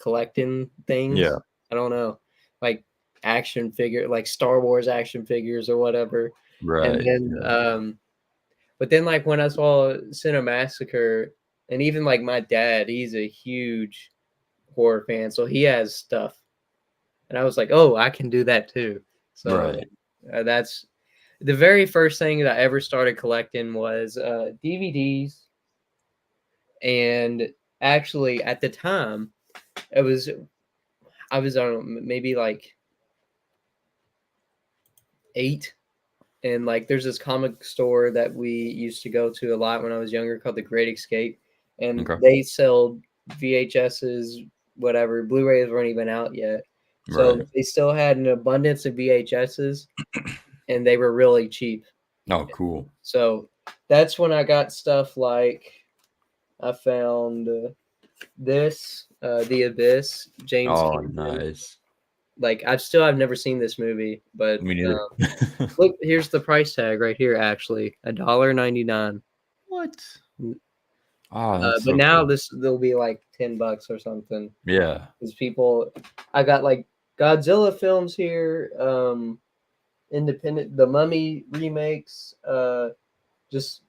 collecting things. Yeah. I don't know, like action figure, like Star Wars action figures or whatever. Right. And then, but then like when I saw Cinemassacre, and even like my dad, he's a huge horror fan, so he has stuff, and I was like, oh, I can do that too. So Right. That's the very first thing that I ever started collecting was DVDs. And actually, at the time, I was maybe like 8, and like there's this comic store that we used to go to a lot when I was younger called The Great Escape, and Okay. they sell VHSs, whatever. Blu-rays weren't even out yet, so Right. they still had an abundance of VHSs, and they were really cheap. Oh, cool. So that's when I got stuff like I found this, The Abyss, James Oh, Cameron. nice. Like I've never seen this movie, but Me neither. look, here's the price tag right here. Actually, $1.99. What? Oh, that's But so now cool. they'll be like $10 or something. Yeah. Because people, I got like Godzilla films here, independent, the Mummy remakes, just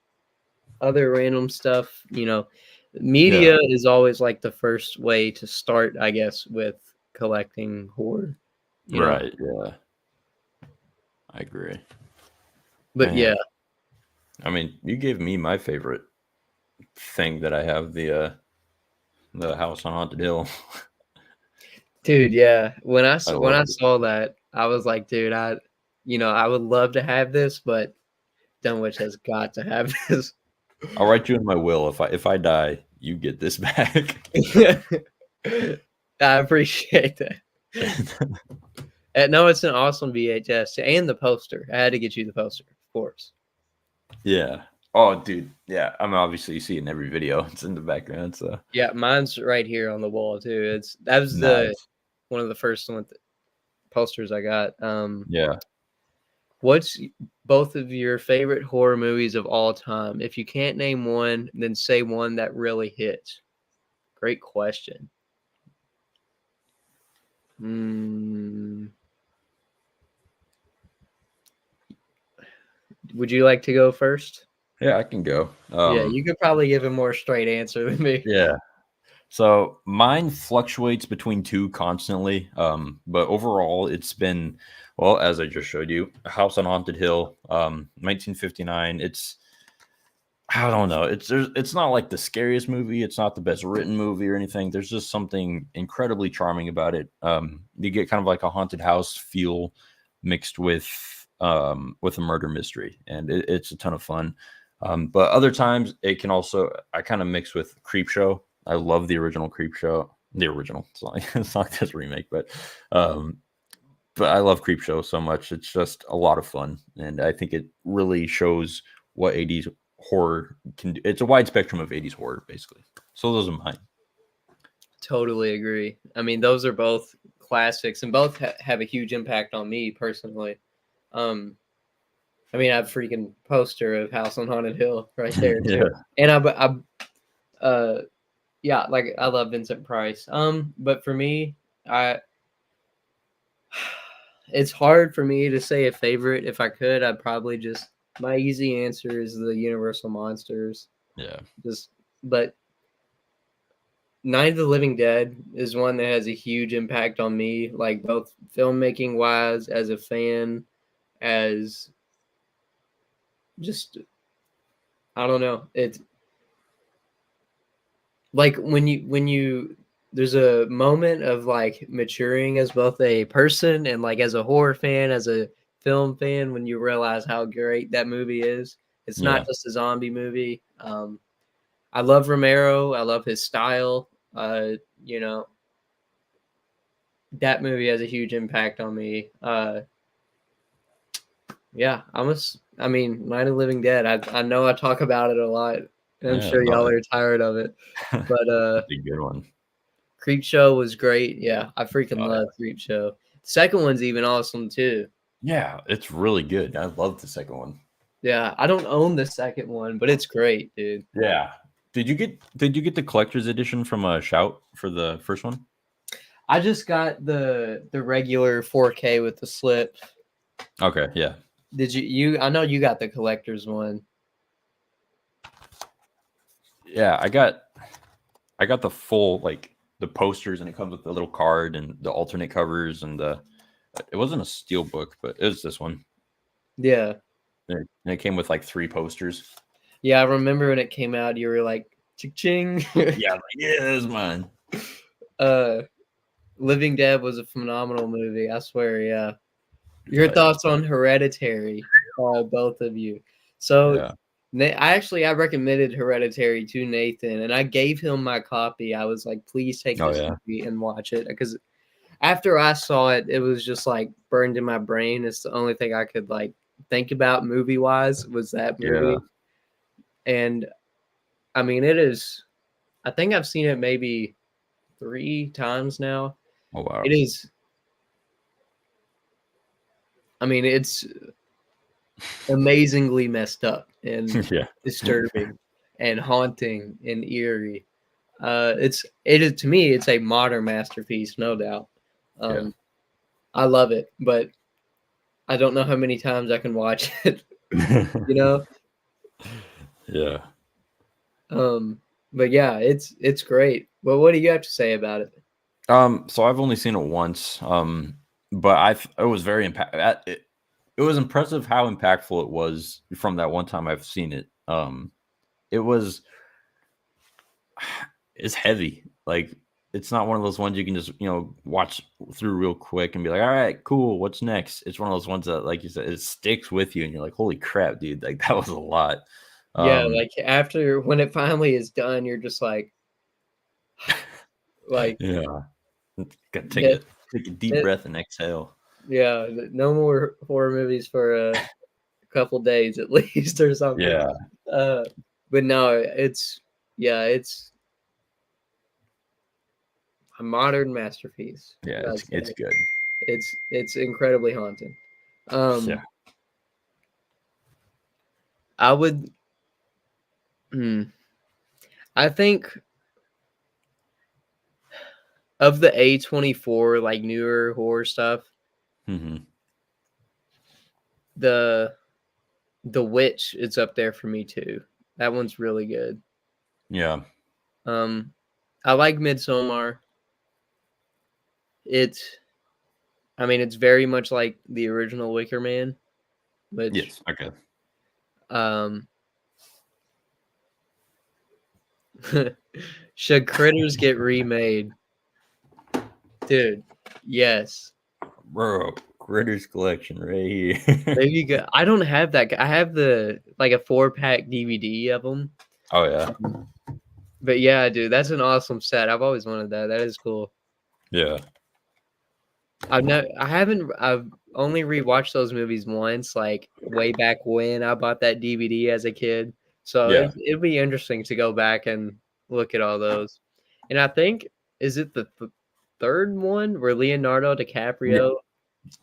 other random stuff. You know, media is always like the first way to start, I guess, with collecting horror. You know? Right. Yeah. I agree. But Man. yeah, I mean, you gave me my favorite thing that I have, the house on Haunted Hill. dude. Yeah, when I love it. saw that, I was like, dude, I would love to have this, but Dunwich has got to have this. I'll write you in my will if I die, you get this back. I appreciate that. No, it's an awesome VHS and the poster. I had to get you the poster, of course. Yeah. Oh, dude. Yeah. I mean, obviously you see it in every video. It's in the background. So Yeah, mine's right here on the wall too. That was one of the first posters I got. Yeah. What's both of your favorite horror movies of all time? If you can't name one, then say one that really hits. Great question. Would you like to go first? Yeah, I can go. Yeah, you could probably give a more straight answer than me. Yeah. So mine fluctuates between two constantly. But overall it's been, well, as I just showed you, House on Haunted Hill, 1959. I don't know. It's not like the scariest movie. It's not the best written movie or anything. There's just something incredibly charming about it. You get kind of like a haunted house feel mixed with a murder mystery, and it's a ton of fun. But other times it can also, I kind of mix with Creepshow. I love the original Creepshow. The original. It's not this remake, but I love Creepshow so much. It's just a lot of fun, and I think it really shows what 80s horror can do. It's a wide spectrum of 80s horror, basically. So those are mine. Totally agree. I mean, those are both classics, and both have a huge impact on me personally. I mean, I have a freaking poster of House on Haunted Hill right there too, and yeah, like I love Vincent Price. But for me, it's hard for me to say a favorite. If I could, I'd probably just my easy answer is the Universal Monsters. Yeah. But Night of the Living Dead is one that has a huge impact on me, like both filmmaking wise, as a fan, as just I don't know. It's like when you there's a moment of like maturing as both a person and like as a horror fan, as a film fan, when you realize how great that movie is. It's not just a zombie movie. I love Romero. I love his style. You know, that movie has a huge impact on me. Yeah, I mean, Night of the Living Dead. I know I talk about it a lot, and I'm sure y'all are tired of it. But a good one. Creepshow was great. Yeah, I freaking love Creepshow. The second one's even awesome too. Yeah, it's really good. I love the second one. Yeah, I don't own the second one, but it's great, dude. Yeah. Did you get the collector's edition from Shout for the first one? I just got the regular 4K with the slip. Okay, yeah. Did you I know you got the collector's one. Yeah, I got the full, like, the posters, and it comes with the little card and the alternate covers, and it wasn't a steel book, but it was this one. Yeah. And it came with like 3 posters. Yeah, I remember when it came out, you were like, ching. Yeah, like, yeah, this is mine. Living Dead was a phenomenal movie, I swear. Yeah. Your thoughts on Hereditary, both of you. So I recommended Hereditary to Nathan, and I gave him my copy. I was like, please take this movie and watch it, because after I saw it, it was just like burned in my brain. It's the only thing I could like think about movie wise was that movie. And I mean, it is, I think I've seen it maybe 3 times now. Oh, wow. It is, I mean, it's amazingly messed up and disturbing and haunting and eerie. It is, to me, it's a modern masterpiece, no doubt. I love it, but I don't know how many times I can watch it, you know? Yeah. But yeah, it's great. Well, what do you have to say about it? So I've only seen it once. But it was very it was impressive how impactful it was from that one time I've seen it. It's heavy. Like, it's not one of those ones you can just, watch through real quick and be like, all right, cool, what's next? It's one of those ones that, like you said, it sticks with you and you're like, holy crap, dude, like that was a lot. Yeah, like after, when it finally is done, you're just like yeah. Gotta take a deep breath and exhale. Yeah, no more horror movies for a couple days at least or something. Yeah. But no, it's a modern masterpiece. Yeah, it's good. It's incredibly haunting. Yeah. I would I think of the A24 like newer horror stuff, the Witch is up there for me too. That one's really good. Yeah. I like Midsommar. It's very much like the original Wicker Man. Which, yes. Okay. Should Critters get remade? Dude, yes. Bro, Critters collection right here. There you go. I don't have that. I have a 4-pack DVD of them. Oh, yeah. But yeah, dude, that's an awesome set. I've always wanted that. That is cool. Yeah. I've only rewatched those movies once, like way back when I bought that DVD as a kid. So it'd be interesting to go back and look at all those. And I think, is it the third one where Leonardo DiCaprio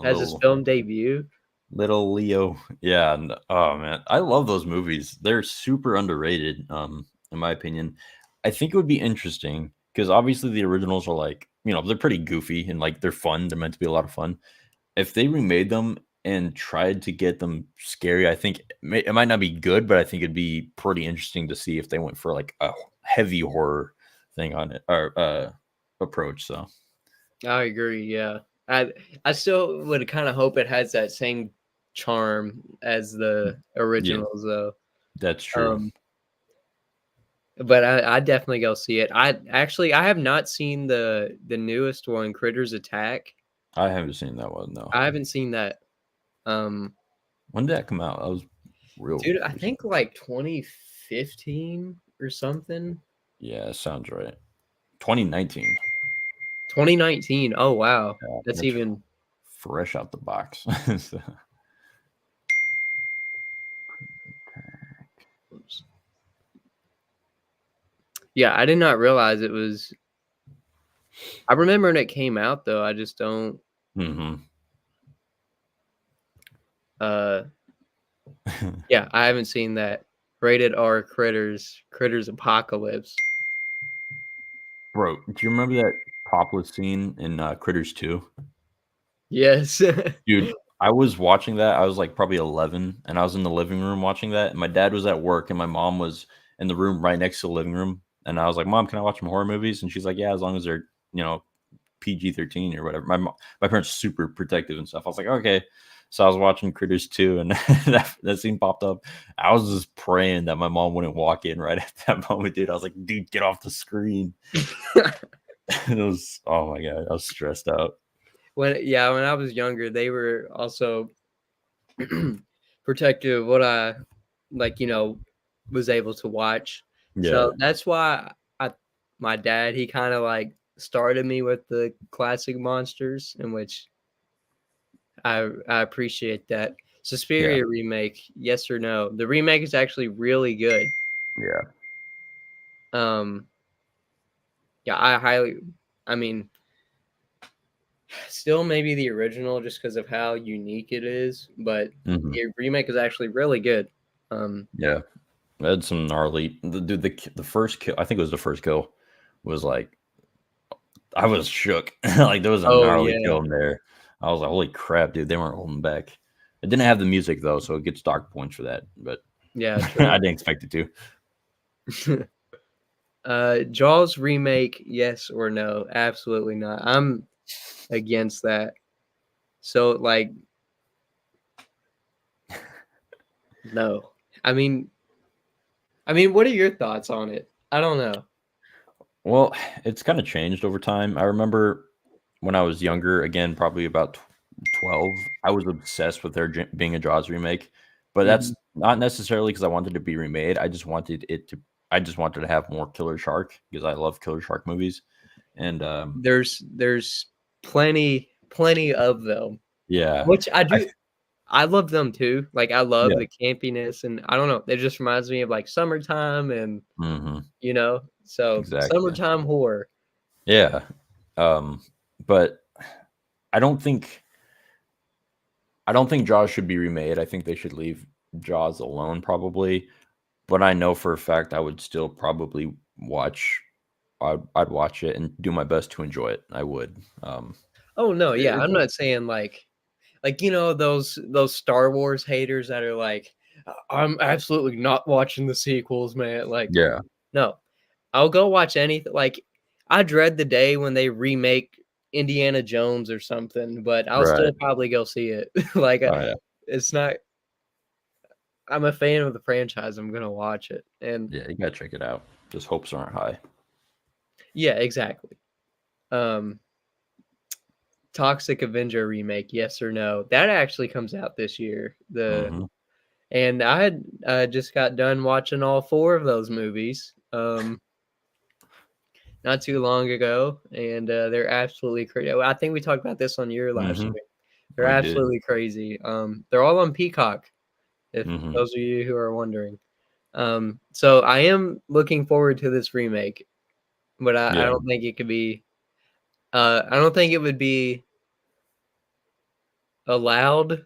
has his Little film debut. Little Leo. Yeah. Oh man, I love those movies. They're super underrated, in my opinion. I think it would be interesting because obviously the originals are like, they're pretty goofy and like they're fun. They're meant to be a lot of fun. If they remade them and tried to get them scary, I think it might not be good, but I think it'd be pretty interesting to see if they went for like a heavy horror thing on it or approach. So I agree. Yeah, I still would kind of hope it has that same charm as the yeah, originals, though. that's true. But I definitely go see it. I have not seen the newest one, Critters Attack. I haven't seen that one though. I haven't seen that. When did that come out? That was real. Dude, I recent. think like 2015 or something. Yeah, sounds right. 2019. 2019. Oh wow, Yeah, that's even fresh out the box. So- oops. Yeah, I did not realize it was. I remember when it came out though. I just don't. Mhm. Yeah, I haven't seen that. Rated R Critters Apocalypse. Bro, do you remember that topless scene in Critters 2? Yes. Dude, I was watching that. I was like probably 11 and I was in the living room watching that. And my dad was at work and my mom was in the room right next to the living room. And I was like, "Mom, can I watch some horror movies?" And she's like, "Yeah, as long as they're, PG-13 or whatever." My parents are super protective and stuff. I was like, "Okay." So I was watching Critters 2 and that scene popped up. I was just praying that my mom wouldn't walk in right at that moment, dude. I was like, "Dude, get off the screen." It was, oh my God, I was stressed out. When I was younger, they were also protective of what I was able to watch. Yeah. So that's why my dad, he kind of like started me with the classic monsters, in which I appreciate that. Suspiria remake, yes or no? The remake is actually really good. Yeah. Yeah, I mean, still maybe the original just because of how unique it is, but Mhm. the remake is actually really good. Yeah. I had some gnarly. The first kill, I think it was the first kill, was like, I was shook. Like there was a Oh gnarly yeah, kill in there. I was like, holy crap, dude, they weren't holding back. It didn't have the music though, so it gets dark points for that. But yeah, I true. didn't expect it to. Jaws remake, yes or no? Absolutely not. I'm against that. So like, no. I mean, what are your thoughts on it? I don't know. Well, it's kind of changed over time. I remember when I was younger, again, probably about 12, I was obsessed with there being a Jaws remake. But that's Mhm. not necessarily because I wanted it to be remade. I just wanted to have more Killer Shark because I love Killer Shark movies. And There's plenty of them, yeah, which I I do. I love them too. Like I love yeah, the campiness, and I don't know. It just reminds me of like summertime, and hmm so exactly, summertime horror. yeah. But I don't think Jaws should be remade. I think they should leave Jaws alone, probably. But I know for a fact I would still probably watch. I'd watch it and do my best to enjoy it. I would. Oh no, yeah, It's I'm not saying like those Star Wars haters that are like, I'm absolutely not watching the sequels, man. Like, yeah, no, I'll go watch anything. Like, I dread the day when they remake Indiana Jones or something, but I'll right. still probably go see it. Like, Oh yeah, it's not. I'm a fan of the franchise. I'm gonna watch it, and yeah. You gotta check it out. Just hopes aren't high. yeah, exactly. Um, Toxic Avenger remake, yes or no? That actually comes out this year. Hmm And I had just got done watching all four of those movies not too long ago, and they're absolutely crazy. I think we talked about this on your live hmm stream. They're We did. absolutely crazy. They're all on Peacock, if Hmm those of you who are wondering. So I am looking forward to this remake, but I Yeah. don't think it could be. I don't think it would be allowed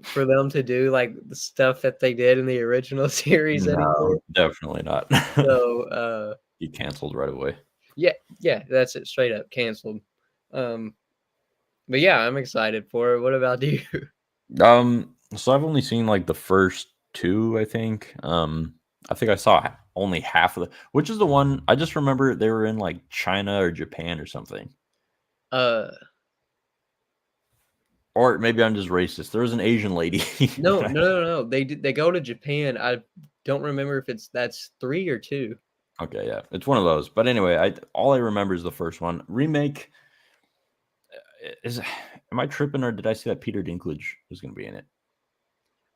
for them to do like the stuff that they did in the original series anymore. No, definitely not. So He canceled right away. yeah, that's it, straight up canceled. But yeah, I'm excited for it. What about you? So I've only seen like the first two, I think. I think I saw only half of the, which is the one I just remember they were in like China or Japan or something. Uh, Or maybe I'm just racist. There was an Asian lady. no. They go to Japan. I don't remember if that's 3 or 2. Okay, yeah, it's one of those. But anyway, all I remember is the first one. Remake is. Am I tripping or did I see that Peter Dinklage was going to be in it?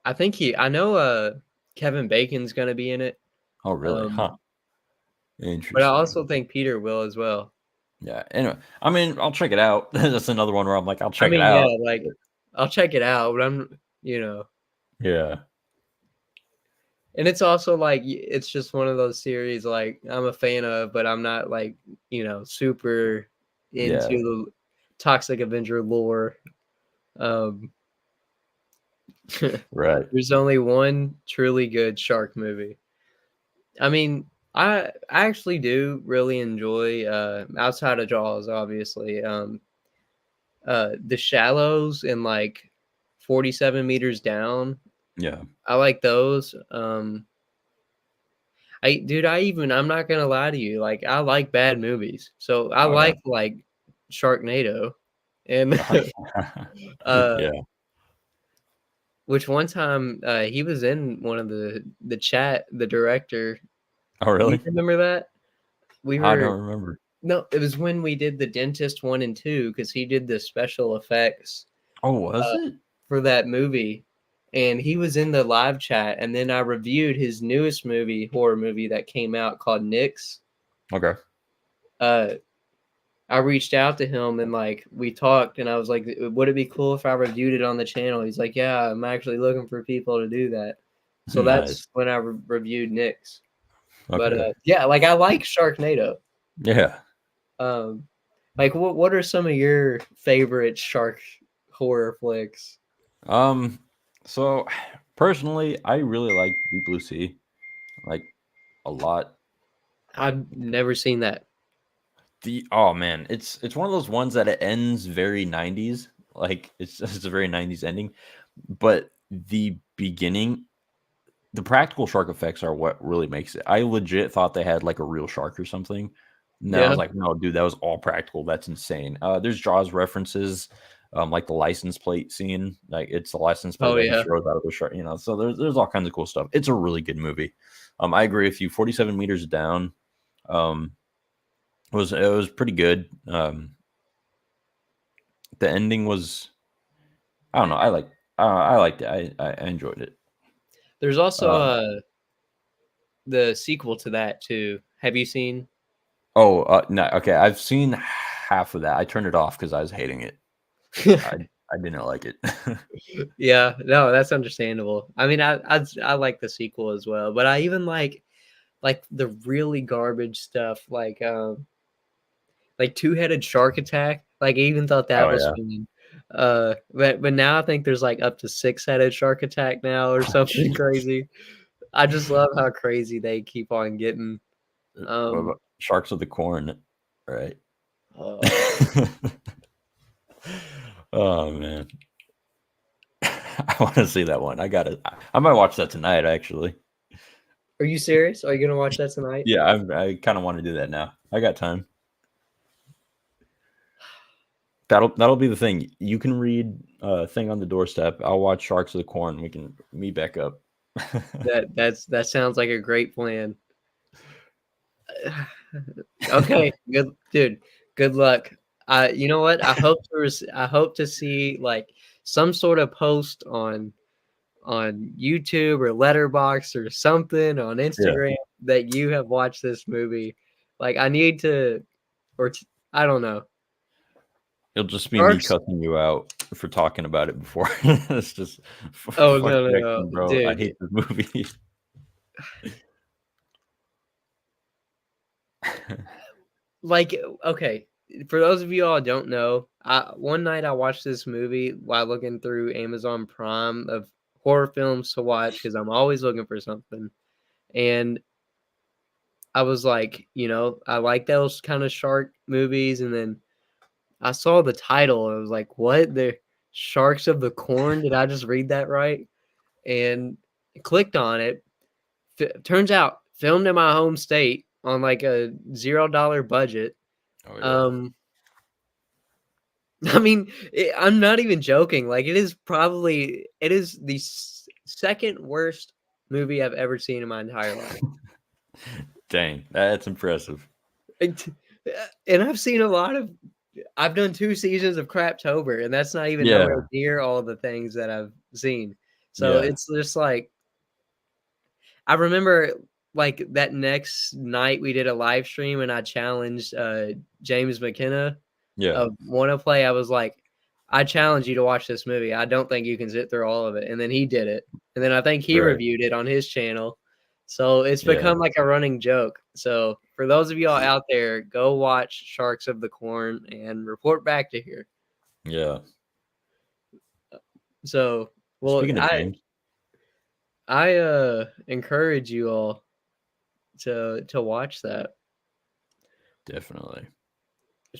I know Kevin Bacon's gonna be in it. Oh, really? Huh. Interesting. But I also think Peter will as well. Yeah. Anyway, I mean, I'll check it out. That's another one where I'm like, I'll check it out. Yeah, like I'll check it out, but I'm, Yeah. And it's also like it's just one of those series like I'm a fan of, but I'm not like super into the Toxic Avenger lore. Right. There's only one truly good shark movie. I mean, I actually do really enjoy outside of Jaws, obviously. The Shallows and like 47 meters down. Yeah. I like those. I'm not gonna lie to you. Like, I like bad movies, so I like Sharknado, and Yeah. which one time he was in one of the chat, the director. Oh, really? You remember that? I don't remember. No, it was when we did the Dentist 1 and 2 because he did the special effects. Oh, was it? For that movie, and he was in the live chat, and then I reviewed his newest horror movie that came out called Nyx. Okay. I reached out to him and like we talked, and I was like, would it be cool if I reviewed it on the channel? He's like, yeah, I'm actually looking for people to do that. So that's when I reviewed Nyx. Okay. But yeah, like I like Sharknado. Yeah. Like what are some of your favorite shark horror flicks? So personally, I really like Deep Blue Sea, like a lot. I've never seen that. Oh man, it's one of those ones that it ends very 90s. Like it's a very 90s ending, but the beginning, the practical shark effects are what really makes it. I legit thought they had like a real shark or something. No, I was like, no, dude, that was all practical. That's insane. There's Jaws references, like the license plate scene. Like it's the license plate that he throws out of the shark. So there's all kinds of cool stuff. It's a really good movie. I agree with you. 47 meters down. It was pretty good. The ending was, I don't know. I liked it. I enjoyed it. There's also the sequel to that too. Have you seen? Oh, no. Okay, I've seen half of that. I turned it off because I was hating it. I didn't like it. Yeah, no, that's understandable. I mean, I like the sequel as well, but I even like the really garbage stuff, like Two-Headed Shark Attack. Like I even thought that was fun. But now I think there's like up to 6-headed Shark Attack now or something crazy. I just love how crazy they keep on getting. What about Sharks of the Corn, right? Oh man, I want to see that one. I might watch that tonight. Actually, are you serious? Are you gonna watch that tonight? Yeah, I kind of want to do that now. I got time. That'll be the thing. You can read Thing on the Doorstep. I'll watch Sharks of the Corn. We can meet back up. that sounds like a great plan. Okay, good dude. Good luck. You know what? I hope to see like some sort of post on YouTube or Letterboxd or something on Instagram that you have watched this movie. Like I need to, I don't know. It'll just be me cussing you out for talking about it before. It's just no, bro. Dude. I hate this movie. Like, okay, for those of you all who don't know, one night I watched this movie while looking through Amazon Prime of horror films to watch because I'm always looking for something. And I was like, I like those kind of shark movies. And then I saw the title and I was like, what? The Sharks of the Corn? Did I just read that right? And clicked on it. Turns out filmed in my home state on like a $0 budget. Oh, yeah. I mean, I'm not even joking. Like, it is the second worst movie I've ever seen in my entire life. Dang, that's impressive. And I've done 2 seasons of crap-tober, and that's not even nowhere near all the things that I've seen. So it's just like, I remember like that next night we did a live stream and I challenged James McKenna of Wanna Play. I was like, I challenge you to watch this movie. I don't think you can sit through all of it. And then he did it. And then I think he reviewed it on his channel. So it's become like a running joke. So for those of y'all out there, go watch Sharks of the Corn and report back to here. Yeah. So, well, Speaking of James, I encourage you all to watch that. Definitely.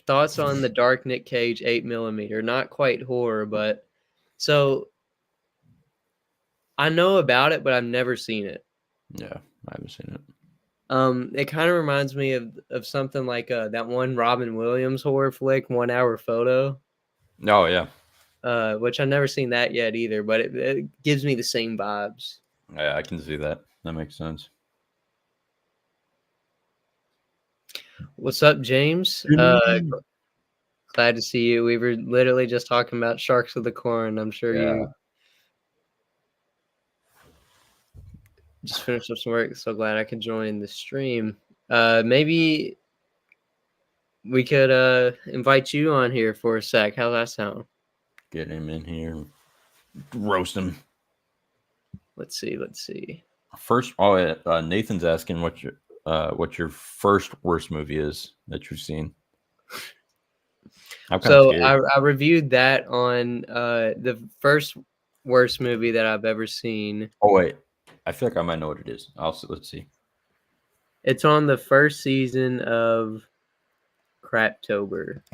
Thoughts on the Dark Nick Cage 8mm? Not quite horror, but so I know about it, but I've never seen it. Yeah, I haven't seen it. It kind of reminds me of something like that one Robin Williams horror flick, 1 Hour Photo. Oh yeah. Which I've never seen that yet either, but it gives me the same vibes. Yeah, I can see that. That makes sense. What's up, James? Glad to see you. We were literally just talking about Sharks of the Corn. I'm sure you just finished up some work. So glad I could join the stream. Maybe we could invite you on here for a sec. How's that sound? Get him in here. Roast him. Let's see. First, Nathan's asking what your first worst movie is that you've seen. So I reviewed that on the first worst movie that I've ever seen. Oh wait, I feel like I might know what it is. Let's see. It's on the first season of crap-tober.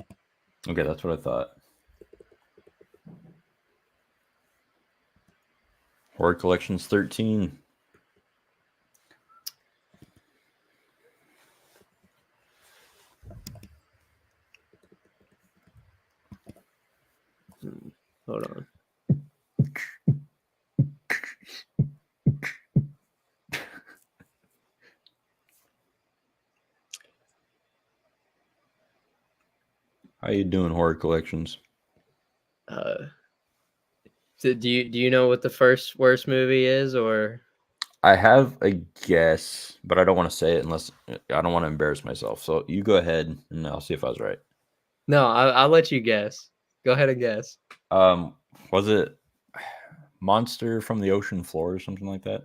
Okay, that's what I thought. Horror Collections 13. Hold on. How you doing, Horror Collections? So do you know what the first worst movie is, or? I have a guess, but I don't want to say it unless I don't want to embarrass myself. So you go ahead, and I'll see if I was right. No, I'll let you guess. Go ahead and guess. Was it Monster from the Ocean Floor or something like that?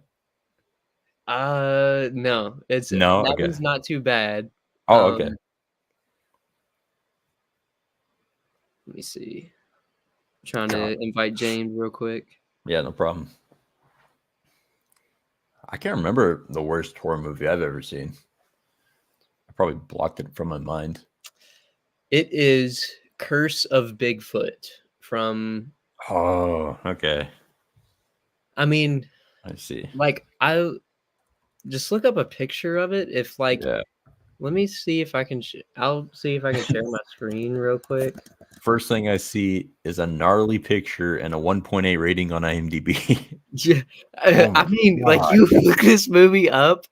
No. It's no. That okay. one's not too bad. Oh, okay. Let me see. I'm trying to invite James real quick. Yeah, no problem. I can't remember the worst horror movie I've ever seen. I probably blocked it from my mind. It is Curse of Bigfoot from... Oh, okay. I mean... I see. Like, I... Just look up a picture of it. If, like... Yeah. Let me see if I can... I'll see if I can share my screen real quick. First thing I see is a gnarly picture and a 1.8 rating on IMDb. Yeah. I mean, God. Like, you look this movie up.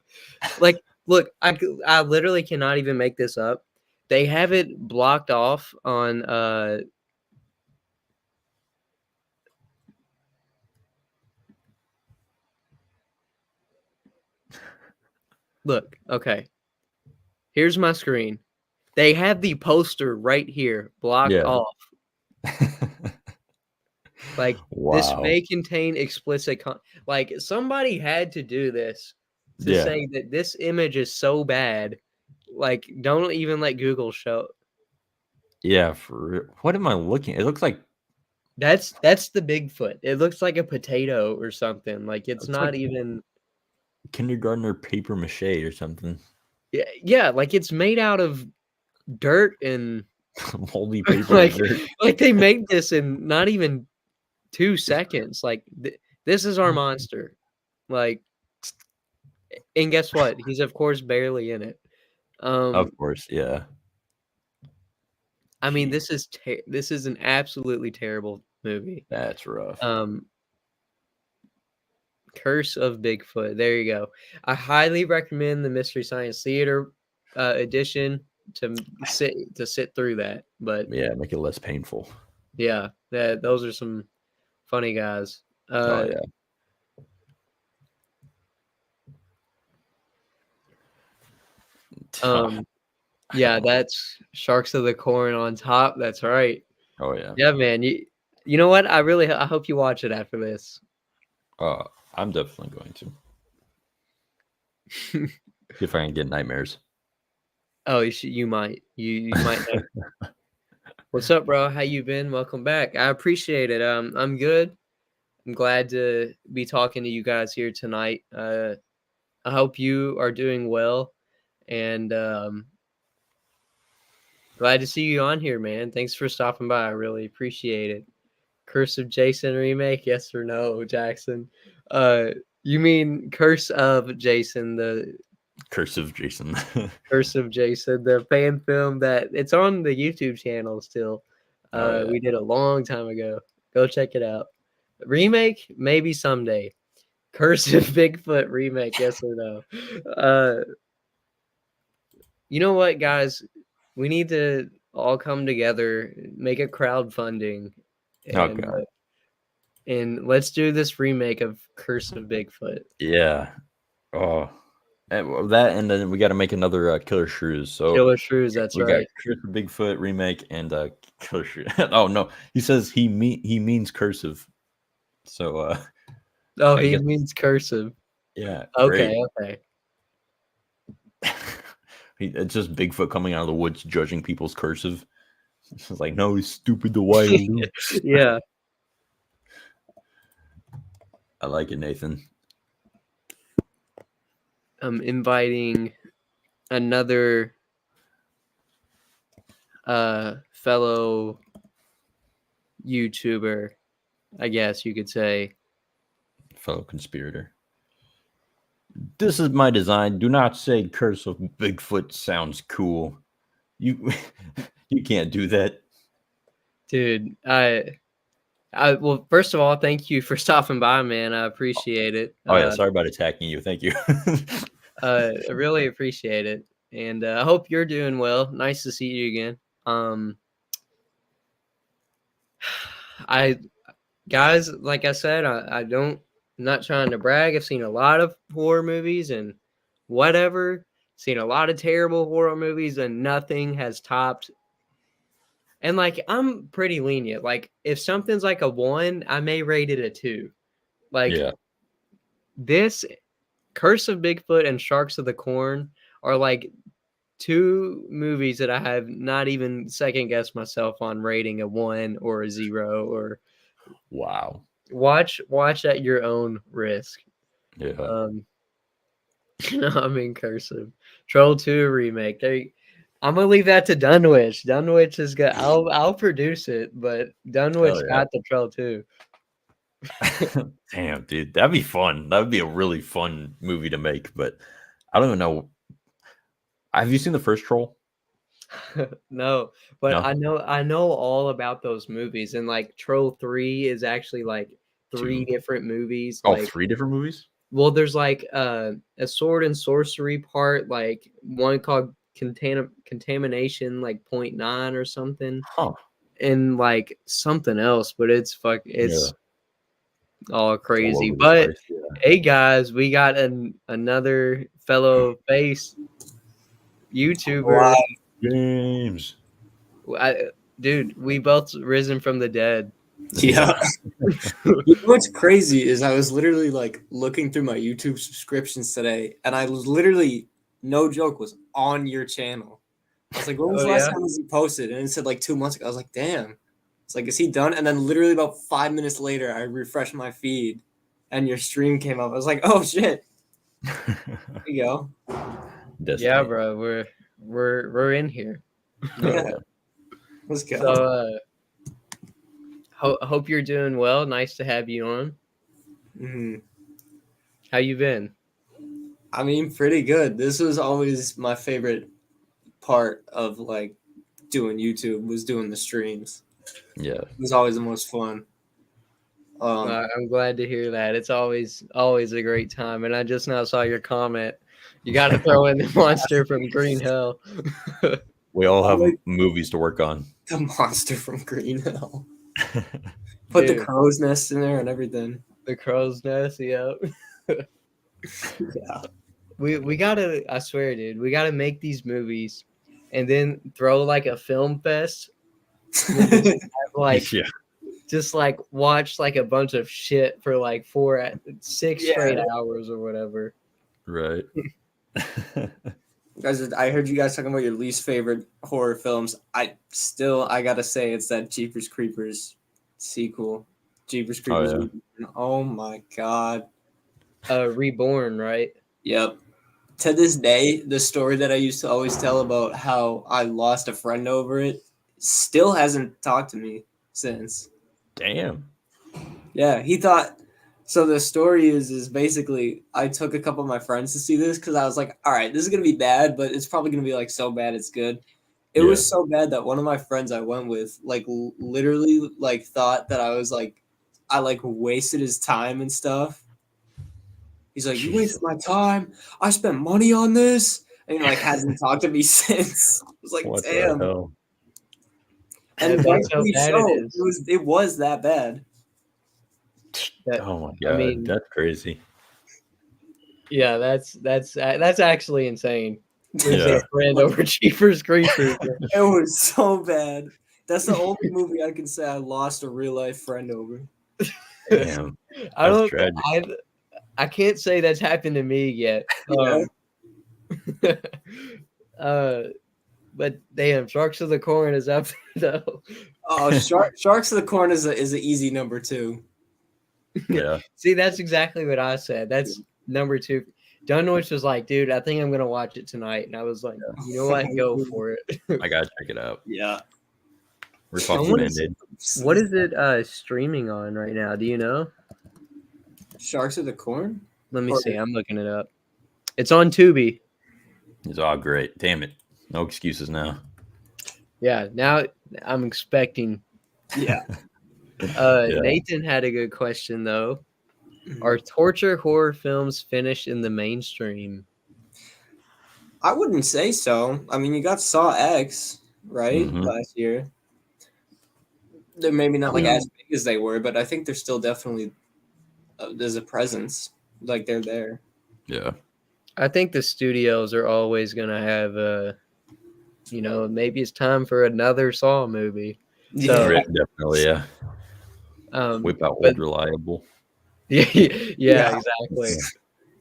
Like, look, I literally cannot even make this up. They have it blocked off on... Look, okay. Here's my screen. They have the poster right here, blocked off. Like, wow. This may contain explicit like, somebody had to do this to say that this image is so bad. Like, don't even let Google show. Yeah, what am I looking? It looks like That's the Bigfoot. It looks like a potato or something. Like it's not even kindergartner paper mache or something. Yeah, like it's made out of dirt and Moldy paper. like like they made this in not even 2 seconds. Like this is our monster. Like, and guess what? He's of course barely in it. Of course, yeah. I mean, this is an absolutely terrible movie. That's rough. Curse of Bigfoot. There you go. I highly recommend the Mystery Science Theater edition to sit through that. But yeah, make it less painful. Yeah, those are some funny guys. Oh yeah. Yeah, that's Sharks of the Corn on top. That's right. Oh yeah. Yeah, man. You know what? I hope you watch it after this. I'm definitely going to. See if I can get nightmares. Oh, you might. You might. What's up, bro? How you been? Welcome back. I appreciate it. I'm good. I'm glad to be talking to you guys here tonight. I hope you are doing well, and glad to see you on here, man. Thanks for stopping by. I really appreciate it. Curse of Jason remake, yes or no, Jackson? You mean Curse of Jason, the Curse of Jason. Curse of Jason, the fan film that it's on the YouTube channel still. Oh, yeah. We did a long time ago. Go check it out. Remake, maybe someday. Curse of Bigfoot remake, yes or no? You know what, guys? We need to all come together, make a crowdfunding, and and let's do this remake of Curse of Bigfoot. Yeah. Oh, that, and then we got to make another Killer Shrews. So Killer Shrews, that's we right. got Curse of Bigfoot remake and Killer Shrews. Oh no, he says he means cursive. So oh, he means cursive. Yeah. Okay. Okay. It's just Bigfoot coming out of the woods judging people's cursive. It's like, no, he's stupid the wild. Yeah. I like it, Nathan. I'm inviting another fellow YouTuber, I guess you could say. Fellow conspirator. This is my design. Do not say Curse of Bigfoot sounds cool. You can't do that. Dude, well, first of all, thank you for stopping by, man. I appreciate it. Oh yeah, sorry about attacking you. Thank you. I really appreciate it. And I hope you're doing well. Nice to see you again. Guys, like I said, I'm not trying to brag. I've seen a lot of horror movies and whatever. Seen a lot of terrible horror movies, and nothing has topped. And like, I'm pretty lenient. Like, if something's like a 1, I may rate it a 2. Like, yeah. This Curse of Bigfoot and Sharks of the Corn are like 2 movies that I have not even second guessed myself on rating a 1 or a 0 or. Wow. Watch at your own risk. Yeah. I'm in cursive. Troll 2 remake. I'm gonna leave that to Dunwich. Dunwich is good. I'll produce it, but Dunwich got the Troll 2. Damn, dude, that'd be fun. That would be a really fun movie to make. But I don't even know. Have you seen the first Troll? No, but No? I know all about those movies, and like Troll 3 is actually like 3 different movies. Oh, like 3 different movies? Well, there's like a sword and sorcery part, like one called contamination, like 0.9 or something, and like something else, but it's all crazy. But hey, guys, we got another fellow face YouTuber. Wow. James, dude, we both risen from the dead. Yeah. You know what's crazy is I was literally like looking through my YouTube subscriptions today, and I was literally, no joke, was on your channel. I was like, when was Oh, the last yeah? time was he posted? And it said like 2 months ago. I was like, damn. It's like, is he done? And then literally about 5 minutes later, I refreshed my feed, and your stream came up. I was like, oh shit. There you go. Destiny. Yeah, bro. We're in here. Yeah. Let's go. So hope you're doing well. Nice to have you on. Mhm. How you been? I mean, pretty good. This was always my favorite part of like doing YouTube, was doing the streams. Yeah. It was always the most fun. I'm glad to hear that. It's always a great time. And I just now saw your comment. You got to throw in the monster from Green Hell. We all have Like- movies to work on. The monster from Green Hill. Put the Dude. crow's nest in there and everything. The Crow's Nest. Yep. Yeah. We gotta. I swear, dude. We gotta make these movies, and then throw like a film fest. Like Yeah. just like watch like a bunch of shit for like 6 Yeah. straight hours or whatever. Right. Guys, I heard you guys talking about your least favorite horror films. I gotta say it's that Jeepers Creepers sequel. Jeepers Creepers. yeah. Reborn. Oh my god. Reborn, right? Yep. To this day, the story that I used to always tell about how I lost a friend over it still hasn't talked to me since. Damn. Yeah, he thought. So the story is basically I took a couple of my friends to see this because I was like, all right, this is gonna be bad, but it's probably gonna be like so bad it's good. It was so bad that one of my friends I went with like literally like thought that I was like I like wasted his time and stuff. He's like, you wasted my time. I spent money on this, and like hasn't talked to me since. I was like, What damn. the hell? And Yeah, that's how rightfully bad so. it is. It was that bad. Oh my god, mean- that's crazy. Yeah, that's actually insane. Losing Yeah. a friend over Jeepers Creepers. It was so bad. That's the only movie I can say I lost a real life friend over. Damn. I That's don't. tragic. I can't say that's happened to me yet. But damn, Sharks of the Corn is up there, though. Oh, Sharks of the Corn is an easy number 2. Yeah. See, that's exactly what I said. That's number 2. Dunwich was like, dude, I think I'm gonna watch it tonight, and I was like, you know what, go for it. I gotta check it out. Yeah. We're talking Someone Band-Aid. What is it streaming on right now? Do you know? Sharks of the Corn? Let me Or- see. I'm looking it up. It's on Tubi. It's all great. Damn it. No excuses now. Yeah, now I'm expecting. Yeah. Yeah. Nathan had a good question though. Are torture horror films finished in the mainstream? I wouldn't say so. I mean, you got Saw X, right? Mhm. Last year. They're maybe not like as big as they were, but I think they're still definitely there's a presence. Like they're there. Yeah. I think the studios are always gonna have maybe it's time for another Saw movie. So- Right, definitely, yeah. Whip out but- Old Reliable. Yeah, Yeah. exactly.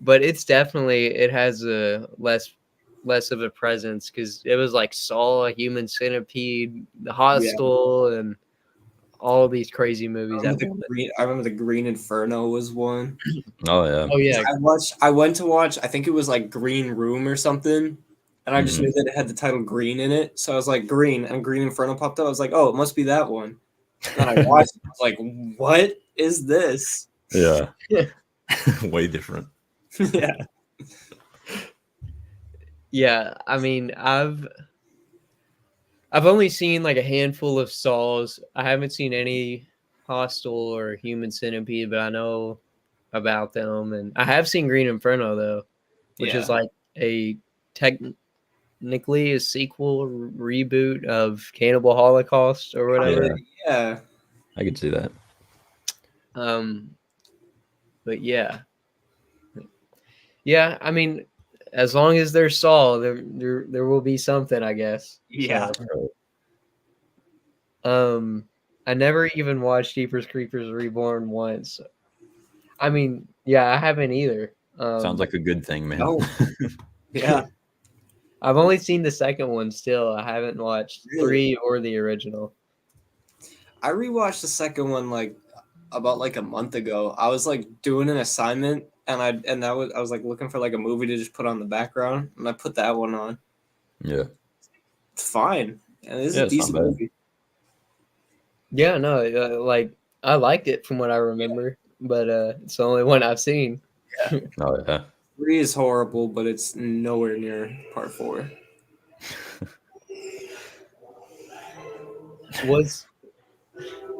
But it's definitely it has a less of a presence because it was like Saw, Human Centipede, The Hostel, and all these crazy movies. I remember the Green Inferno was one. Oh yeah. Oh yeah, I went to watch, I think it was like Green Room or something. And I just knew that it had the title Green in it. So I was like, Green, and Green Inferno popped up. I was like, oh, it must be that one. And I watched it. I was like, what is this? Yeah. Way different. Yeah. yeah. I mean, I've only seen like a handful of Saws. I haven't seen any Hostel or Human Centipede, but I know about them, and I have seen Green Inferno though, which is like a technically a sequel reboot of Cannibal Holocaust or whatever. Yeah. I could see that. But yeah. I mean, as long as there's Saw, there will be something, I guess. Yeah. So, I never even watched Jeepers Creepers Reborn once. I mean, yeah, I haven't either. Sounds like a good thing, man. Oh. Yeah. I've only seen the second one still. I haven't watched Really? 3 or the original. I rewatched the second one like about like a month ago. I was like doing an assignment and I was like looking for like a movie to just put on the background and I put that one on. Yeah. It's fine. And this is Yeah, a it's not decent bad. movie. Yeah, no, like I liked it from what I remember, but it's the only one I've seen. Oh yeah. 3 is horrible, but it's nowhere near part 4.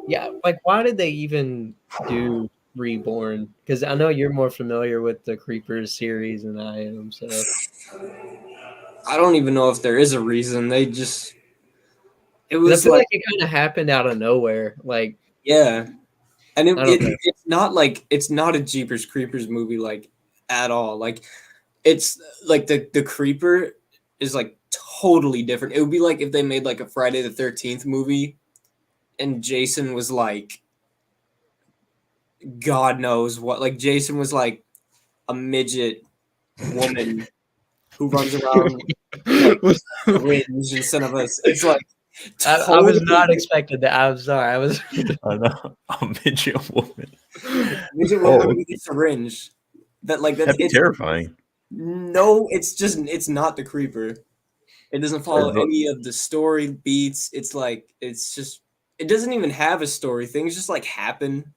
Yeah, like why did they even do Reborn? Because I know you're more familiar with the Creepers series than I am, so I don't even know if there is a reason. It 'cause I was feel like, like it kind of happened out of nowhere. Like yeah. And I don't know. it's not a Jeepers Creepers movie like at all. Like it's like the Creeper is like totally different. It would be like if they made like a Friday the 13th movie and Jason was like God knows what. Like Jason was like a midget woman who runs around like syringe instead of us. It's like I was not totally expecting that. I'm sorry. I was I know. A midget woman. midget Oh, woman with a syringe. That like that's that'd be it's terrifying. no, it's not the Creeper. It doesn't follow Or the- any of the story beats. It's like it's just it doesn't even have a story. Things just like happen.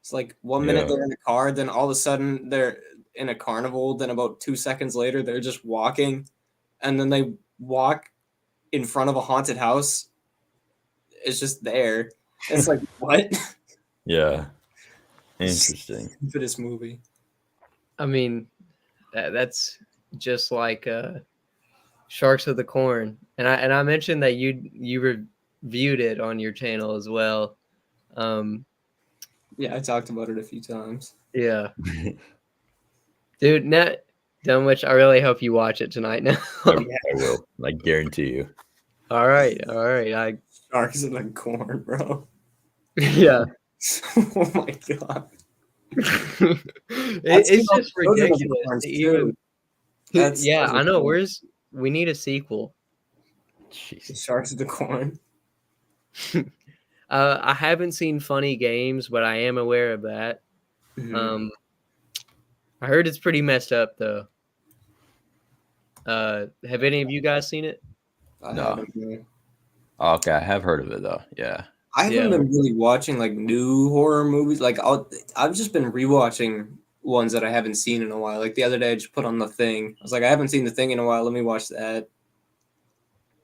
It's like 1 minute Yeah. they're in a car, then all of a sudden they're in a carnival, then about 2 seconds later they're just walking, and then they walk in front of a haunted house. It's just there. It's like what? Yeah. Interesting. For this movie. I mean, that's just like Sharks of the Corn, and I mentioned that you reviewed it on your channel as well. Yeah, I talked about it a few times. Yeah, dude. Done which I really hope you watch it tonight. Now, I will. I guarantee you. all right. I Sharks in the corn, bro. yeah. Oh my god. It's just ridiculous. To even, That's yeah, I know. cool. We need a sequel. Jesus. Sharks of the Corn. I haven't seen Funny Games, but I am aware of that. Mhm. I heard it's pretty messed up though. Have any of you guys seen it? I No. haven't been- Okay, I have heard of it though. Yeah. I haven't Yeah. been really watching like new horror movies. Like I've just been rewatching ones that I haven't seen in a while. Like the other day, I just put on The Thing. I was like, I haven't seen The Thing in a while. Let me watch that.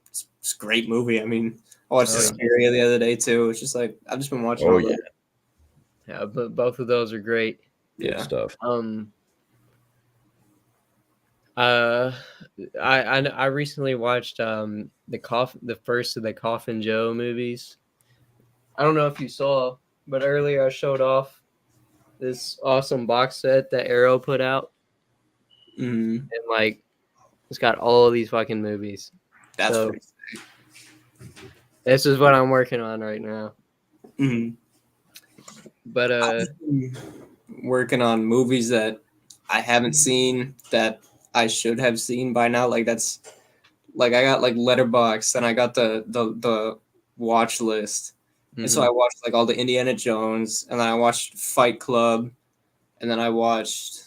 It's a great movie. I mean, I watched Oh, yeah. Suspiria the other day too. It's just like I've just been watching. Oh all yeah. that. Yeah, but both of those are great. Good Yeah. stuff. I recently watched the first of the Coffin Joe movies. I don't know if you saw, but earlier I showed off this awesome box set that Arrow put out, Mhm. and like it's got all of these fucking movies. That's So- pretty. This is what I'm working on right now. Mhm. But I've been working on movies that I haven't seen that I should have seen by now. Like that's like I got like Letterboxd and I got the watch list. And so I watched like all the Indiana Jones and then I watched Fight Club and then I watched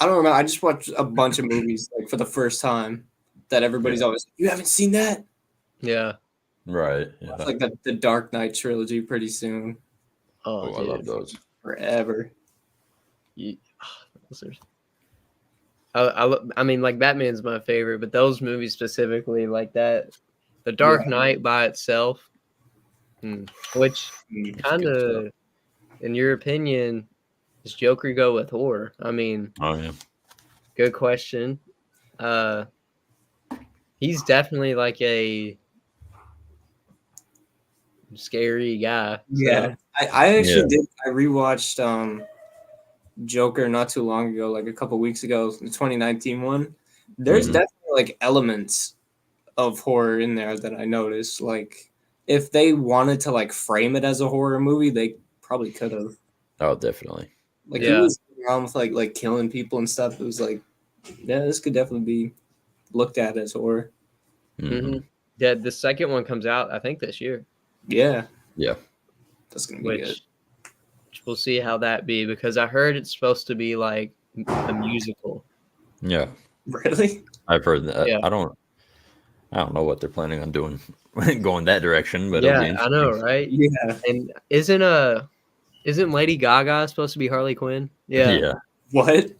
I don't remember. I just watched a bunch of movies like for the first time that everybody's always like, you haven't seen that? yeah. Right. Yeah. It's like the Dark Knight trilogy pretty soon. Oh, Oh, I love those. Forever. I mean, like Batman's my favorite, but those movies specifically, like that, The Dark Knight by itself, which kind good of, in your opinion, does Joker go with horror? I mean, Oh yeah. good question. He's definitely like a scary guy. Yeah. I actually did. I rewatched Joker not too long ago, like a couple weeks ago, the 2019 one. There's Mhm. definitely like elements of horror in there that I noticed. Like if they wanted to like frame it as a horror movie, they probably could have. Oh, definitely. Like he was around with like killing people and stuff. It was like, yeah, this could definitely be looked at as horror. Mm-hmm. Yeah, the second one comes out, I think, this year. Yeah. Yeah. That's gonna be good. Which we'll see how that be, because I heard it's supposed to be like a musical. Yeah. Really? I've heard that. Yeah. I don't know what they're planning on doing, going that direction, but Yeah, it'll be I know, interesting. right? Yeah. And isn't Lady Gaga supposed to be Harley Quinn? Yeah. Yeah. What?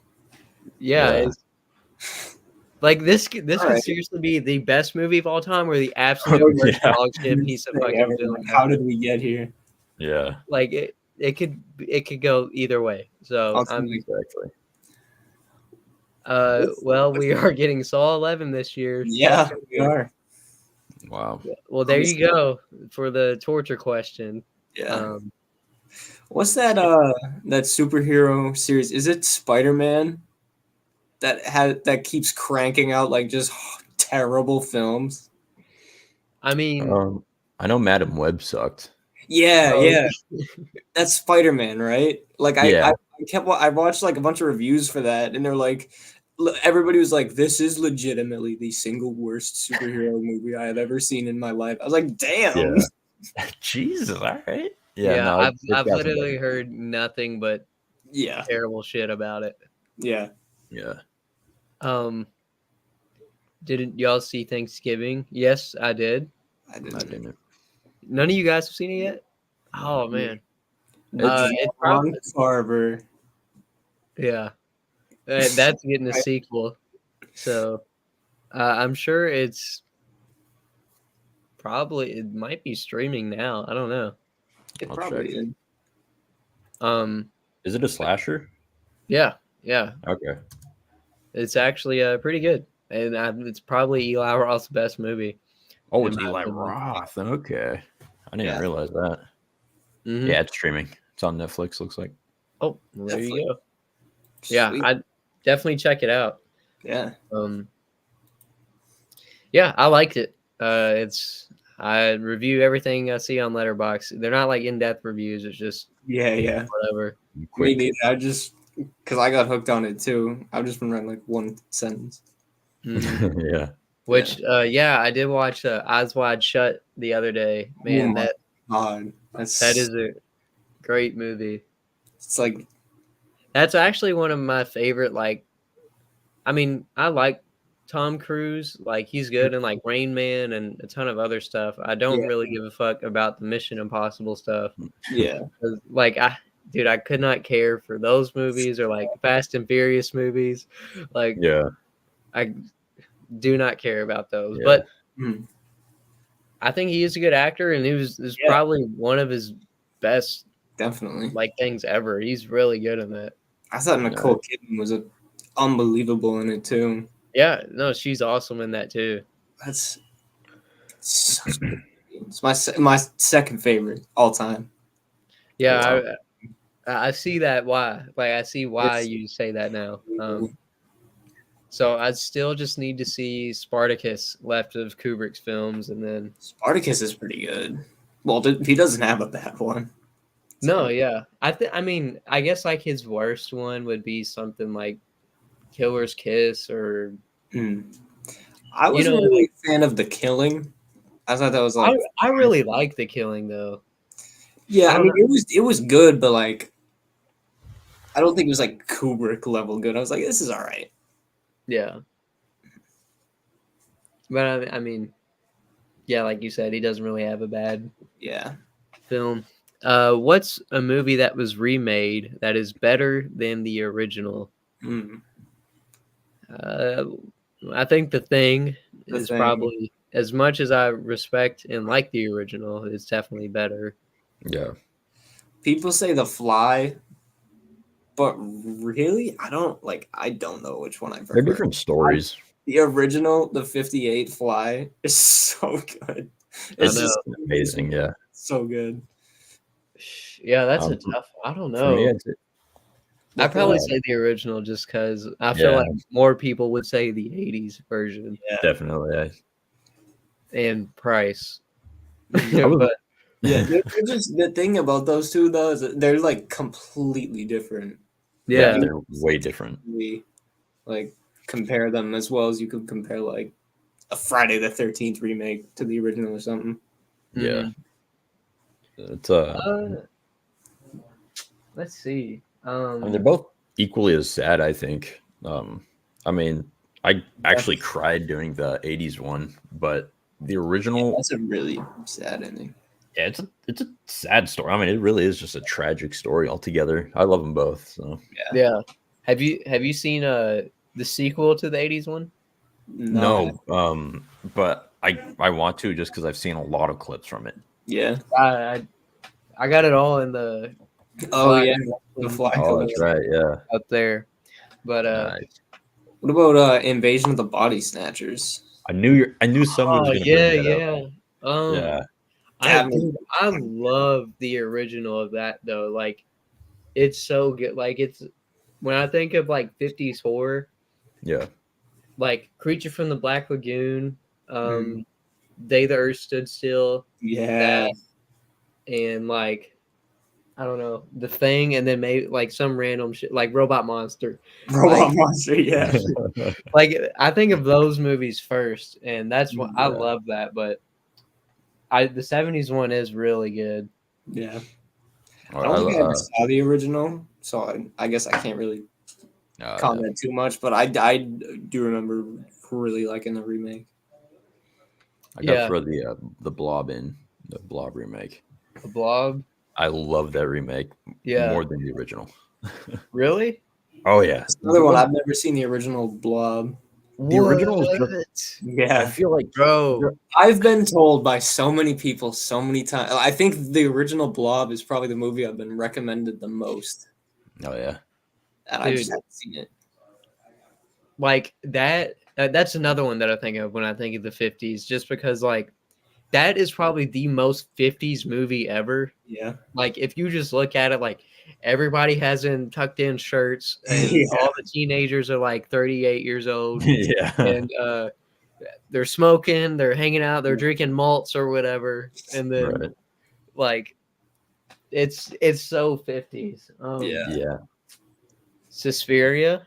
Yeah. Yeah. It's, like this could Alright. seriously be the best movie of all time, or the absolute Oh, worst yeah. dog shit piece of fucking Ever. film. Like, how ever. did we get here? Yeah. Like it could go either way. So I'm Exactly. well, we are getting Saw 11 this year. Yeah, we are. Wow. Well, there you go for the torture question. Yeah. What's that that superhero series? Is it Spider-Man that keeps cranking out like just terrible films? I mean, I know Madam Web sucked. Yeah, Oh. yeah. That's Spider-Man, right? Like Yeah. I watched like a bunch of reviews for that, and they're like, everybody was like, "This is legitimately the single worst superhero movie I have ever seen in my life." I was like, "Damn." Yeah. Jesus, all right. yeah, no, I've it's got some literally better. heard nothing but Yeah. terrible shit about it. Yeah. Yeah. Didn't y'all see Thanksgiving? Yes, I did. I I didn't. didn't. None of you guys have seen it yet? Oh man. It's Ron probably Carver. yeah. That's getting a sequel. So I'm sure it might be streaming now. I don't know. It I'll probably check. is. Is it a slasher? Yeah. Okay. It's actually pretty good. And it's probably Eli Roth's best movie. Oh, in it's my Eli opinion. Roth. Okay. I didn't Yeah. realize that. Mhm. Yeah, it's streaming. It's on Netflix, looks like. Oh, well, there Definitely. you go. Yeah, Sweet. I definitely check it out. Yeah. Yeah, I liked it. I review everything I see on Letterboxd. They're not like in-depth reviews. It's just Yeah. whatever. Me Quick. neither. I just because I got hooked on it too. I've just been writing like one sentence. Mhm. Yeah. Which, yeah, I did watch Eyes Wide Shut the other day. Man, my that God, that is a great movie. It's like That's actually one of my favorite. Like, I mean, I like Tom Cruise. Like, he's good in like Rain Man and a ton of other stuff. I don't Yeah. really give a fuck about the Mission Impossible stuff. yeah. 'Cause, like, I could not care for those movies or like Fast and Furious movies. Like, Yeah. I do not care about those. Yeah. But Mhm. I think he is a good actor, and it was Yeah. probably one of his best Definitely. like things ever. He's really good in that. I thought Nicole Kidman was unbelievable in it too. Yeah, no, she's awesome in that too. That's such a good movie. It's my second favorite all time. Yeah, Wow. I see that why. Like, I see why It's- you say that now. So I still just need to see Spartacus left of Kubrick's films, and then Spartacus is pretty good. Well, he doesn't have a bad one. no, yeah, I mean, I guess like his worst one would be something like Killer's Kiss or. I wasn't know, really a fan of The Killing. I thought that was like I really like The Killing though. yeah. I I don't mean, it was good, but like I don't think it was like Kubrick level good. I was like, this is all right. Yeah. But I mean, yeah, like you said, he doesn't really have a bad Yeah. film. What's a movie that was remade that is better than the original? I think The Thing is Thing. probably, as much as I respect and like the original, it's definitely better. Yeah. People say The Fly, but really, I don't know which one I prefer. They're different stories. The original, the 58 Fly, is so good. It's know. just Amazing. Yeah. so good. Yeah, that's a Um, tough. I don't For me, know. I'd I'd probably say- say the original just because I feel Yeah. like more people would say the 80s version definitely. and Price. I was- But Yeah, they're just the thing about those two though is that they're like completely different. Yeah, yeah, they're way different. Like compare them as well as you could compare like a Friday the 13th remake to the original or something. Yeah. It's Let's see. I mean, they're both equally as sad, I think. I mean, I actually cried during the 80s one, but the original That's a really sad ending. yeah, it's a sad story. I mean, it really is just a tragic story altogether. I love them both. So Yeah. Have you seen the sequel to the 80s one? no, but I want to just because I've seen a lot of clips from it. Yeah. I got it all in the Oh fly yeah. The fly Oh, color. that's right. Yeah. up there. But Nice. What about Invasion of the Body Snatchers? I knew somebody was oh gonna yeah, bring that up. yeah. Yeah. I love the original of that though. Like it's so good. Like it's when I think of like 50s horror, Yeah. like Creature from the Black Lagoon, Day the Earth Stood Still, Yeah. and like I don't know, The Thing, and then maybe like some random shit like Robot Monster. Robot Monster, yeah. Like I think of those movies first, and that's what I Yeah. love that. But the 70s one is really good. Yeah. I don't think I ever saw the original, so I guess I can't really comment too much, but I do remember really liking the remake. I got to throw the Blob in, the Blob remake. The Blob? I love that remake more than the original. Really? Oh, yeah. That's another one. I've never seen the original Blob. The original is just, yeah. I feel like, bro, I've been told by so many people so many times. I think the original Blob is probably the movie I've been recommended the most. Oh, yeah. And I just haven't seen it. Like that. That's another one that I think of when I think of the 50s, just because like that is probably the most 50s movie ever. Yeah. Like if you just look at it, like everybody has in tucked in shirts, and all the teenagers are like 38 years old. Yeah. And they're smoking, they're hanging out, they're drinking malts or whatever, and then like it's so 50s. Yeah. Suspiria.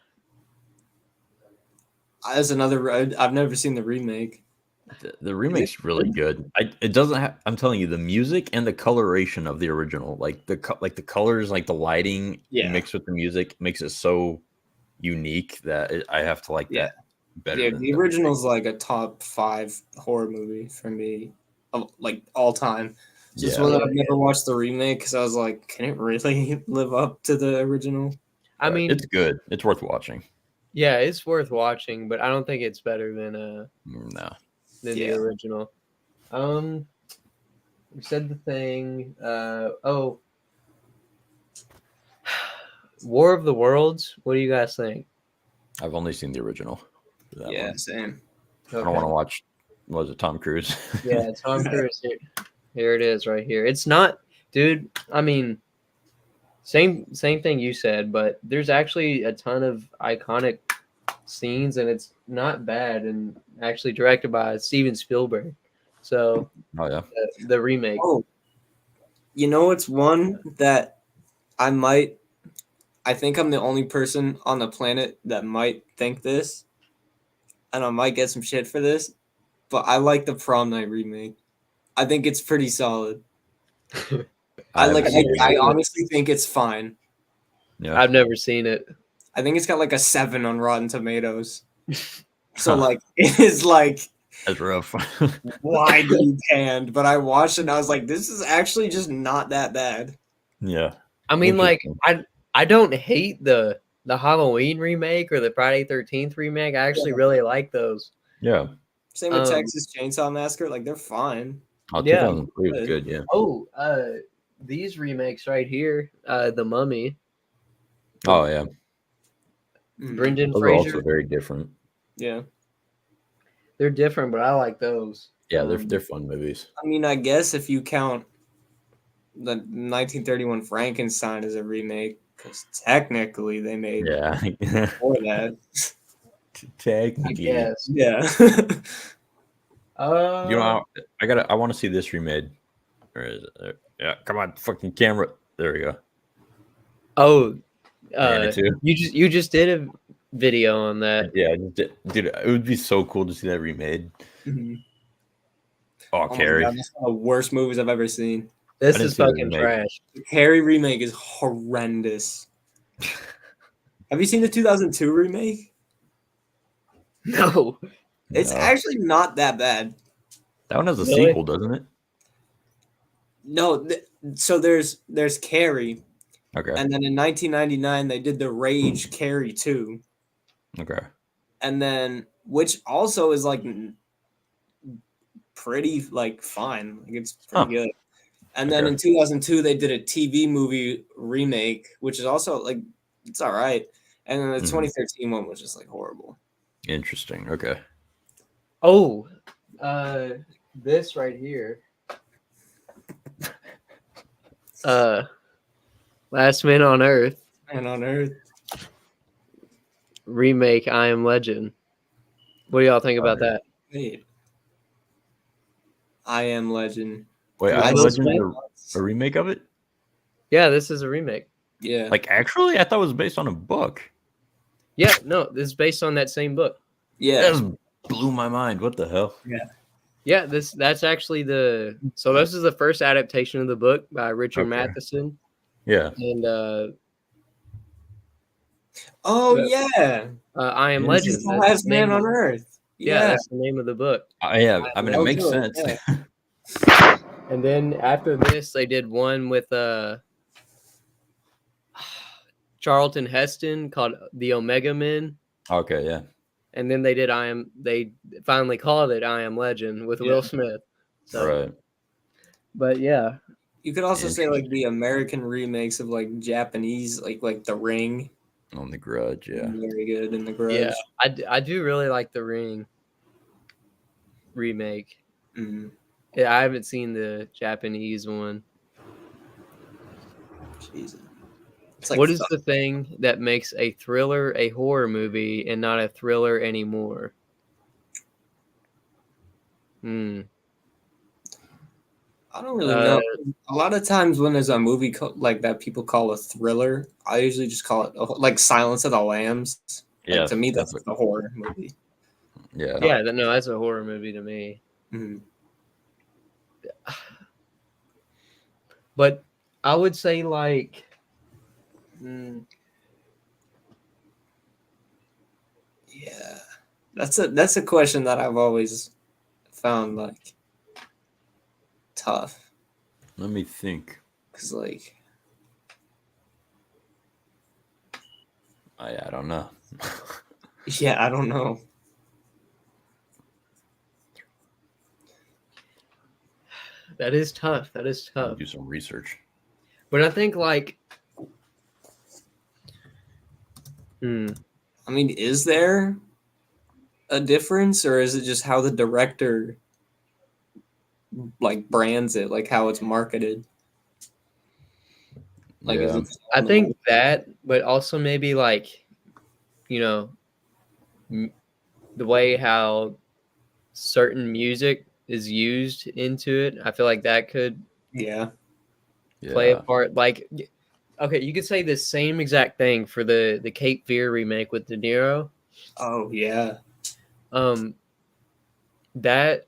As another, I've never seen the remake. The remake's really good. It doesn't have. I'm telling you, the music and the coloration of the original, like the colors, like the lighting mixed with the music, makes it so unique that I have to like that better. Yeah, the original's like a top 5 horror movie for me, like all time. Just one that I've never watched the remake because I was like, can it really live up to the original? I mean, it's good. It's worth watching. Yeah, it's worth watching, but I don't think it's better than the original. We said The Thing. War of the Worlds. What do you guys think? I've only seen the original. Same. Okay. I don't want to watch. Was it Tom Cruise? Yeah, Tom Cruise. Here it is, right here. It's not, dude. I mean, same thing you said, but there's actually a ton of iconic scenes, and it's not bad, and actually directed by Steven Spielberg. So, the remake. Oh, you know, it's one that I think I'm the only person on the planet that might think this, and I might get some shit for this, but I like the Prom Night remake. I think it's pretty solid. I honestly think it's fine. Yeah, I've never seen it. I think it's got like a 7 on Rotten Tomatoes. So like it is like that's rough. widely panned, but I watched it and I was like, this is actually just not that bad. Yeah. I mean, like I don't hate the Halloween remake or the Friday 13th remake. I actually really like those. Yeah. Same with Texas Chainsaw Massacre. Like they're fine. Oh, 2003 was good. Yeah. Oh, these remakes right here, The Mummy. Oh yeah. Brendan those Fraser. are also very different. Yeah. They're different, but I like those. Yeah, they're fun movies. I mean, I guess if you count the 1931 Frankenstein as a remake, because technically they made before that. Technically, yes. Yeah. You know, I want to see this remade. Or is it? Yeah, come on, fucking camera. There we go. Oh, you you just did video on that. Yeah, dude, it would be so cool to see that remade. Mhm. Oh, Oh my Carrie. God, that's one of the worst movies I've ever seen. This didn't is see the fucking remake. trash. The Carrie remake is horrendous. Have you seen the 2002 remake? No. It's No. actually not that bad. That one has a Really? sequel, doesn't it? No, so there's Carrie, Okay. and then in 1999 they did the Rage Carrie 2, Okay. and then which also is like pretty like fine, like it's pretty good. And then Okay. in 2002 they did a TV movie remake, which is also like it's all right. And then the Mhm. 2013 one was just like horrible. Interesting. Okay. Oh, this right here. Last Man on Earth And on Earth, remake. I Am Legend. What do y'all think about that? wait, I Am Legend. Wait, With I Am Will Legend Smith? is a remake of it? Yeah, this is a remake. Yeah, Like, actually, I thought it was based on a book. Yeah, no, this is based on that same book. yeah. That just blew my mind. What the hell? Yeah, that's actually so this is the first adaptation of the book by Richard Okay. Matheson. Yeah. And Oh Yeah. yeah, I Am This Legend. he's the That's last the man name on Earth. Yeah, Yeah, that's the name of the book. Yeah. I mean, it Oh, makes good, sense. yeah. And then after this, they did one with Charlton Heston called The Omega Men. Okay. Yeah. And then they finally called it I Am Legend with Will Smith. So, Right. but yeah, You could also say like the American remakes of like Japanese, like The Ring. On The Grudge. Yeah. Very good in The Grudge. yeah, I do really like the Ring remake. Mhm. Yeah, I haven't seen the Japanese one. Jesus. It's like What is the thing that makes a thriller a horror movie and not a thriller anymore? I don't really know. A lot of times when there's a movie like that people call a thriller, I usually just call it like Silence of the Lambs. Like, Yeah. to me, that's a horror movie. Yeah. Yeah, no, that's a horror movie to me. Mhm. But I would say like, Yeah, that's a question that I've always found like tough Let me think. because like I don't know. yeah, I don't know. that is tough. That is I'll tough. do some research. But I think like, I mean, is there a difference, or is it just how the director like brands it, like how it's marketed? Like, Yeah. I think that, but also maybe like, you know, the way how certain music is used into it. I feel like that could yeah, play a part. Like, okay, you could say the same exact thing for the Cape Fear remake with De Niro. oh yeah, That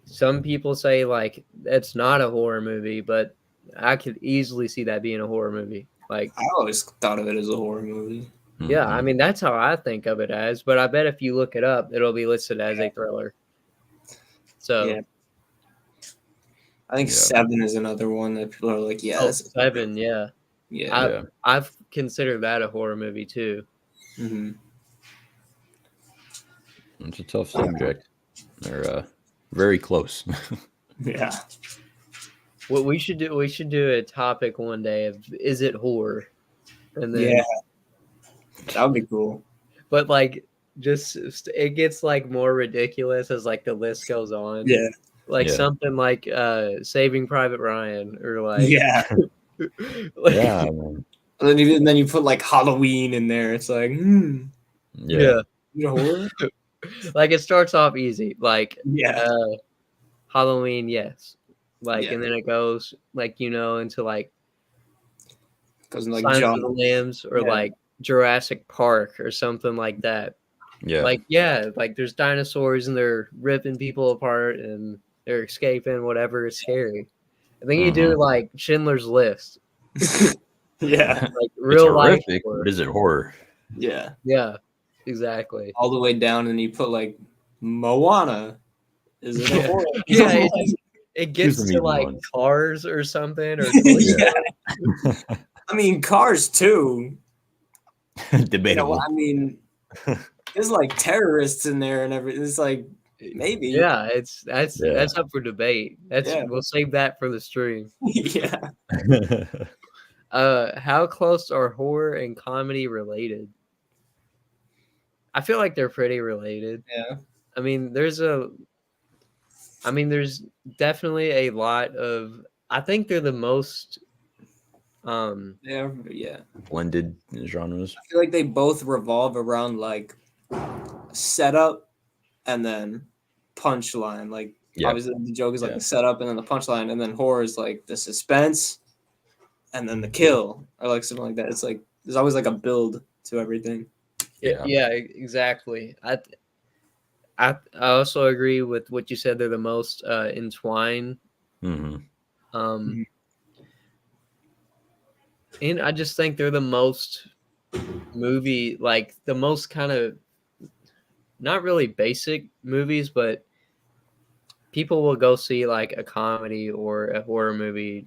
some people say like that's not a horror movie, but I could easily see that being a horror movie. Like, I always thought of it as a horror movie. yeah, I Mhm. mean that's how I think of it as. But I bet if you look it up, it'll be listed as a thriller. So Yeah. I think Yeah. 7 is another one that people are like, yeah, that's a 7, yeah. yeah. I've considered that a horror movie too. Mm-hmm. It's a tough subject. They're very close. Yeah. What we should do a topic one day of is it horror? And then Yeah. That would be cool. but like just it gets like more ridiculous as like the list goes on. Yeah. Like Yeah. something like Saving Private Ryan or like Yeah. like, Yeah, man. And then you put like Halloween in there. It's like, Yeah. you know, horror? like it starts off easy like Yeah. Halloween, yes, like Yeah. and then it goes like into like Because like Silence John. of the Lambs or Yeah. like Jurassic Park or something like that. Yeah. Like, yeah, like there's dinosaurs and they're ripping people apart and they're escaping, whatever is scary. And then you do like Schindler's List, Yeah. like It's real life horrific, horror. but is it horror? Yeah. Yeah, exactly. All the way down, and you put like Moana. Is it a horror? Yeah, it Choose gets the to meaty like ones. Cars or something or Yeah. I mean, Cars too. You know, Debatable. I mean, there's like terrorists in there and everything. It's like maybe. Yeah, that's Yeah. up for debate. Yeah. We'll save that for the stream. Yeah. How close are horror and comedy related? I feel like they're pretty related. Yeah. I mean, there's definitely a lot of. I think they're the most. Yeah. Blended genres. I feel like they both revolve around like setup and then punchline. Like Yeah. obviously the joke is like Yeah. the setup and then the punchline, and then horror is like the suspense and then the kill or like something like that. It's like there's always like a build to everything. Yeah, exactly. I also agree with what you said. They're the most entwined. Mm-hmm. And I just think they're the most the most kind of not really basic movies, but people will go see like a comedy or a horror movie.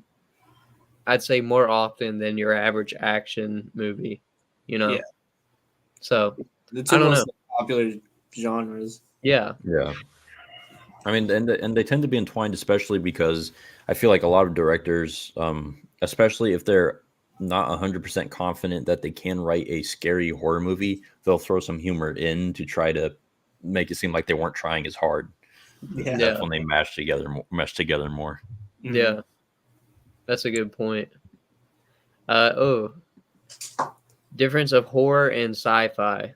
I'd say more often than your average action movie, you know. Yeah. So The two I don't most know. popular genres. Yeah. Yeah. I mean, and they tend to be entwined, especially because I feel like a lot of directors, especially if they're not 100% confident that they can write a scary horror movie, they'll throw some humor in to try to make it seem like they weren't trying as hard. Yeah. That's when they mesh together more. Yeah. That's a good point. Difference of horror and sci-fi.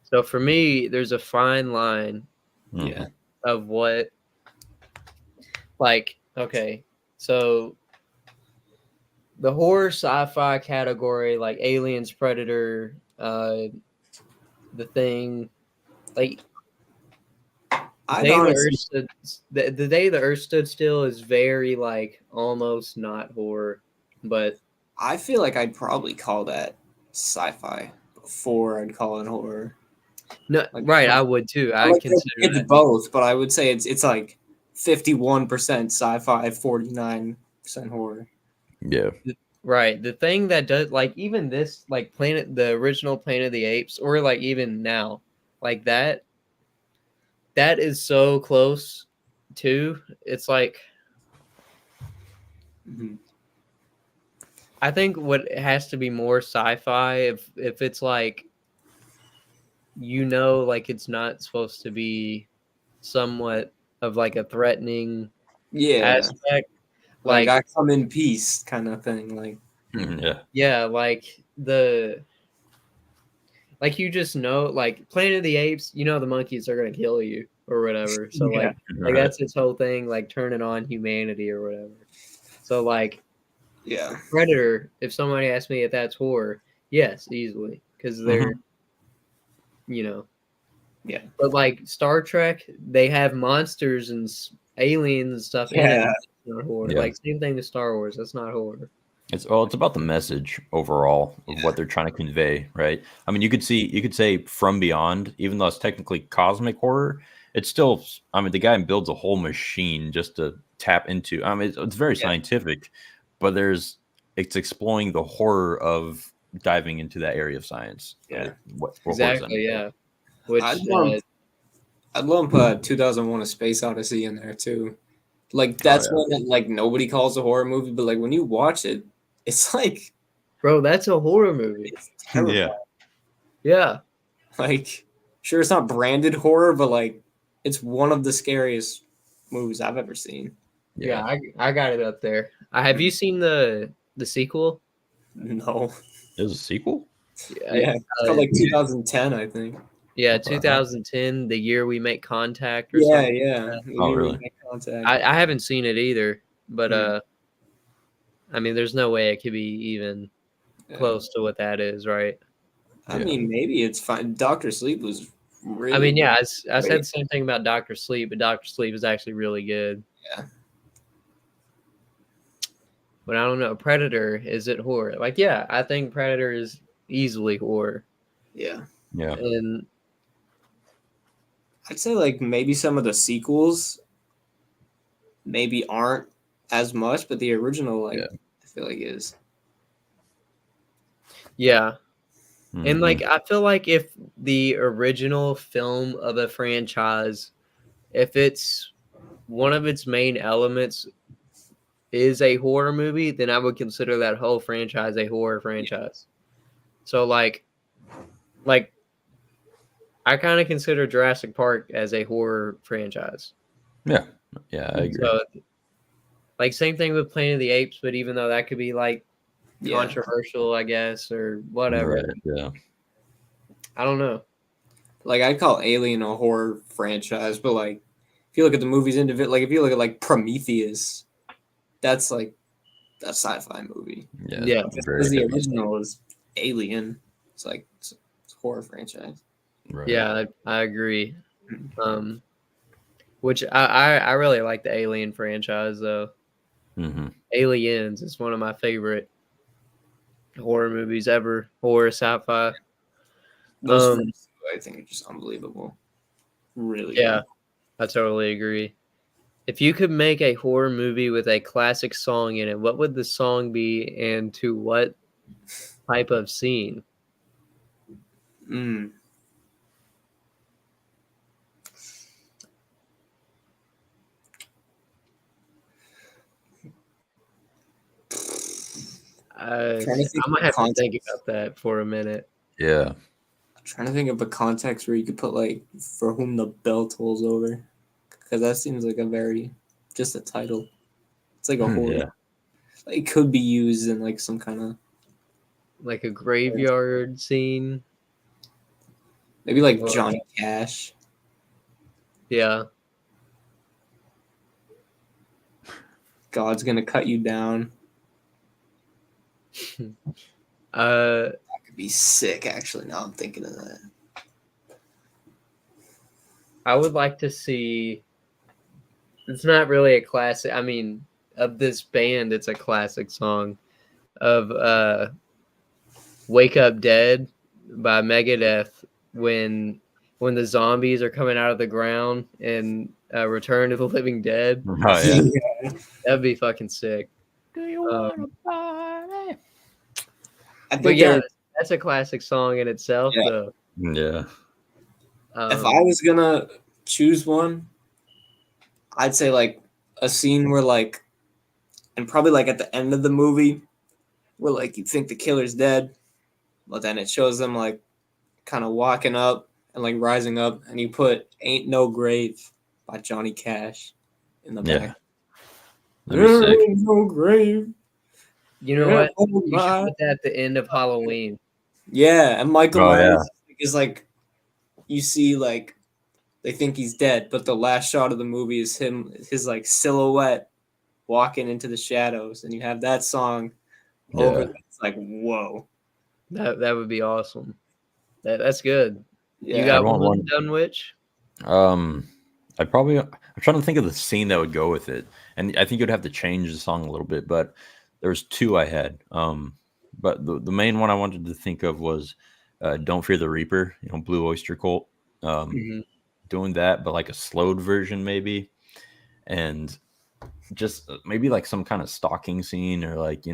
So for me, there's a fine line Yeah. of what, like, okay, so the horror sci-fi category, like Aliens, Predator, The Thing, like I'd the honestly, day the Earth stood still is very like almost not horror, but I feel like I'd probably call that sci-fi before I'd call it horror. no, Like, right, I would too. I like consider it's that. both, but I would say it's like 51% sci-fi, 49% horror. Yeah. Right. The thing that does like even this like the original Planet of the Apes, or like even now, like that is so close to it's like Mhm. I think what has to be more sci-fi if it's like like it's not supposed to be somewhat of like a threatening Yeah. aspect. Like I come in peace kind of thing. Like Yeah. Yeah, like you just know, like Planet of the Apes, you know the monkeys are gonna kill you or whatever. So Yeah. like that's its whole thing, like turning on humanity or whatever. So like yeah. Predator, if somebody asks me if that's horror, yes, easily, because they're you know. Yeah. But like Star Trek, they have monsters and aliens and stuff in it. Yeah. That's not horror. Yeah. Like same thing with Star Wars. That's not horror. It's about the message overall of what they're trying to convey, right? I mean, you could say From Beyond, even though it's technically cosmic horror, it's still, I mean, the guy builds a whole machine just to tap into. I mean, it's very scientific, but it's exploring the horror of diving into that area of science. Yeah. Exactly. Yeah. Which I'd lump 2001: A Space Odyssey in there too. Like that's one that like nobody calls a horror movie, but like when you watch it, it's like, bro, that's a horror movie. It's terrifying. Yeah. Like, sure, it's not branded horror, but like, it's one of the scariest movies I've ever seen. Yeah, I got it up there. Have you seen the sequel? No. There's a sequel? Yeah, it's called like 2010, I think. Yeah, 2010, The Year We Make Contact. Or Yeah, something yeah. like The Oh, Year We really? Make Contact. I haven't seen it either, but I mean, there's no way it could be even close to what that is, right? I mean, maybe it's fine. Doctor Sleep was really. I mean, yeah, I said great. the same thing about Doctor Sleep, but Doctor Sleep is actually really good. Yeah. But I don't know. Predator, is it horror? Like, yeah, I think Predator is easily horror. Yeah. Yeah. And I'd say like maybe some of the sequels maybe aren't as much, but the original I feel like is. yeah. Mhm. And like I feel like if the original film of a franchise, if it's one of its main elements is a horror movie, then I would consider that whole franchise a horror franchise. So like I kind of consider Jurassic Park as a horror franchise. Yeah, I agree. So like same thing with Planet of the Apes, but even though that could be like Yeah. controversial, I guess, or whatever. Right, yeah. I don't know. Like I'd call Alien a horror franchise, but like if you look at the movies individual, like if you look at like Prometheus, that's like a sci-fi movie. Yeah. Because the original is Alien. It's like it's a horror franchise. Right. Yeah, I agree. Which I really like the Alien franchise though. Mm-hmm. Aliens is one of my favorite horror movies ever. Horror sci-fi. Those first two, I think, are just unbelievable. Really Yeah, good. I totally agree. If you could make a horror movie with a classic song in it, what would the song be and to what type of scene? I might have to think about that for a minute. Yeah. I'm trying to think of a context where you could put like "For Whom the Bell Tolls Over," because that seems like just a title. It's like a horror. Yeah. Like, it could be used in like some kind of like a graveyard scene. Maybe like Johnny Cash. Yeah. God's gonna cut you down. That could be sick. Actually, now I'm thinking of that. I would like to see. It's not really a classic. I mean, of this band, it's a classic song of "Wake Up Dead" by Megadeth when the zombies are coming out of the ground and Return of the Living Dead. Oh, yeah. That'd be fucking sick. Do you want to party? I think But yeah, that's a classic song in itself, Yeah. though. Yeah. If I was gonna choose one, I'd say like a scene where like, and probably like at the end of the movie, where like you think the killer's dead, but then it shows them like kind of walking up and like rising up, and you put "Ain't No Grave" by Johnny Cash in the back. That'd be sick. Ain't no grave. You know Yeah, what? You should put that at the end of Halloween. Yeah, and Michael Oh, Myers is like, you see like, they think he's dead, but the last shot of the movie is his like silhouette walking into the shadows, and you have that song over. It's like, whoa. That would be awesome. That's good. Yeah. You got I'd want one, Dunwich? I'm trying to think of the scene that would go with it, and I think you'd have to change the song a little bit. But there's two I had. But the main one I wanted to think of was "Don't Fear the Reaper." You know, Blue Oyster Cult. Doing that, but like a slowed version, maybe, and just maybe like some kind of stalking scene, or like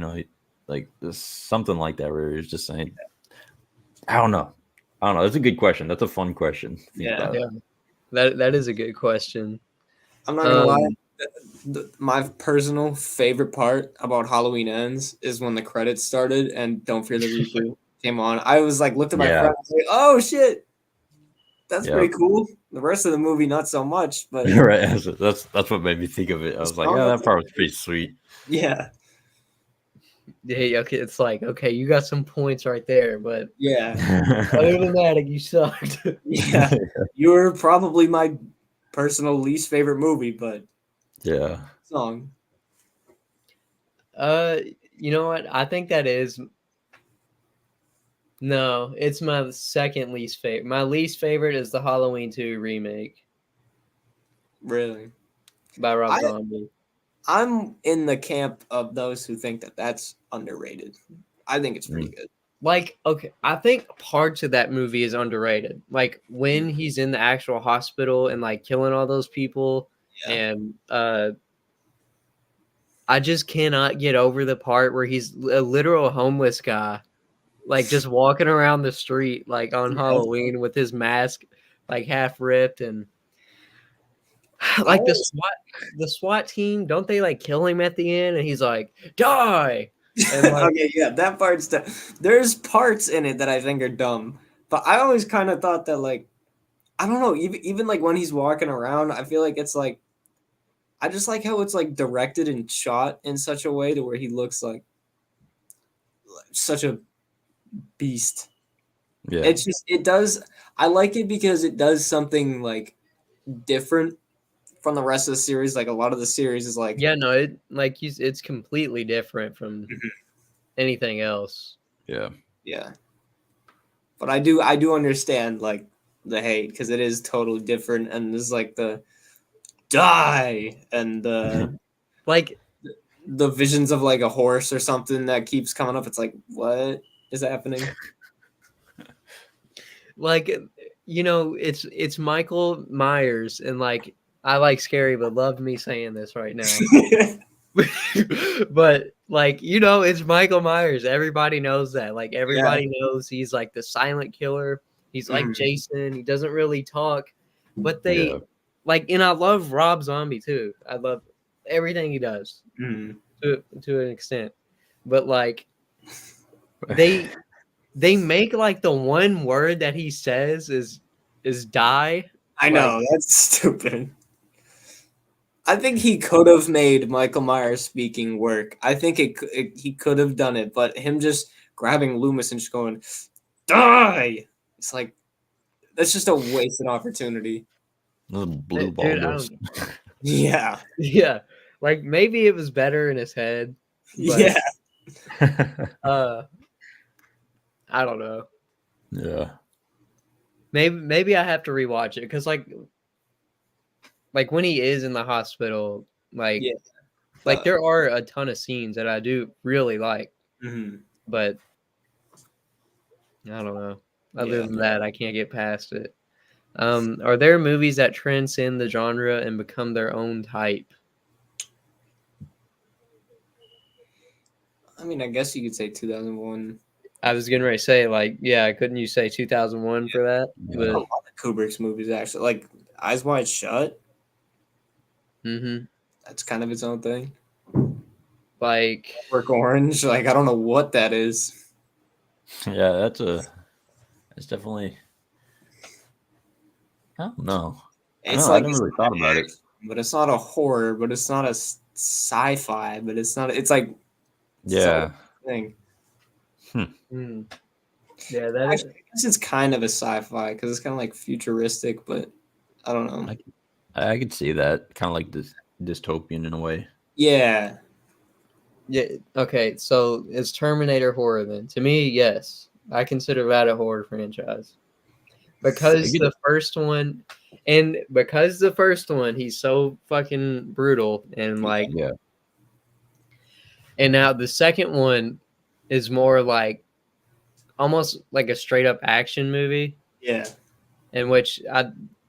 like something like that, where it's just saying, I don't know. That's a good question. That's a fun question. Yeah. That is a good question. I'm not gonna lie. My personal favorite part about Halloween Ends is when the credits started and "Don't Fear the Reaper" came on. I was like, looked at my friend, and was like, "Oh shit, that's pretty cool." The rest of the movie, not so much, but right. That's what made me think of it. I was like, yeah, that part was pretty sweet. Yeah. Yeah, okay, it's like, okay, you got some points right there, but yeah, other than that, you sucked. Yeah, you were probably my personal least favorite movie, but yeah, song. You know what? I think that is No, it's my second least favorite. My least favorite is the Halloween 2 remake Really? by Rob I Zombie. I'm in the camp of those who think that that's underrated. I think it's pretty good. Like, okay, I think parts of that movie is underrated. Like when he's in the actual hospital and like killing all those people, Yeah. and I just cannot get over the part where he's a literal homeless guy, like just walking around the street like on Halloween with his mask like half ripped, and like the SWAT team, don't they like kill him at the end and he's like, die. And like, Okay, yeah, that part's there's parts in it that I think are dumb, but I always kind of thought that like I don't know, even like when he's walking around, I feel like it's like I just like how it's like directed and shot in such a way to where he looks like such a beast. Yeah. It's just it does I like it because it does something like different from the rest of the series. Like a lot of the series is like yeah, no, it's completely different from anything else. Yeah. yeah. But I do understand like the hate because it is totally different and there's like the die and Like the visions of like a horse or something that keeps coming up. It's like what is happening? like you know, it's Michael Myers, and like I like scary but love me saying this right now. But like, you know, it's Michael Myers. Everybody knows that. Like everybody knows he's like the silent killer. He's like Jason. He doesn't really talk. But they like, and I love Rob Zombie too. I love everything he does to an extent. But like they make like the one word that he says is die. I know, that's stupid. I think he could have made Michael Myers speaking work. I think he could have done it, but him just grabbing Loomis and just going, die! It's like, that's just a wasted opportunity. The blue Dude, ball. Yeah. Yeah. Like maybe it was better in his head. But, Yeah. I don't know. Yeah. Maybe I have to rewatch it because like when he is in the hospital, like there are a ton of scenes that I do really like, but I don't know. Other than that, I can't get past it. Are there movies that transcend the genre and become their own type? I mean, I guess you could say 2001. I was getting ready to say, like, yeah, couldn't you say 2001 for that? Yeah. A lot of Kubrick's movies, actually. Like, Eyes Wide Shut. That's kind of its own thing. Like Clockwork Orange. Like, I don't know what that is. Yeah, that's definitely. I don't know. It's I never really thought about it. But it's not a horror, but it's not a sci-fi, but it's not. It's like Yeah. thing. Yeah, that Actually, I guess it's kind of a sci-fi because it's kind of like futuristic, but I don't know. I could see that kind of like this dystopian in a way. Yeah. Yeah. Okay. So is Terminator horror then? To me, yes. I consider that a horror franchise because the first one, he's so fucking brutal and like, Yeah. And now the second one is more like almost like a straight up action movie. Yeah. In which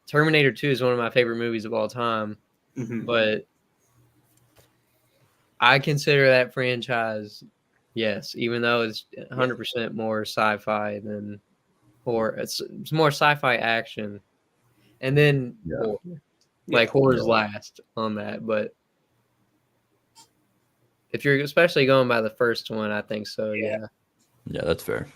Terminator 2 is one of my favorite movies of all time, but I consider that franchise, yes, even though it's 100% more sci-fi than horror. It's more sci-fi action, and then horror. Like horror's last on that. But if you're especially going by the first one, I think so. Yeah. Yeah, that's fair.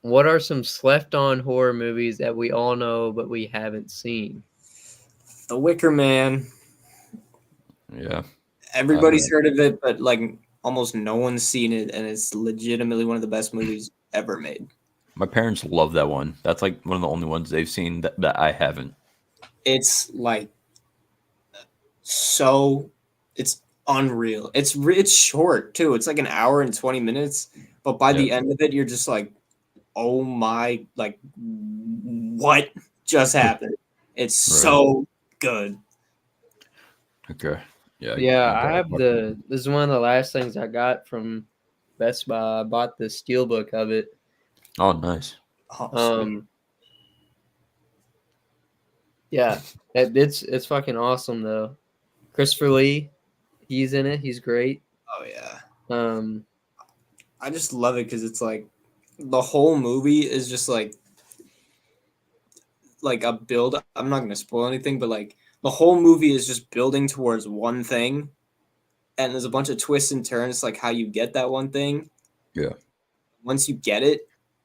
What are some slept-on horror movies that we all know but we haven't seen? The Wicker Man. Yeah. Everybody's heard of it, but like almost no one's seen it, and it's legitimately one of the best movies ever made. My parents love that one. That's like one of the only ones they've seen that I haven't. It's like it's unreal. It's short too. It's like an hour and 20 minutes, but by the end of it, you're just like, oh my, like what just happened? It's so good. Okay. Yeah. Yeah, I have this is one of the last things I got from Best Buy. I bought the steelbook of it. Oh, nice. Oh, Yeah, it's fucking awesome though. Christopher Lee, he's in it. He's great. oh yeah. Um, I just love it because it's like the whole movie is just like a build. I'm not gonna spoil anything, but like the whole movie is just building towards one thing, and there's a bunch of twists and turns, like how you get that one thing. Yeah. Once you get it,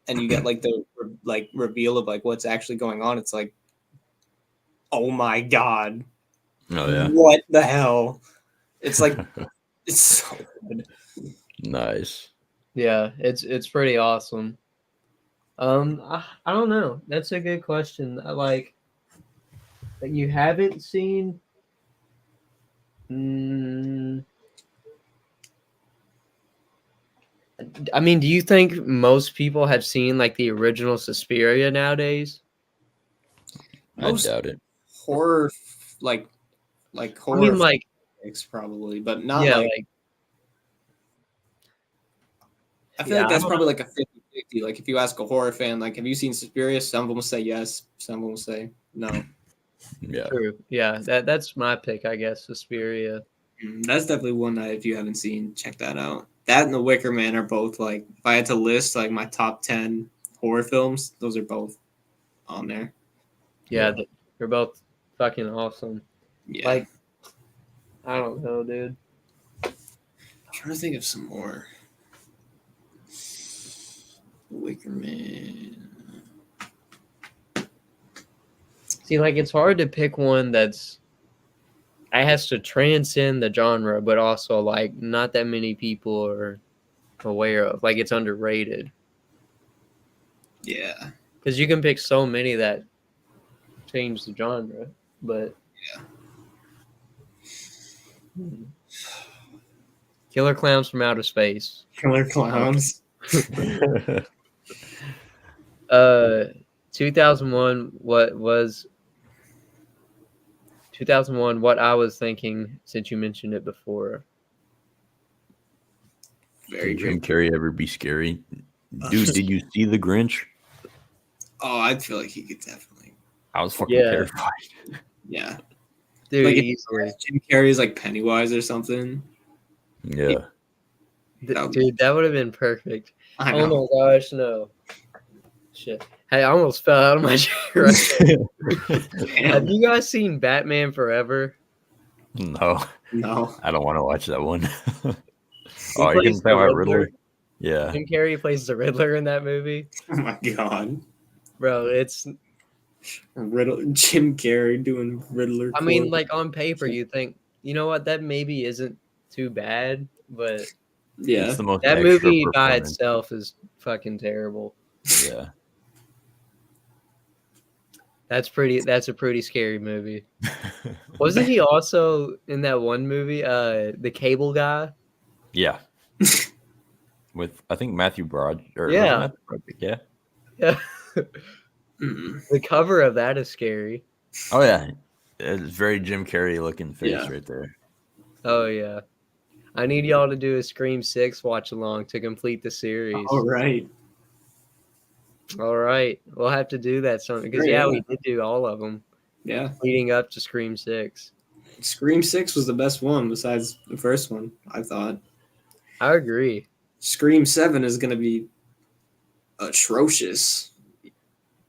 and you get like the like reveal of like what's actually going on, it's like, oh my god, Oh yeah. what the hell? It's like it's so good. Nice. yeah, it's pretty awesome. I don't know. That's a good question. Like that you haven't seen. I mean, do you think most people have seen like the original Suspiria nowadays? Most I doubt it. horror, like horror. I mean, like probably, but not yeah, like. I feel yeah, like that's I don't probably like a 50-50. Like if you ask a horror fan, like, have you seen Suspiria? Some of them will say yes. Some of them will say no. Yeah. True. Yeah, that's my pick, I guess. Suspiria. That's definitely one that if you haven't seen, check that out. That and The Wicker Man are both like, if I had to list like my top 10 horror films, those are both on there. Yeah, they're both fucking awesome. Yeah. Like, I don't know, dude. I'm trying to think of some more. The Wicker Man. See, like, it's hard to pick one that's it has to transcend the genre, but also like not that many people are aware of. Like, it's underrated. Yeah. Because you can pick so many that change the genre, but Killer Clowns from Outer Space. Killer Clowns. 2001. What was 2001? What I was thinking since you mentioned it before. Very Can Jim great. Carrey ever be scary? Dude, did you see The Grinch? Oh, I feel like he could definitely. I was fucking Yeah. terrified. Yeah. Dude, Like, easily. Jim Carrey is like Pennywise or something. Yeah. Dude, that would have been perfect. I Oh know. my gosh, no. Shit. Hey, I almost fell out of my chair right there. Have you guys seen Batman Forever? No, No. I don't want to watch that one. He Oh, you plays can play the my Riddler. Riddler? Yeah. Jim Carrey plays the Riddler in that movie. Oh my god. Bro, it's Jim Carrey doing Riddler. I mean, like on paper you think, you know what, that maybe isn't too bad, but yeah. It's the most that extra movie by performance. itself is fucking terrible. Yeah. That's a pretty scary movie. Wasn't he also in that one movie, the Cable Guy? Yeah. With I think Matthew Broad or Yeah. Matthew Broderick, yeah. Yeah. Mm. The cover of that is scary. Oh yeah. It's very Jim Carrey looking face Yeah. right there. Oh yeah. I need y'all to do a Scream 6 watch along to complete the series. All right. All right. We'll have to do that sometime because Sure, yeah, yeah. we did do all of them Yeah. leading up to Scream 6. Scream 6 was the best one besides the first one, I thought. I agree. Scream 7 is going to be atrocious.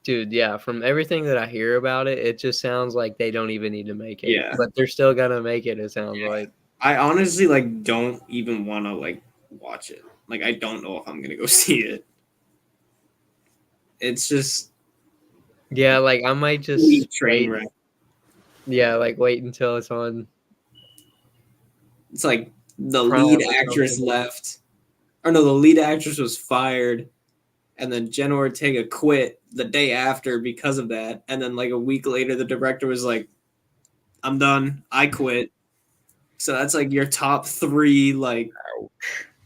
Dude, yeah, from everything that I hear about it, it just sounds like they don't even need to make it. Yeah. But they're still gonna make it, it sounds Yeah. like. I honestly like don't even want to like watch it. Like I don't know if I'm going to go see it. It's just Yeah, like I might just train wait. wreck. Yeah, like wait until it's on. It's like the Prime lead or actress something. left. Or no, the lead actress was fired. And then Jenna Ortega quit the day after because of that. And then like a week later, the director was like, I'm done. I quit. So that's like your top 3 like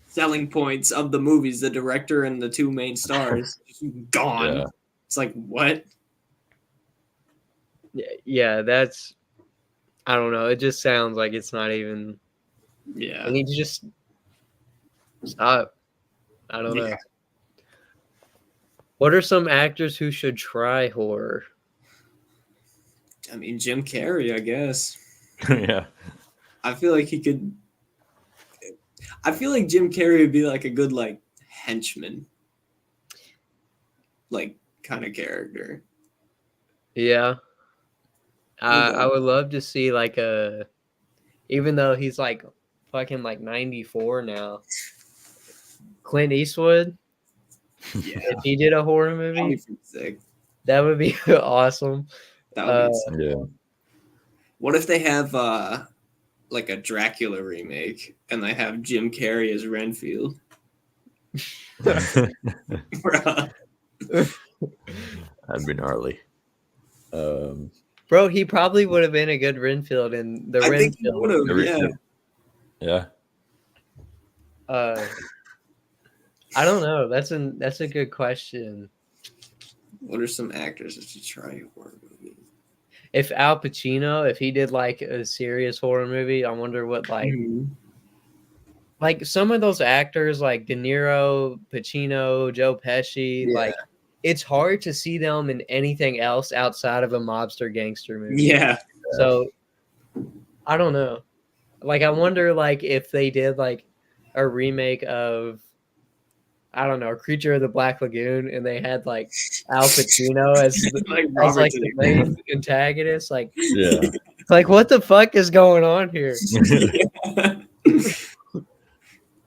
selling points of the movies, the director and the 2 main stars gone. Yeah. It's like, what? Yeah, that's I don't know. It just sounds like it's not even. Yeah. I need to just stop. I don't know. What are some actors who should try horror? I mean, Jim Carrey, I guess. Yeah. I feel like he could. I feel like Jim Carrey would be like a good like henchman, like kind of character. Yeah. I Okay. would love to see like even though he's like fucking like 94 now, Clint Eastwood, Yeah, if he did a horror that'd be movie, pretty sick. that would be awesome. That would be sick. Yeah. What if they have like a Dracula remake and they have Jim Carrey as Renfield? Bruh. That'd be gnarly. Bro, he probably would have been a good Renfield in the I think he Renfield. would have. Yeah. Yeah. I don't know. That's a good question. What are some actors that should try a horror movie? If Al Pacino, if he did like a serious horror movie, I wonder what like some of those actors like De Niro, Pacino, Joe Pesci, Yeah. like it's hard to see them in anything else outside of a mobster gangster movie. Yeah. So I don't know. Like I wonder like if they did like a remake of I don't know, Creature of the Black Lagoon and they had like Al Pacino as Like as Robert like De the Niro. main antagonist. Like Yeah. like what the fuck is going on here?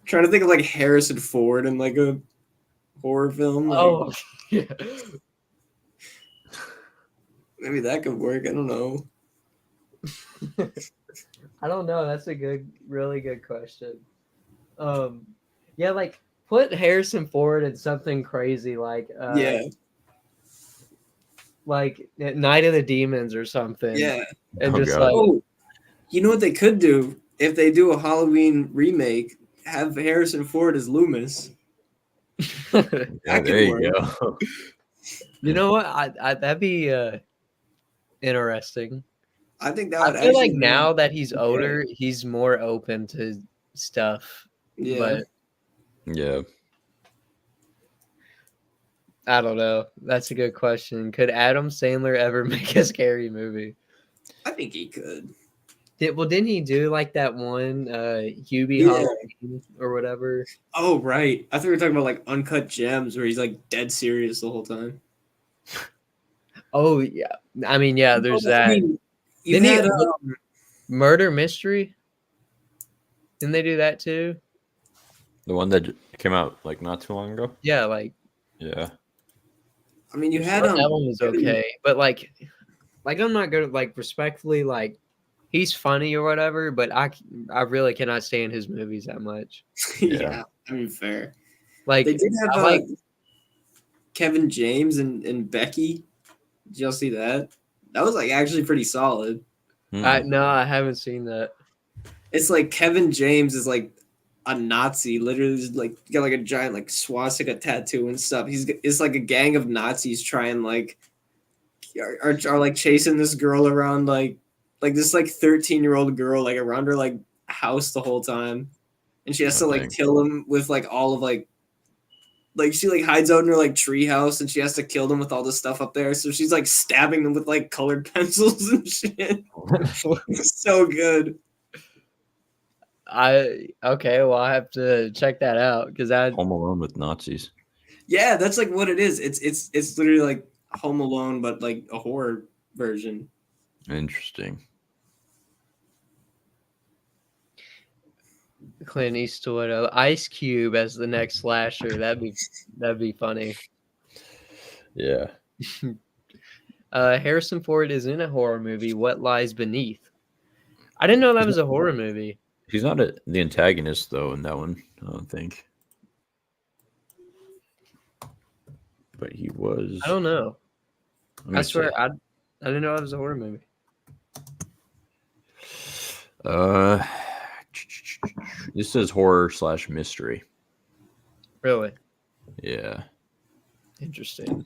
Trying to think of like Harrison Ford in like a horror film. Like, Oh yeah. maybe that could work. I don't know. I don't know. That's a really good question. Yeah, like put Harrison Ford in something crazy like Yeah. like Night of the Demons or something. Yeah. And Oh, just God. like Oh, you know what they could do if they do a Halloween remake? Have Harrison Ford as Loomis. Yeah, That there could you work. go. you know what? I that'd be interesting. I think that I would feel like actually now that he's yeah. older, he's more open to stuff. Yeah. But Yeah. I don't know. That's a good question. Could Adam Sandler ever make a scary movie? I think he could. Didn't he do like that one Hubie Yeah. Halloween or whatever? Oh, right. I thought we were talking about like Uncut Gems where he's like dead serious the whole time. Oh yeah. I mean, yeah, there's I that. mean, you Didn't had, he Murder Mystery? Didn't they do that too? The one that came out like not too long ago. Yeah, like Yeah. I mean, you had that one was Kevin- okay, but like I'm not gonna like respectfully like he's funny or whatever, but I really cannot stand his movies that much. yeah, I mean, fair. Like They did have I like Kevin James and Becky. Did y'all see that? That was like actually pretty solid. no, I haven't seen that. It's like Kevin James is like a Nazi, literally just, like got like a giant like swastika tattoo and stuff. It's like a gang of Nazis trying like are like chasing this girl around like this like 13-year-old girl like around her like house the whole time, and she has to like dang. kill him with like all of like she like hides out in her like tree house and she has to kill them with all this stuff up there. So she's like stabbing them with like colored pencils and shit. It's so good. Okay, well I have to check that out because I Home Alone with Nazis. Yeah, that's like what it is. It's literally like Home Alone, but like a horror version. Interesting. Clint Eastwood, Ice Cube as the next slasher. That'd be funny. Yeah. Harrison Ford is in a horror movie. What Lies Beneath? I didn't know that was a horror movie. He's not the antagonist though in that one, I don't think. But he was. I don't know. Let me I swear, see. I didn't know it was a horror movie. This says horror/mystery. Really Yeah. interesting.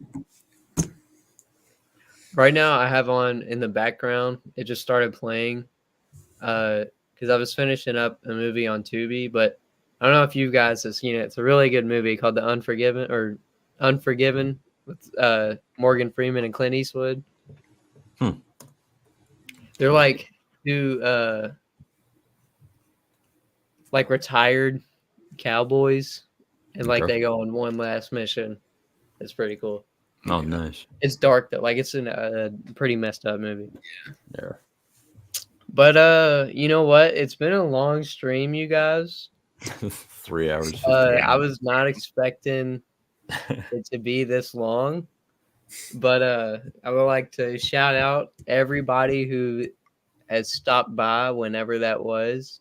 Right now, I have on in the background. It just started playing because I was finishing up a movie on Tubi, but I don't know if you guys have seen it. It's a really good movie called The Unforgiven with Morgan Freeman and Clint Eastwood. They're like two like retired cowboys, and like Okay. they go on one last mission. It's pretty cool. Oh, nice. It's dark though, like it's a pretty messed up movie. Yeah. But you know what? It's been a long stream, you guys. 3 hours. 50 I was not expecting it to be this long, but I would like to shout out everybody who has stopped by whenever that was.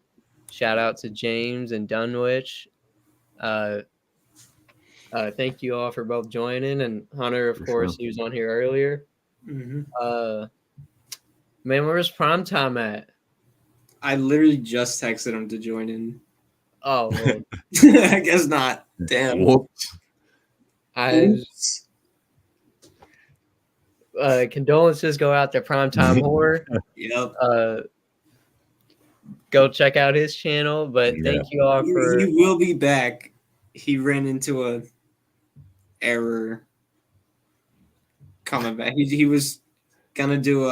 Shout out to James and Dunwich. Thank you all for both joining, and Hunter, of course, he was on here earlier. Mm-hmm. Man, where's Primetime at? I literally just texted him to join in. Oh, Lord. I guess not. Damn. Whoops. Oops. Condolences go out to Primetime Horror. Yep. Go check out his channel, but thank you all for. He will be back. He ran into a error coming back. He was gonna do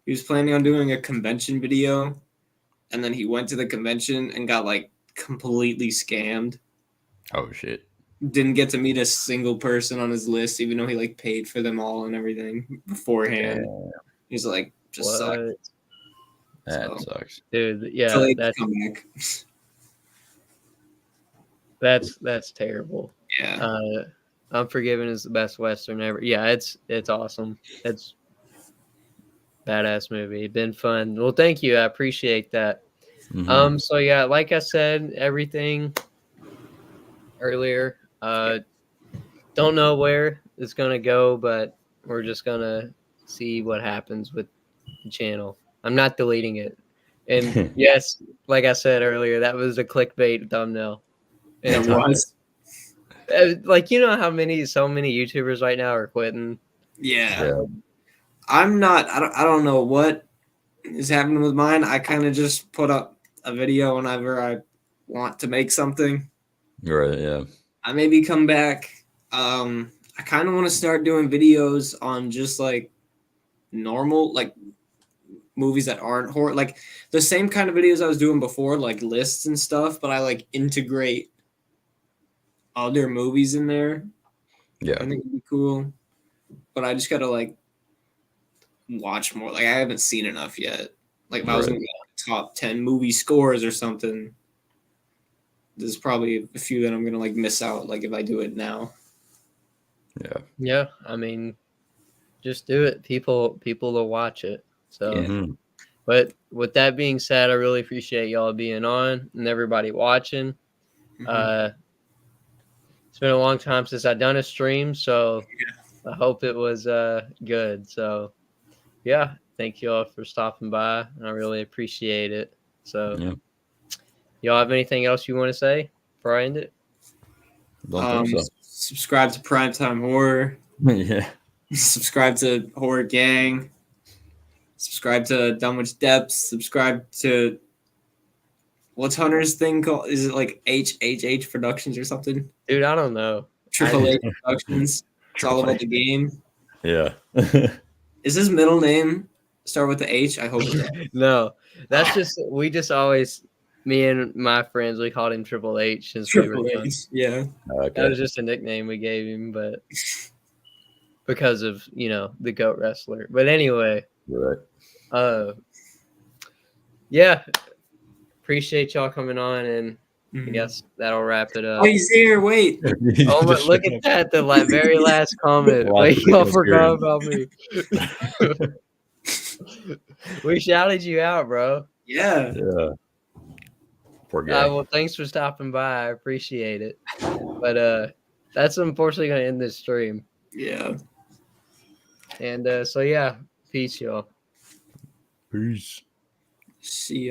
he was planning on doing a convention video, and then he went to the convention and got like completely scammed. Oh shit. Didn't get to meet a single person on his list, even though he like paid for them all and everything beforehand. He's like, just sucked. That sucks. Dude, yeah, So that's come back. that's terrible. Yeah. Unforgiven is the best Western ever. Yeah, it's awesome. It's badass movie. It's been fun. Well, thank you. I appreciate that. Mhm. So yeah, like I said, everything earlier. Don't know where it's gonna go, but we're just gonna see what happens with the channel. I'm not deleting it. And yes, like I said earlier, that was a clickbait thumbnail. It was. Like, you know how so many YouTubers right now are quitting. Yeah. I'm not. I don't know what is happening with mine. I kind of just put up a video whenever I want to make something. Right. Yeah. I maybe come back. I kind of want to start doing videos on just like normal, like movies that aren't horror, like the same kind of videos I was doing before, like lists and stuff, but I like integrate other movies in there. Yeah. I think it'd be cool. But I just gotta like watch more. Like I haven't seen enough yet. Like if I was gonna get top 10 movie scores or something, there's probably a few that I'm gonna like miss out. Like if I do it now. Yeah. Yeah, I mean, just do it. People will watch it. So, Mhm. But with that being said, I really appreciate y'all being on and everybody watching. Mhm. It's been a long time since I've done a stream, so I hope it was good. So, yeah, thank you all for stopping by. I really appreciate it. So, y'all have anything else you want to say before I end it? Don't think so. Subscribe to Primetime Horror. Yeah. Subscribe to Horrorgang. Subscribe to Dunwich Depths. Subscribe to what's Hunter's thing called? Is it like HHH Productions or something? Dude, I don't know. Triple H Productions. It's all about the game. Yeah. Is his middle name start with the H? I hope it does. No, that's just we just always me and my friends we called him Triple H since we were Triple young. H. Yeah. That was just a nickname we gave him, but because of the GOAT wrestler. But anyway, Right. Yeah, appreciate y'all coming on, and I guess that'll wrap it up. Oh, he's here. Wait. Oh, but look at that! The very last comment. Wait, y'all forgot about me. We shouted you out, bro. Yeah. Yeah. Poor guy. Well, thanks for stopping by. I appreciate it. But that's unfortunately gonna end this stream. Yeah. And so yeah, peace, y'all. Peace. See ya.